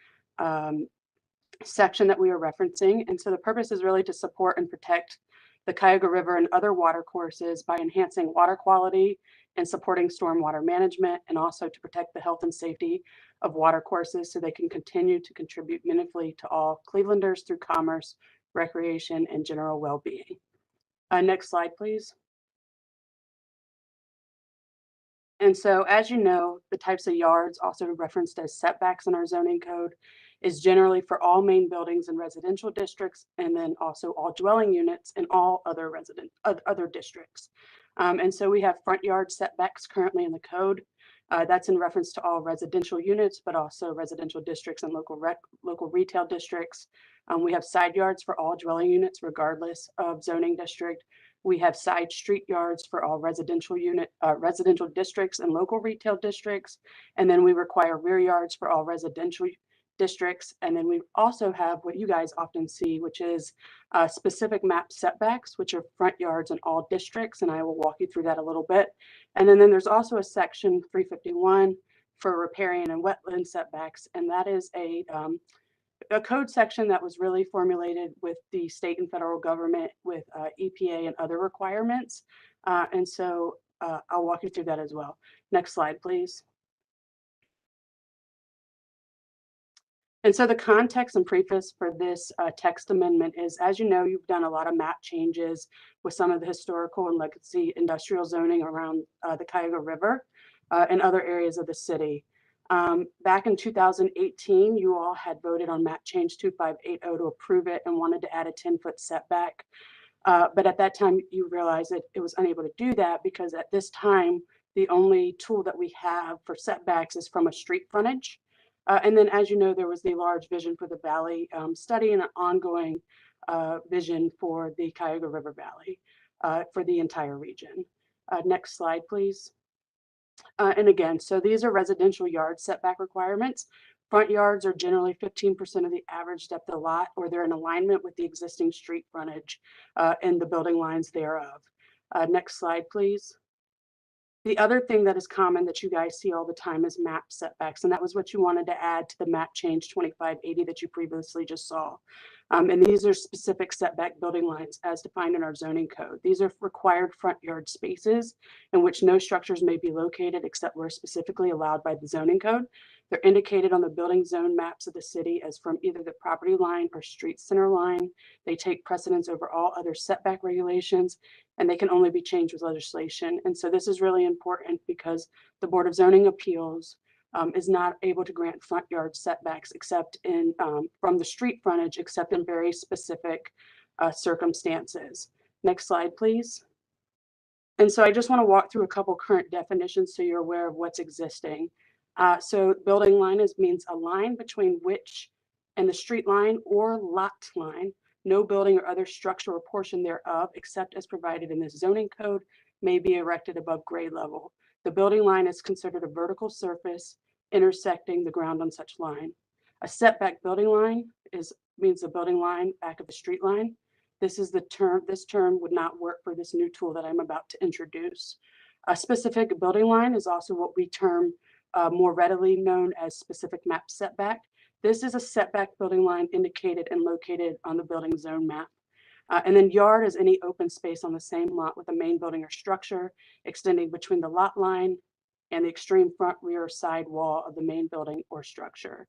section that we are referencing. And so the purpose is really to support and protect the Cuyahoga River and other watercourses by enhancing water quality and supporting stormwater management, and also to protect the health and safety of watercourses so they can continue to contribute meaningfully to all Clevelanders through commerce, recreation, and general well-being. Next slide, please. And so, as you know, the types of yards, also referenced as setbacks in our zoning code, is generally for all main buildings and residential districts, and then also all dwelling units in all other other districts. And so we have front yard setbacks currently in the code. That's in reference to all residential units, but also residential districts and local retail districts. We have side yards for all dwelling units, regardless of zoning district. We have side street yards for all residential districts and local retail districts. And then we require rear yards for all residential districts. And then we also have what you guys often see, which is specific map setbacks, which are front yards in all districts. And I will walk you through that a little bit. And then there's also a section 351 for riparian and wetland setbacks. And that is a code section that was really formulated with the state and federal government with EPA and other requirements. And so I'll walk you through that as well. Next slide, please. And so the context and preface for this text amendment is, as you know, you've done a lot of map changes with some of the historical and legacy industrial zoning around the Cuyahoga River and other areas of the city. Back in 2018, you all had voted on map change 2580 to approve it and wanted to add a 10-foot setback But at that time, you realize that it was unable to do that because at this time, the only tool that we have for setbacks is from a street frontage. And then, as you know, there was the large vision for the valley study and an ongoing vision for the Cuyahoga River Valley for the entire region. Next slide, please. And again, so these are residential yard setback requirements. Front yards are generally 15% of the average depth of the lot, or they're in alignment with the existing street frontage and the building lines thereof. Next slide, please. The other thing that is common that you guys see all the time is map setbacks, and that was what you wanted to add to the map change 2580 that you previously just saw. And these are specific setback building lines as defined in our zoning code. These are required front yard spaces in which no structures may be located except where specifically allowed by the zoning code. They're indicated on the building zone maps of the city as from either the property line or street center line. They take precedence over all other setback regulations, and they can only be changed with legislation. And so this is really important because the Board of Zoning Appeals is not able to grant front yard setbacks except in from the street frontage, except in very specific circumstances. Next slide, please. And so I just want to walk through a couple current definitions so you're aware of what's existing. So building line means a line between which and the street line or lot line, no building or other structure or portion thereof, except as provided in this zoning code, may be erected above grade level. The building line is considered a vertical surface intersecting the ground on such line. A setback building line means the building line back of the street line. This term would not work for this new tool that I'm about to introduce. A specific building line is also what we term more readily known as specific map setback. This is a setback building line indicated and located on the building zone map. And then yard is any open space on the same lot with a main building or structure extending between the lot line and the extreme front, rear, or side wall of the main building or structure.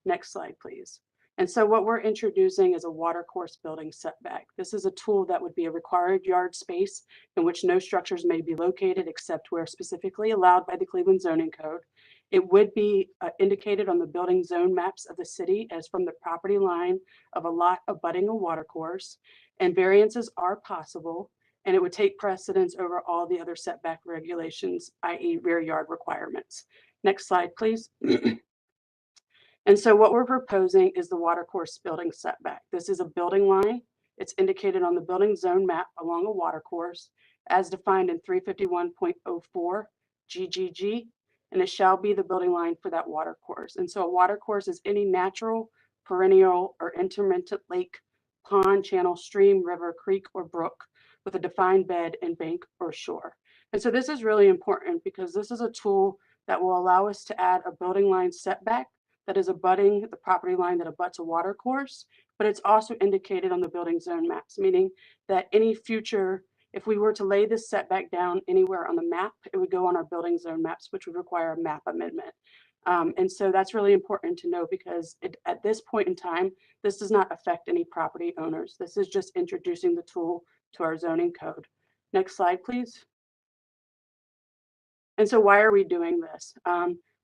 Next slide, please. And so what we're introducing is a watercourse building setback. This is a tool that would be a required yard space in which no structures may be located except where specifically allowed by the Cleveland zoning code. It would be indicated on the building zone maps of the city as from the property line of a lot abutting a watercourse, and variances are possible, and it would take precedence over all the other setback regulations, i.e. rear yard requirements. Next slide, please. And so what we're proposing is the watercourse building setback. This is a building line. It's indicated on the building zone map along a watercourse as defined in 351.04 GGG, and it shall be the building line for that watercourse. And so a watercourse is any natural, perennial, or intermittent lake, pond, channel, stream, river, creek, or brook with a defined bed and bank or shore. And so this is really important because this is a tool that will allow us to add a building line setback that is abutting the property line that abuts a watercourse, but it's also indicated on the building zone maps, meaning that any future, if we were to lay this setback down anywhere on the map, it would go on our building zone maps, which would require a map amendment. And so that's really important to know because at this point in time, this does not affect any property owners. This is just introducing the tool to our zoning code. Next slide, please. And so why are we doing this?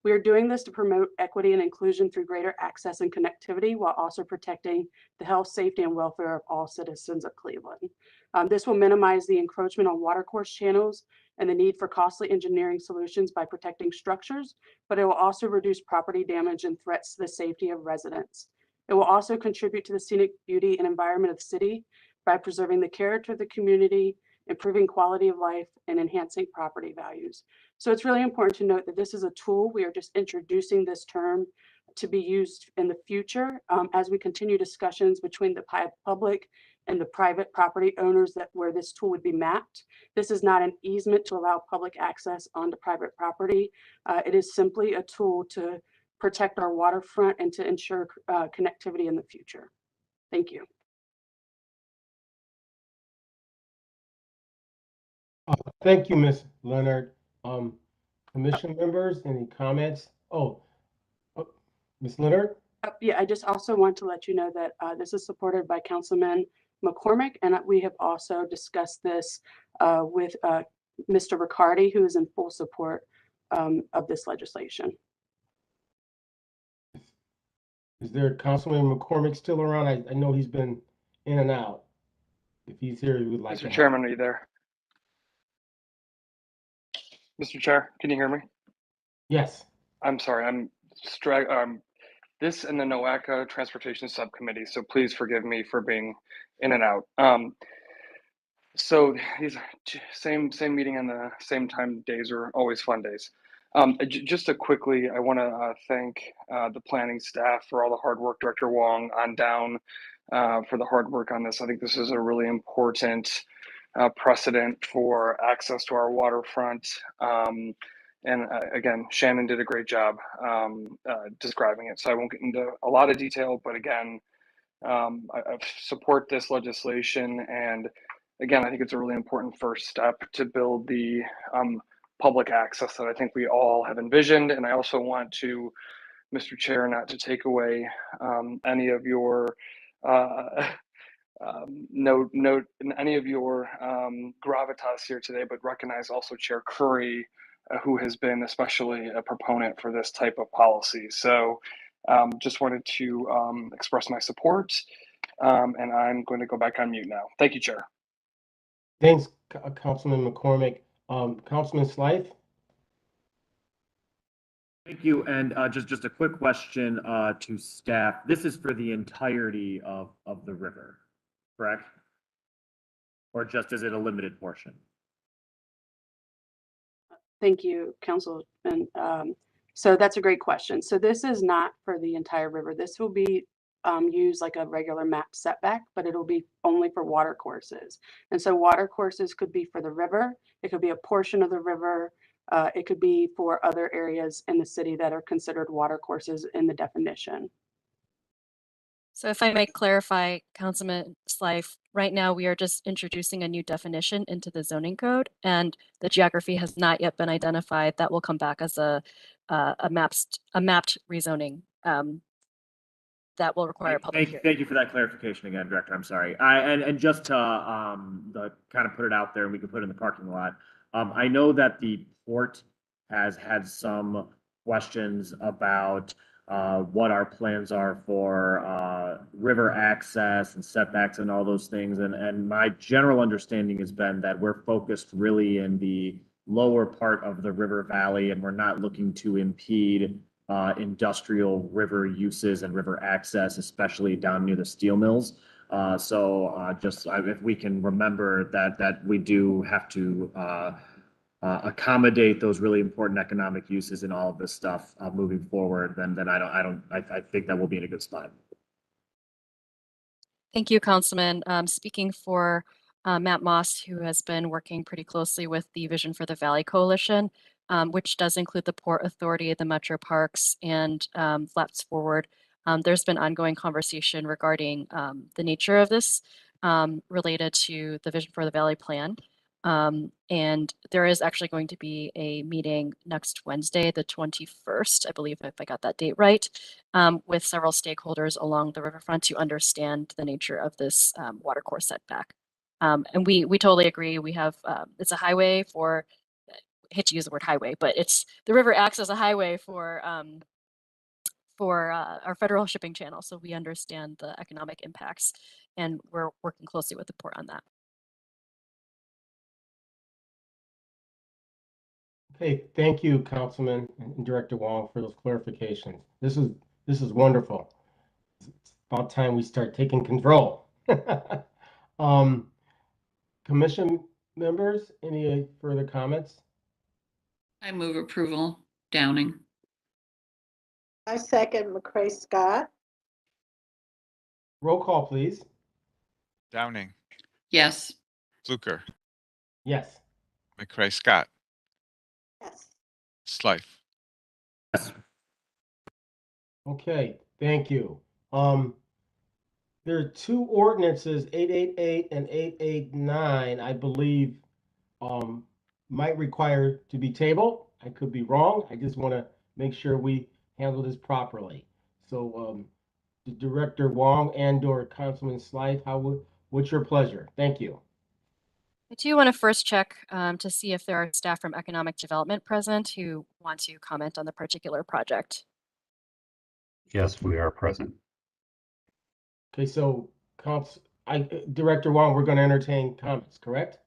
We are doing this to promote equity and inclusion through greater access and connectivity while also protecting the health, safety, and welfare of all citizens of Cleveland. This will minimize the encroachment on watercourse channels and the need for costly engineering solutions by protecting structures, but it will also reduce property damage and threats to the safety of residents. It will also contribute to the scenic beauty and environment of the city by preserving the character of the community, improving quality of life, and enhancing property values. So it's really important to note that this is a tool. We are just introducing this term to be used in the future as we continue discussions between the public and the private property owners where this tool would be mapped. This is not an easement to allow public access onto private property. It is simply a tool to protect our waterfront and to ensure connectivity in the future. Thank you. Thank you, Ms. Leonard. Commission members, any comments? Ms. Leonard? Yeah, I just also want to let you know that this is supported by Councilman McCormick, and we have also discussed this with Mr. Riccardi, who is in full support of this legislation. Is there Councilman McCormick still around? I know he's been in and out. If he's here, we would like to Mr. have. Chairman, are you there? Mr. Chair, can you hear me? Yes. I'm sorry, this and the NOACA Transportation Subcommittee, so please forgive me for being in and out. So these same meeting and the same time days are always fun days. Just to quickly, I want to thank the planning staff for all the hard work, Director Wong on down for the hard work on this. I think this is a really important precedent for access to our waterfront. And again, Shannon did a great job describing it. So I won't get into a lot of detail, but again, I support this legislation. And again, I think it's a really important first step to build the public access that I think we all have envisioned. And I also want to, Mr. Chair, not to take away any of your note in any of your gravitas here today, but recognize also Chair Curry, who has been especially a proponent for this type of policy. So just wanted to express my support, and I'm going to go back on mute now. Thank you, Chair. Thanks, Councilman McCormick. Councilman Slife? Thank you. And just a quick question to staff. This is for the entirety of the river, correct? Or just is it a limited portion? Thank you, Councilman. So that's a great question. So this is not for the entire river. This will be used like a regular map setback, but it'll be only for water courses. And so water courses could be for the river. It could be a portion of the river. It could be for other areas in the city that are considered water courses in the definition. So if I may clarify, Councilman Slife, right now we are just introducing a new definition into the zoning code, and the geography has not yet been identified. That will come back as a mapped rezoning that will require a public hearing. Thank you for that clarification again, Director. I'm sorry. And just to kind of put it out there, and we can put it in the parking lot. I know that the port has had some questions about what our plans are for river access and setbacks and all those things. And my general understanding has been that we're focused really in the lower part of the river valley, and we're not looking to impede industrial river uses and river access, especially down near the steel mills. If we can remember that we do have to accommodate those really important economic uses and all of this stuff moving forward, then I think that we'll be in a good spot. Thank you, Councilman. Speaking for Matt Moss, who has been working pretty closely with the Vision for the Valley Coalition, which does include the Port Authority, the Metro Parks, and Lofts Forward. There's been ongoing conversation regarding the nature of this related to the Vision for the Valley plan. And there is actually going to be a meeting next Wednesday, the 21st, I believe, if I got that date right, with several stakeholders along the riverfront to understand the nature of this watercourse setback. And we totally agree. We have, it's a highway for, I hate to use the word highway, but the river acts as a highway for our federal shipping channel. So we understand the economic impacts, and we're working closely with the port on that. Okay, thank you, Councilman and Director Wong, for those clarifications. This is wonderful. It's about time we start taking control. Commission members, any further comments? I move approval. Downing. I second McCray Scott. Roll call, please. Downing, Yes. Fluker, Yes. McCray Scott, Yes. Slife. Yes. Okay, thank you. There are two ordinances, 888 and 889, I believe, might require to be tabled. I could be wrong. I just want to make sure we handle this properly. So, Director Wong and/or Councilman Slife, what's your pleasure? Thank you. I do want to first check to see if there are staff from Economic Development present who want to comment on the particular project. Yes, we are present. Okay, so Director Wong, we're going to entertain comments, correct?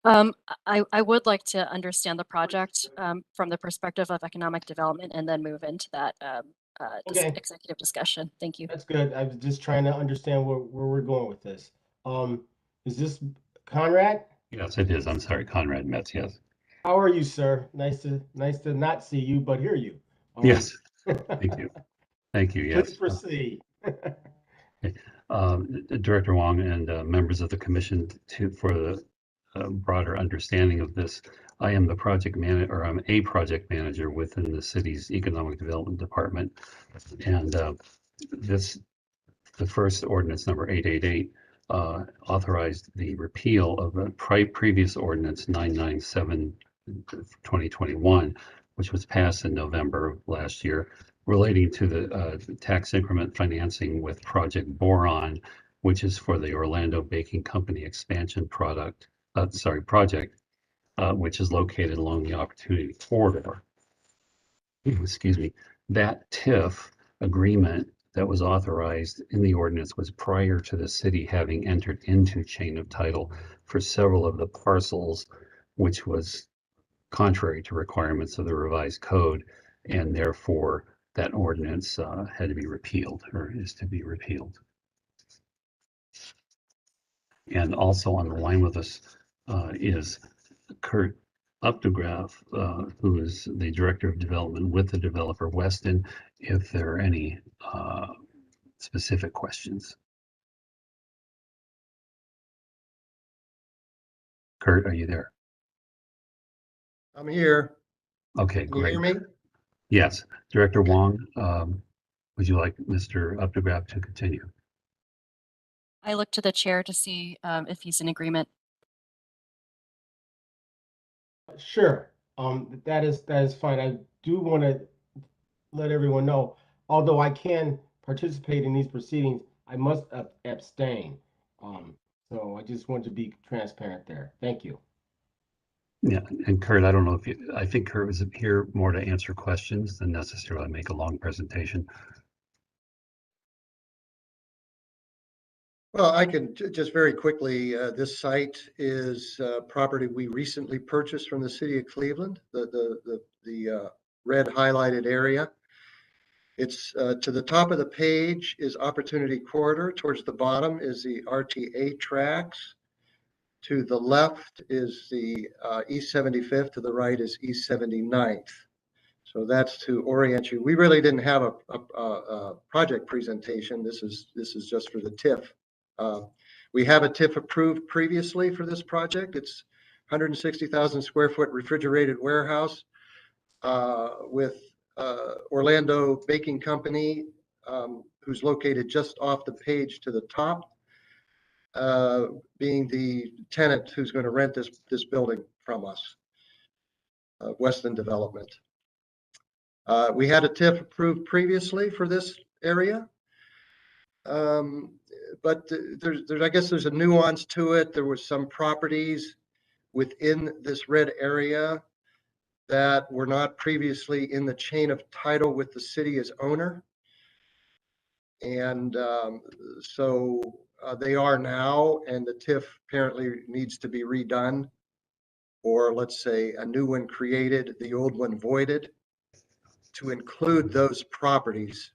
I would like to understand the project from the perspective of economic development and then move into that Okay. executive discussion. Thank you. That's good. I was just trying to understand where we're going with this. Is this Conrad? Yes, it is. I'm sorry, Conrad Metz, yes. How are you, sir? Nice to not see you, but hear you. Yes, thank you. Thank you, yes. Please proceed. Director Wong and members of the commission for the broader understanding of this. I am the project manager, or I'm a project manager within the city's economic development department. And the first ordinance number 888 authorized the repeal of a previous ordinance 997 2021, which was passed in November of last year, relating to the tax increment financing with Project Boron, which is for the Orlando Baking Company expansion project, which is located along the Opportunity Corridor. Excuse me. That TIF agreement that was authorized in the ordinance was prior to the city having entered into chain of title for several of the parcels, which was contrary to requirements of the revised code, and therefore that ordinance had to be repealed, or is to be repealed. And also on the line with us is Kurt Updegraff, who is the Director of Development with the developer Weston, if there are any specific questions. Kurt, are you there? I'm here. Okay, Can you great. hear me? Yes. Director Wong, would you like Mr. Updegraff to continue? I look to the chair to see if he's in agreement. Sure. That is fine. I do want to let everyone know, although I can participate in these proceedings, I must abstain. So I just want to be transparent there. Thank you. Yeah, and Kurt, I don't know if you, I think Kurt was here more to answer questions than necessarily make a long presentation. Well, I can just very quickly, this site is property we recently purchased from the city of Cleveland, the red highlighted area. It's to the top of the page is Opportunity Corridor. Towards the bottom is the RTA tracks. To the left is the East 75th. To the right is East 79th. So that's to orient you. We really didn't have a project presentation. This is just for the TIF. We have a TIF approved previously for this project. It's 160,000 square foot refrigerated warehouse with Orlando Baking Company, who's located just off the page to the top, being the tenant who's going to rent this building from us, Weston Development. We had a TIF approved previously for this area. But I guess there's a nuance to it. There was some properties within this red area that were not previously in the chain of title with the city as owner. And so they are now, and the TIF apparently needs to be redone, or let's say a new one created, the old one voided, to include those properties.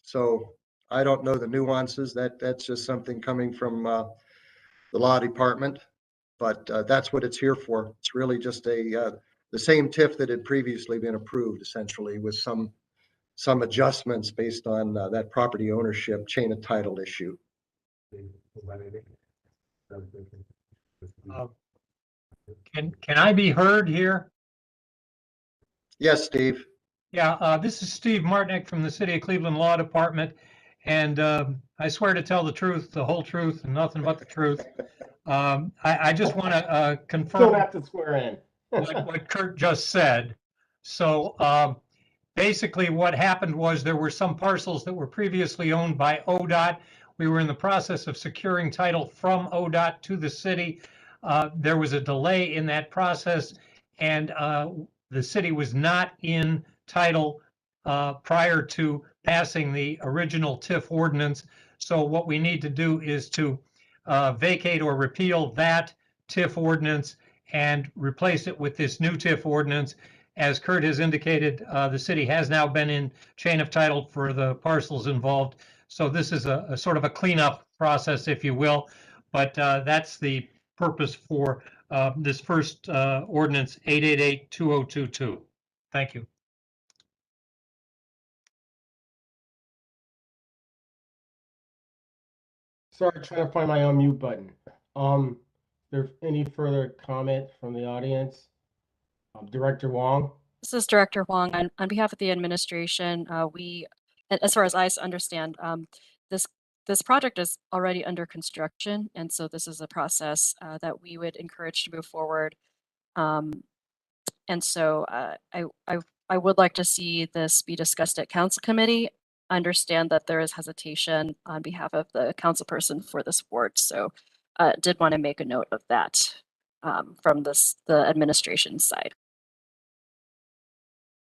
So I don't know the nuances. That's just something coming from the law department, but that's what it's here for. It's really just the same TIF that had previously been approved, essentially, with some adjustments based on that property ownership chain of title issue. Can I be heard here? Yes, Steve. Yeah, this is Steve Martinick from the City of Cleveland Law Department, and I swear to tell the truth, the whole truth, and nothing but the truth. I just want to confirm. Don't have to swear in. what Kurt just said. So basically what happened was there were some parcels that were previously owned by ODOT. We were in the process of securing title from ODOT to the city. There was a delay in that process, and the city was not in title prior to passing the original TIF ordinance. So what we need to do is to vacate or repeal that TIF ordinance and replace it with this new TIF ordinance. As Kurt has indicated, the city has now been in chain of title for the parcels involved. So this is a sort of a cleanup process, if you will. But that's the purpose for this first ordinance 888-2022. Thank you. Sorry, trying to find my unmute button. There any further comment from the audience? Director Wong? This is Director Huang. On behalf of the administration, as far as I understand, this project is already under construction, and so this is a process that we would encourage to move forward. And so I would like to see this be discussed at council committee. Understand that there is hesitation on behalf of the councilperson for this ward, so did want to make a note of that from the administration side.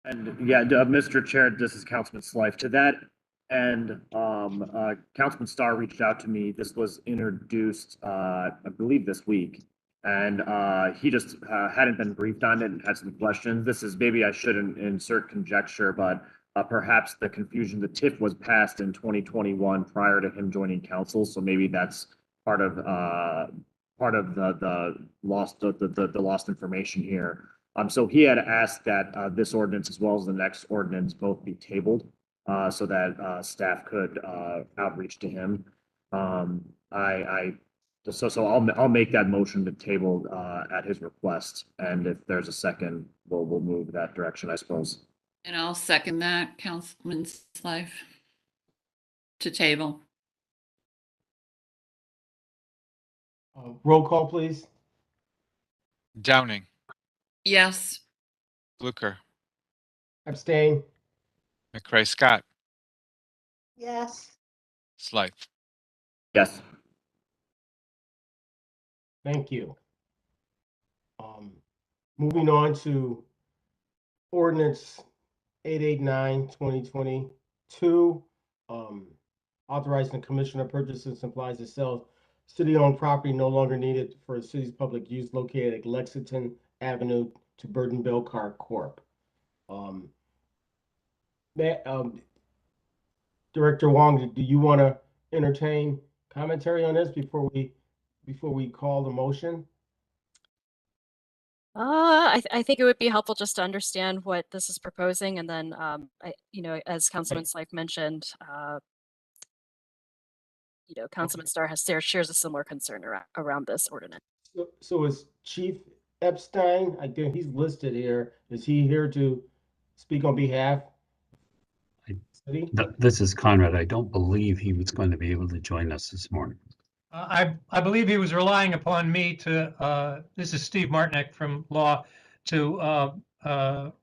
And yeah, Mr. Chair, this is Councilman Slife. To that end, Councilman Starr reached out to me. This was introduced, I believe, this week. And he just hadn't been briefed on it and had some questions. This is, maybe I shouldn't insert conjecture, but perhaps the confusion, the TIF was passed in 2021 prior to him joining council. So maybe that's part of the lost information here. So he had asked that this ordinance as well as the next ordinance both be tabled so that staff could outreach to him. So I'll make that motion to table at his request, and if there's a second, we'll move that direction, I suppose. And I'll second that, Councilman Slife, to table. Roll call, please. Downing, Yes. Blucher, Abstain. McCray Scott, Yes. Slife. Yes. Thank you. Moving on to ordinance 889-2022, authorizing the commissioner purchases and supplies to sell city-owned property no longer needed for the city's public use located at Lexington Avenue to Burton Belcar Corp. Director Wong, do you want to entertain commentary on this before we call the motion? I think it would be helpful just to understand what this is proposing, and then as Councilman Slife mentioned, Councilman Starr shares a similar concern around this ordinance. So is Chief Epstein, I think he's listed here, is he here to speak on behalf of the city? This is Conrad. I don't believe he was going to be able to join us this morning. I believe he was relying upon me to, this is Steve Martinek from Law, to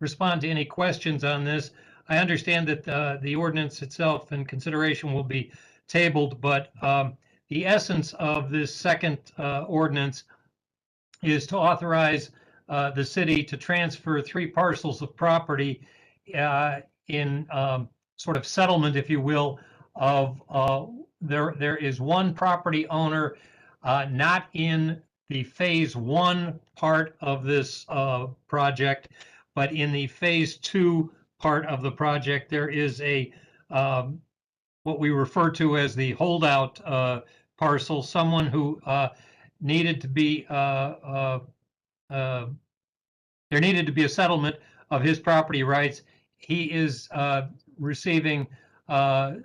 respond to any questions on this. I understand that the ordinance itself and consideration will be tabled, but the essence of this second ordinance is to authorize the city to transfer 3 parcels of property in sort of settlement, if you will, of there is one property owner not in the phase 1 part of this project, but in the phase 2 part of the project. There is a what we refer to as the holdout parcel, someone who needed to be there needed to be a settlement of his property rights. He is receiving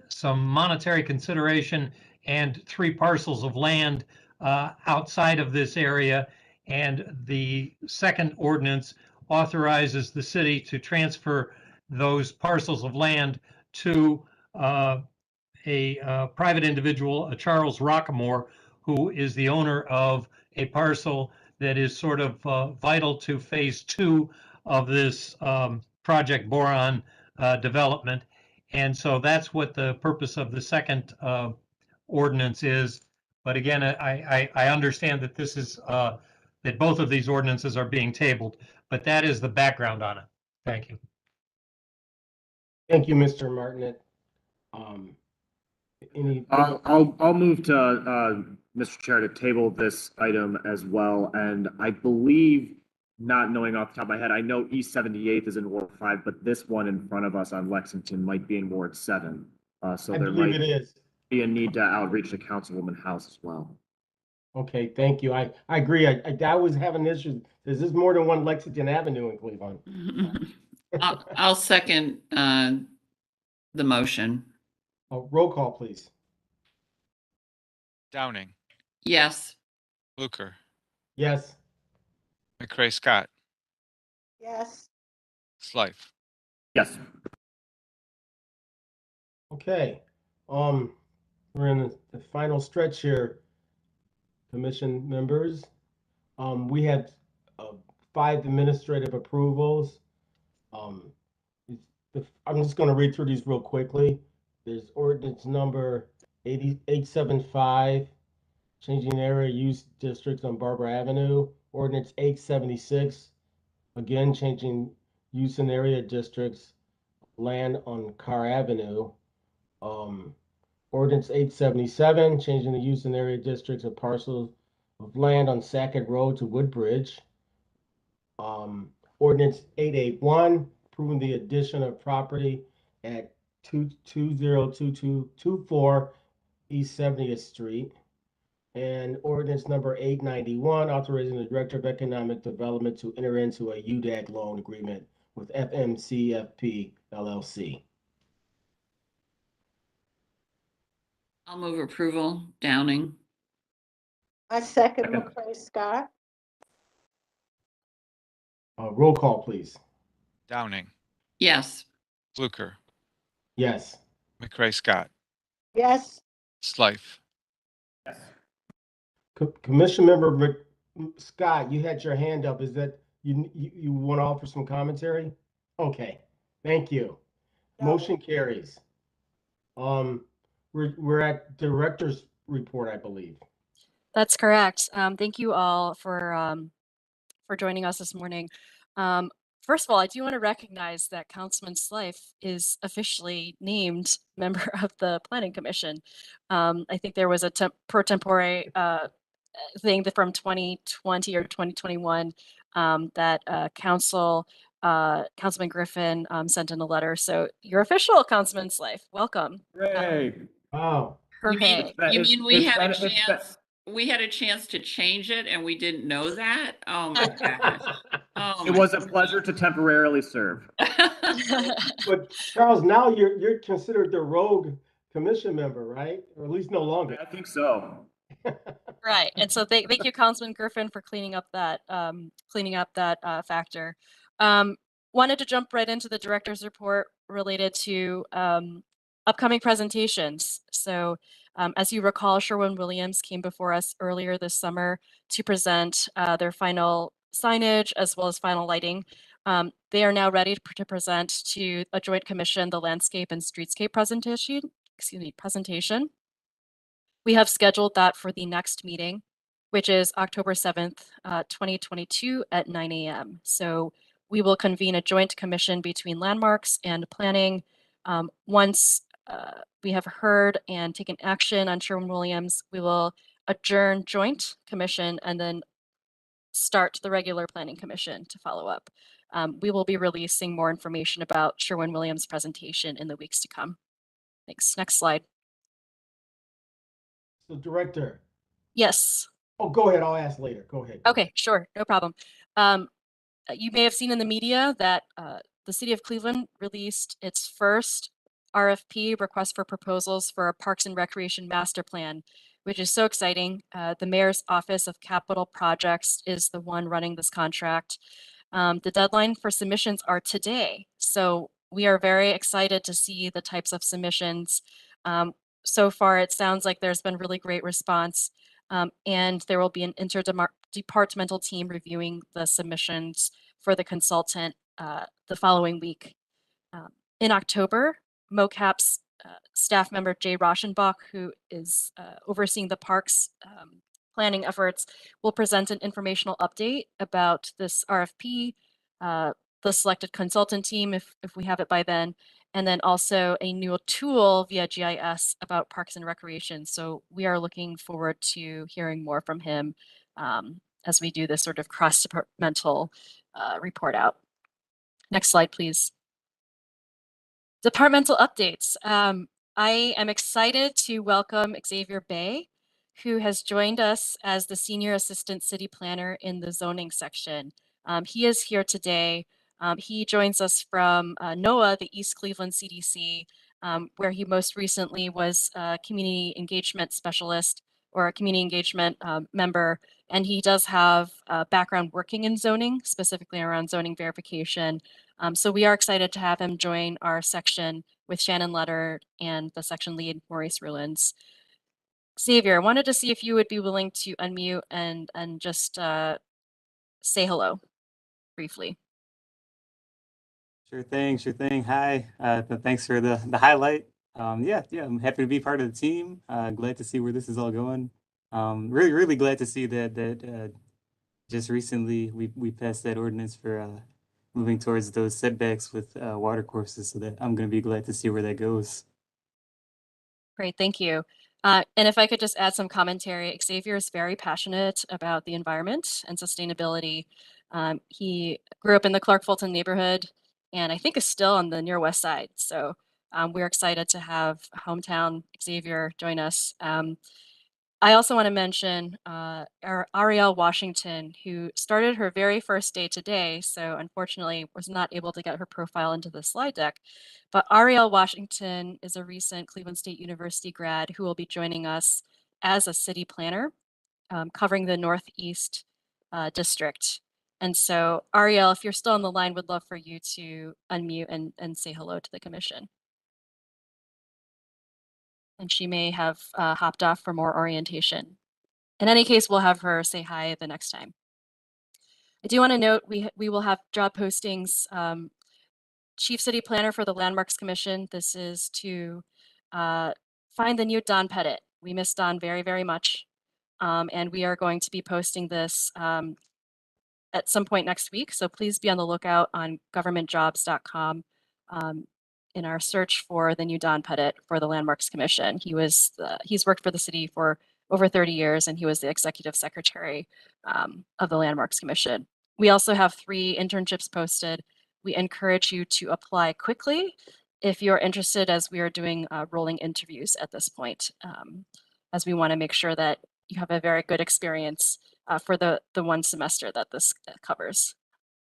some monetary consideration and 3 parcels of land outside of this area. And the second ordinance authorizes the city to transfer those parcels of land to a private individual, Charles Rocco, who is the owner of a parcel that is sort of vital to phase 2 of this Project Boron development. And so that's what the purpose of the second ordinance is. But again, I understand that this is that both of these ordinances are being tabled, but that is the background on it. Thank you. Thank you, Mr. Martinet. Any, I'll move to, Mr. Chair, to table this item as well. And I believe, not knowing off the top of my head, I know East 78th is in Ward 5, but this one in front of us on Lexington might be in Ward 7. So I there believe might it is. be a need to outreach to Councilwoman House as well. Okay, thank you. I agree. I was having issues. There's just more than one Lexington Avenue in Cleveland. I'll second the motion. Roll call, please. Downing, Yes. Fluker, Yes. McCray Scott, Yes. Slife. Yes. Okay. We're in the final stretch here, commission members. We had 5 administrative approvals. I'm just going to read through these real quickly. There's ordinance number 875, changing area use districts on Barbara Avenue. Ordinance 876, again changing use and area districts land on Carr Avenue. Ordinance 877, changing the use and area districts of parcels of land on Sackett Road to Woodbridge. Ordinance 881, approving the addition of property at 2202224 East 70th Street. And ordinance number 891, authorizing the Director of Economic Development to enter into a UDAG loan agreement with FMCFP LLC. I'll move approval. Downing. I second McCray Scott. Roll call, please. Downing, Yes. Fluker, Yes. McCray Scott, Yes. Slife. Commission member Scott, you had your hand up. Is that you want to offer some commentary? Okay, thank you. Motion carries. We're at director's report, I believe. That's correct. Thank you all for joining us this morning. First of all, I do want to recognize that Councilman Slife is officially named member of the Planning Commission. I think there was a pro tempore thing that from 2020 or 2021 that Councilman Griffin sent in a letter. So you're official, Councilman Slife. Welcome. Hooray. Wow. Hooray. You mean we had a chance? We had a chance to change it and we didn't know that? Oh my gosh. Oh It was a pleasure to temporarily serve. But Charles, now you're considered the rogue commission member, right? Or at least no longer. I think so. Right. And so thank you, Councilman Griffin, for cleaning up that factor. Wanted to jump right into the director's report related to upcoming presentations. So as you recall, Sherwin-Williams came before us earlier this summer to present their final signage as well as final lighting. They are now ready to present to a joint commission the landscape and streetscape presentation. We have scheduled that for the next meeting, which is October 7th, 2022 at 9 a.m. So we will convene a joint commission between landmarks and planning. Once we have heard and taken action on Sherwin-Williams, we will adjourn joint commission and then start the regular planning commission to follow up. We will be releasing more information about Sherwin-Williams presentation in the weeks to come. Thanks. Next slide. So director. Yes. Oh, go ahead. I'll ask later. Go ahead. Okay, sure. No problem. You may have seen in the media that the city of Cleveland released its first RFP, request for proposals, for a Parks and Recreation Master Plan, which is so exciting. The Mayor's Office of Capital Projects is the one running this contract. The deadline for submissions are today. So we are very excited to see the types of submissions. So far, it sounds like there's been really great response, and there will be an interdepartmental team reviewing the submissions for the consultant the following week. In October, MOCAP's staff member Jay Rauschenbach, who is overseeing the parks planning efforts, will present an informational update about this RFP, the selected consultant team, if we have it by then, and then also a new tool via GIS about parks and recreation. So we are looking forward to hearing more from him as we do this sort of cross-departmental report out. Next slide, please. Departmental updates. I am excited to welcome Xavier Bay, who has joined us as the Senior Assistant City Planner in the zoning section. He is here today. He joins us from NOAA, the East Cleveland CDC, where he most recently was a community engagement specialist or a community engagement member. And he does have a background working in zoning, specifically around zoning verification. So we are excited to have him join our section with Shannon Letter and the section lead, Maurice Ruins. Xavier, I wanted to see if you would be willing to unmute and just say hello briefly. Sure thing, sure thing. Hi, thanks for the highlight. Yeah, I'm happy to be part of the team. Glad to see where this is all going. Really glad to see that just recently we passed that ordinance for moving towards those setbacks with watercourses. So that I'm going to be glad to see where that goes. Great, thank you. And if I could just add some commentary, Xavier is very passionate about the environment and sustainability. He grew up in the Clark Fulton neighborhood and I think is still on the near west side. So we're excited to have hometown Xavier join us. I also want to mention our Ariel Washington, who started her very first day today, so unfortunately was not able to get her profile into the slide deck. But Ariel Washington is a recent Cleveland State University grad who will be joining us as a city planner, covering the Northeast district. And so Ariel, if you're still on the line, would love for you to unmute and say hello to the commission. And she may have hopped off for more orientation. In any case, we'll have her say hi the next time. I do want to note we will have job postings. Chief City Planner for the Landmarks Commission. This is to find the new Don Pettit. We miss Don very, very much. And we are going to be posting this at some point next week. So please be on the lookout on governmentjobs.com in our search for the new Don Pettit for the Landmarks Commission. He's worked for the city for over 30 years, and he was the executive secretary of the Landmarks Commission. We also have 3 internships posted. We encourage you to apply quickly if you're interested, as we are doing rolling interviews at this point, as we want to make sure that you have a very good experience for the one semester that this covers.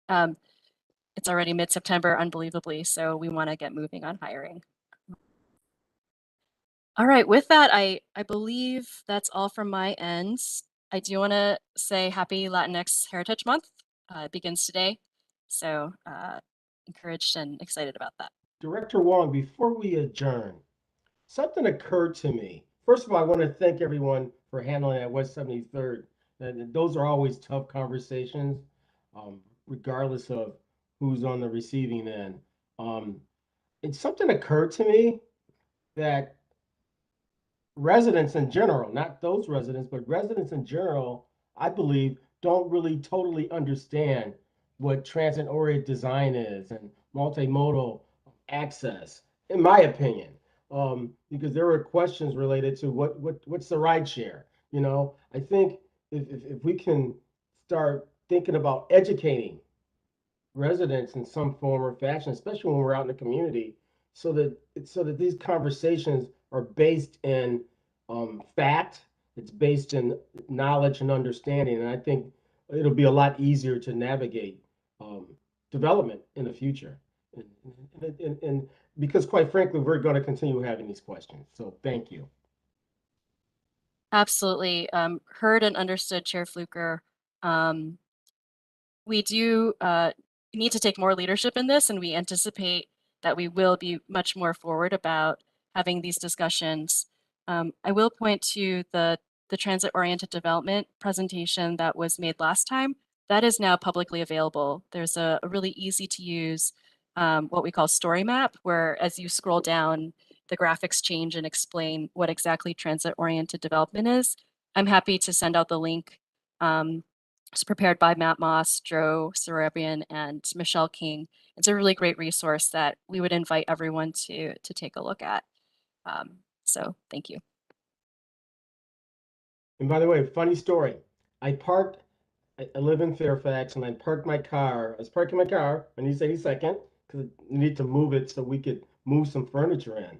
It's already mid-September, unbelievably, so we want to get moving on hiring. All right, with that, I believe that's all from my end. I do want to say happy Latinx Heritage Month. It begins today, so encouraged and excited about that. Director Wong, before we adjourn, something occurred to me. First of all, I want to thank everyone for handling at West 73rd. And those are always tough conversations, regardless of who's on the receiving end. And something occurred to me that residents in general, not those residents, but residents in general, I believe, don't really totally understand what transit-oriented design is and multimodal access, in my opinion, because there were questions related to what's the ride share. You know, I think if we can start thinking about educating residents in some form or fashion, especially when we're out in the community, so that these conversations are based in fact, it's based in knowledge and understanding, and I think it'll be a lot easier to navigate development in the future. And because quite frankly, we're going to continue having these questions. So thank you. Absolutely. Heard and understood, Chair Fluker. We do need to take more leadership in this, and we anticipate that we will be much more forward about having these discussions. I will point to the transit-oriented development presentation that was made last time. That is now publicly available. There's a really easy to use what we call story map, where as you scroll down, the graphics change and explain what exactly transit-oriented development is. I'm happy to send out the link. It's prepared by Matt Moss, Joe Sarabian, and Michelle King. it's a really great resource that we would invite everyone to take a look at. So thank you. And by the way, funny story. I live in Fairfax, and I parked my car. I was parking my car, I need 80 second, because I need to move it so we could move some furniture in.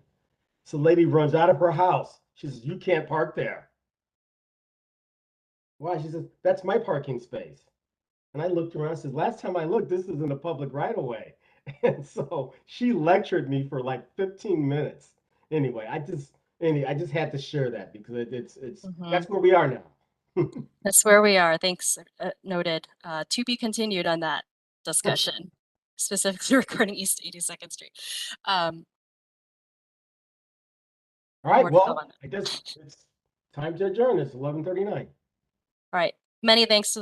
So the lady runs out of her house. She says, "You can't park there." Why? She says, "That's my parking space." And I looked around and said, "Last time I looked, this is in a public right of way." And so she lectured me for like 15 minutes. Anyway, I just had to share that because that's where we are now. That's where we are. Thanks. Noted. To be continued on that discussion, specifically regarding East 82nd Street. All right, more to come well, on that. I guess it's time to adjourn. It's 11:39. All right. Many thanks to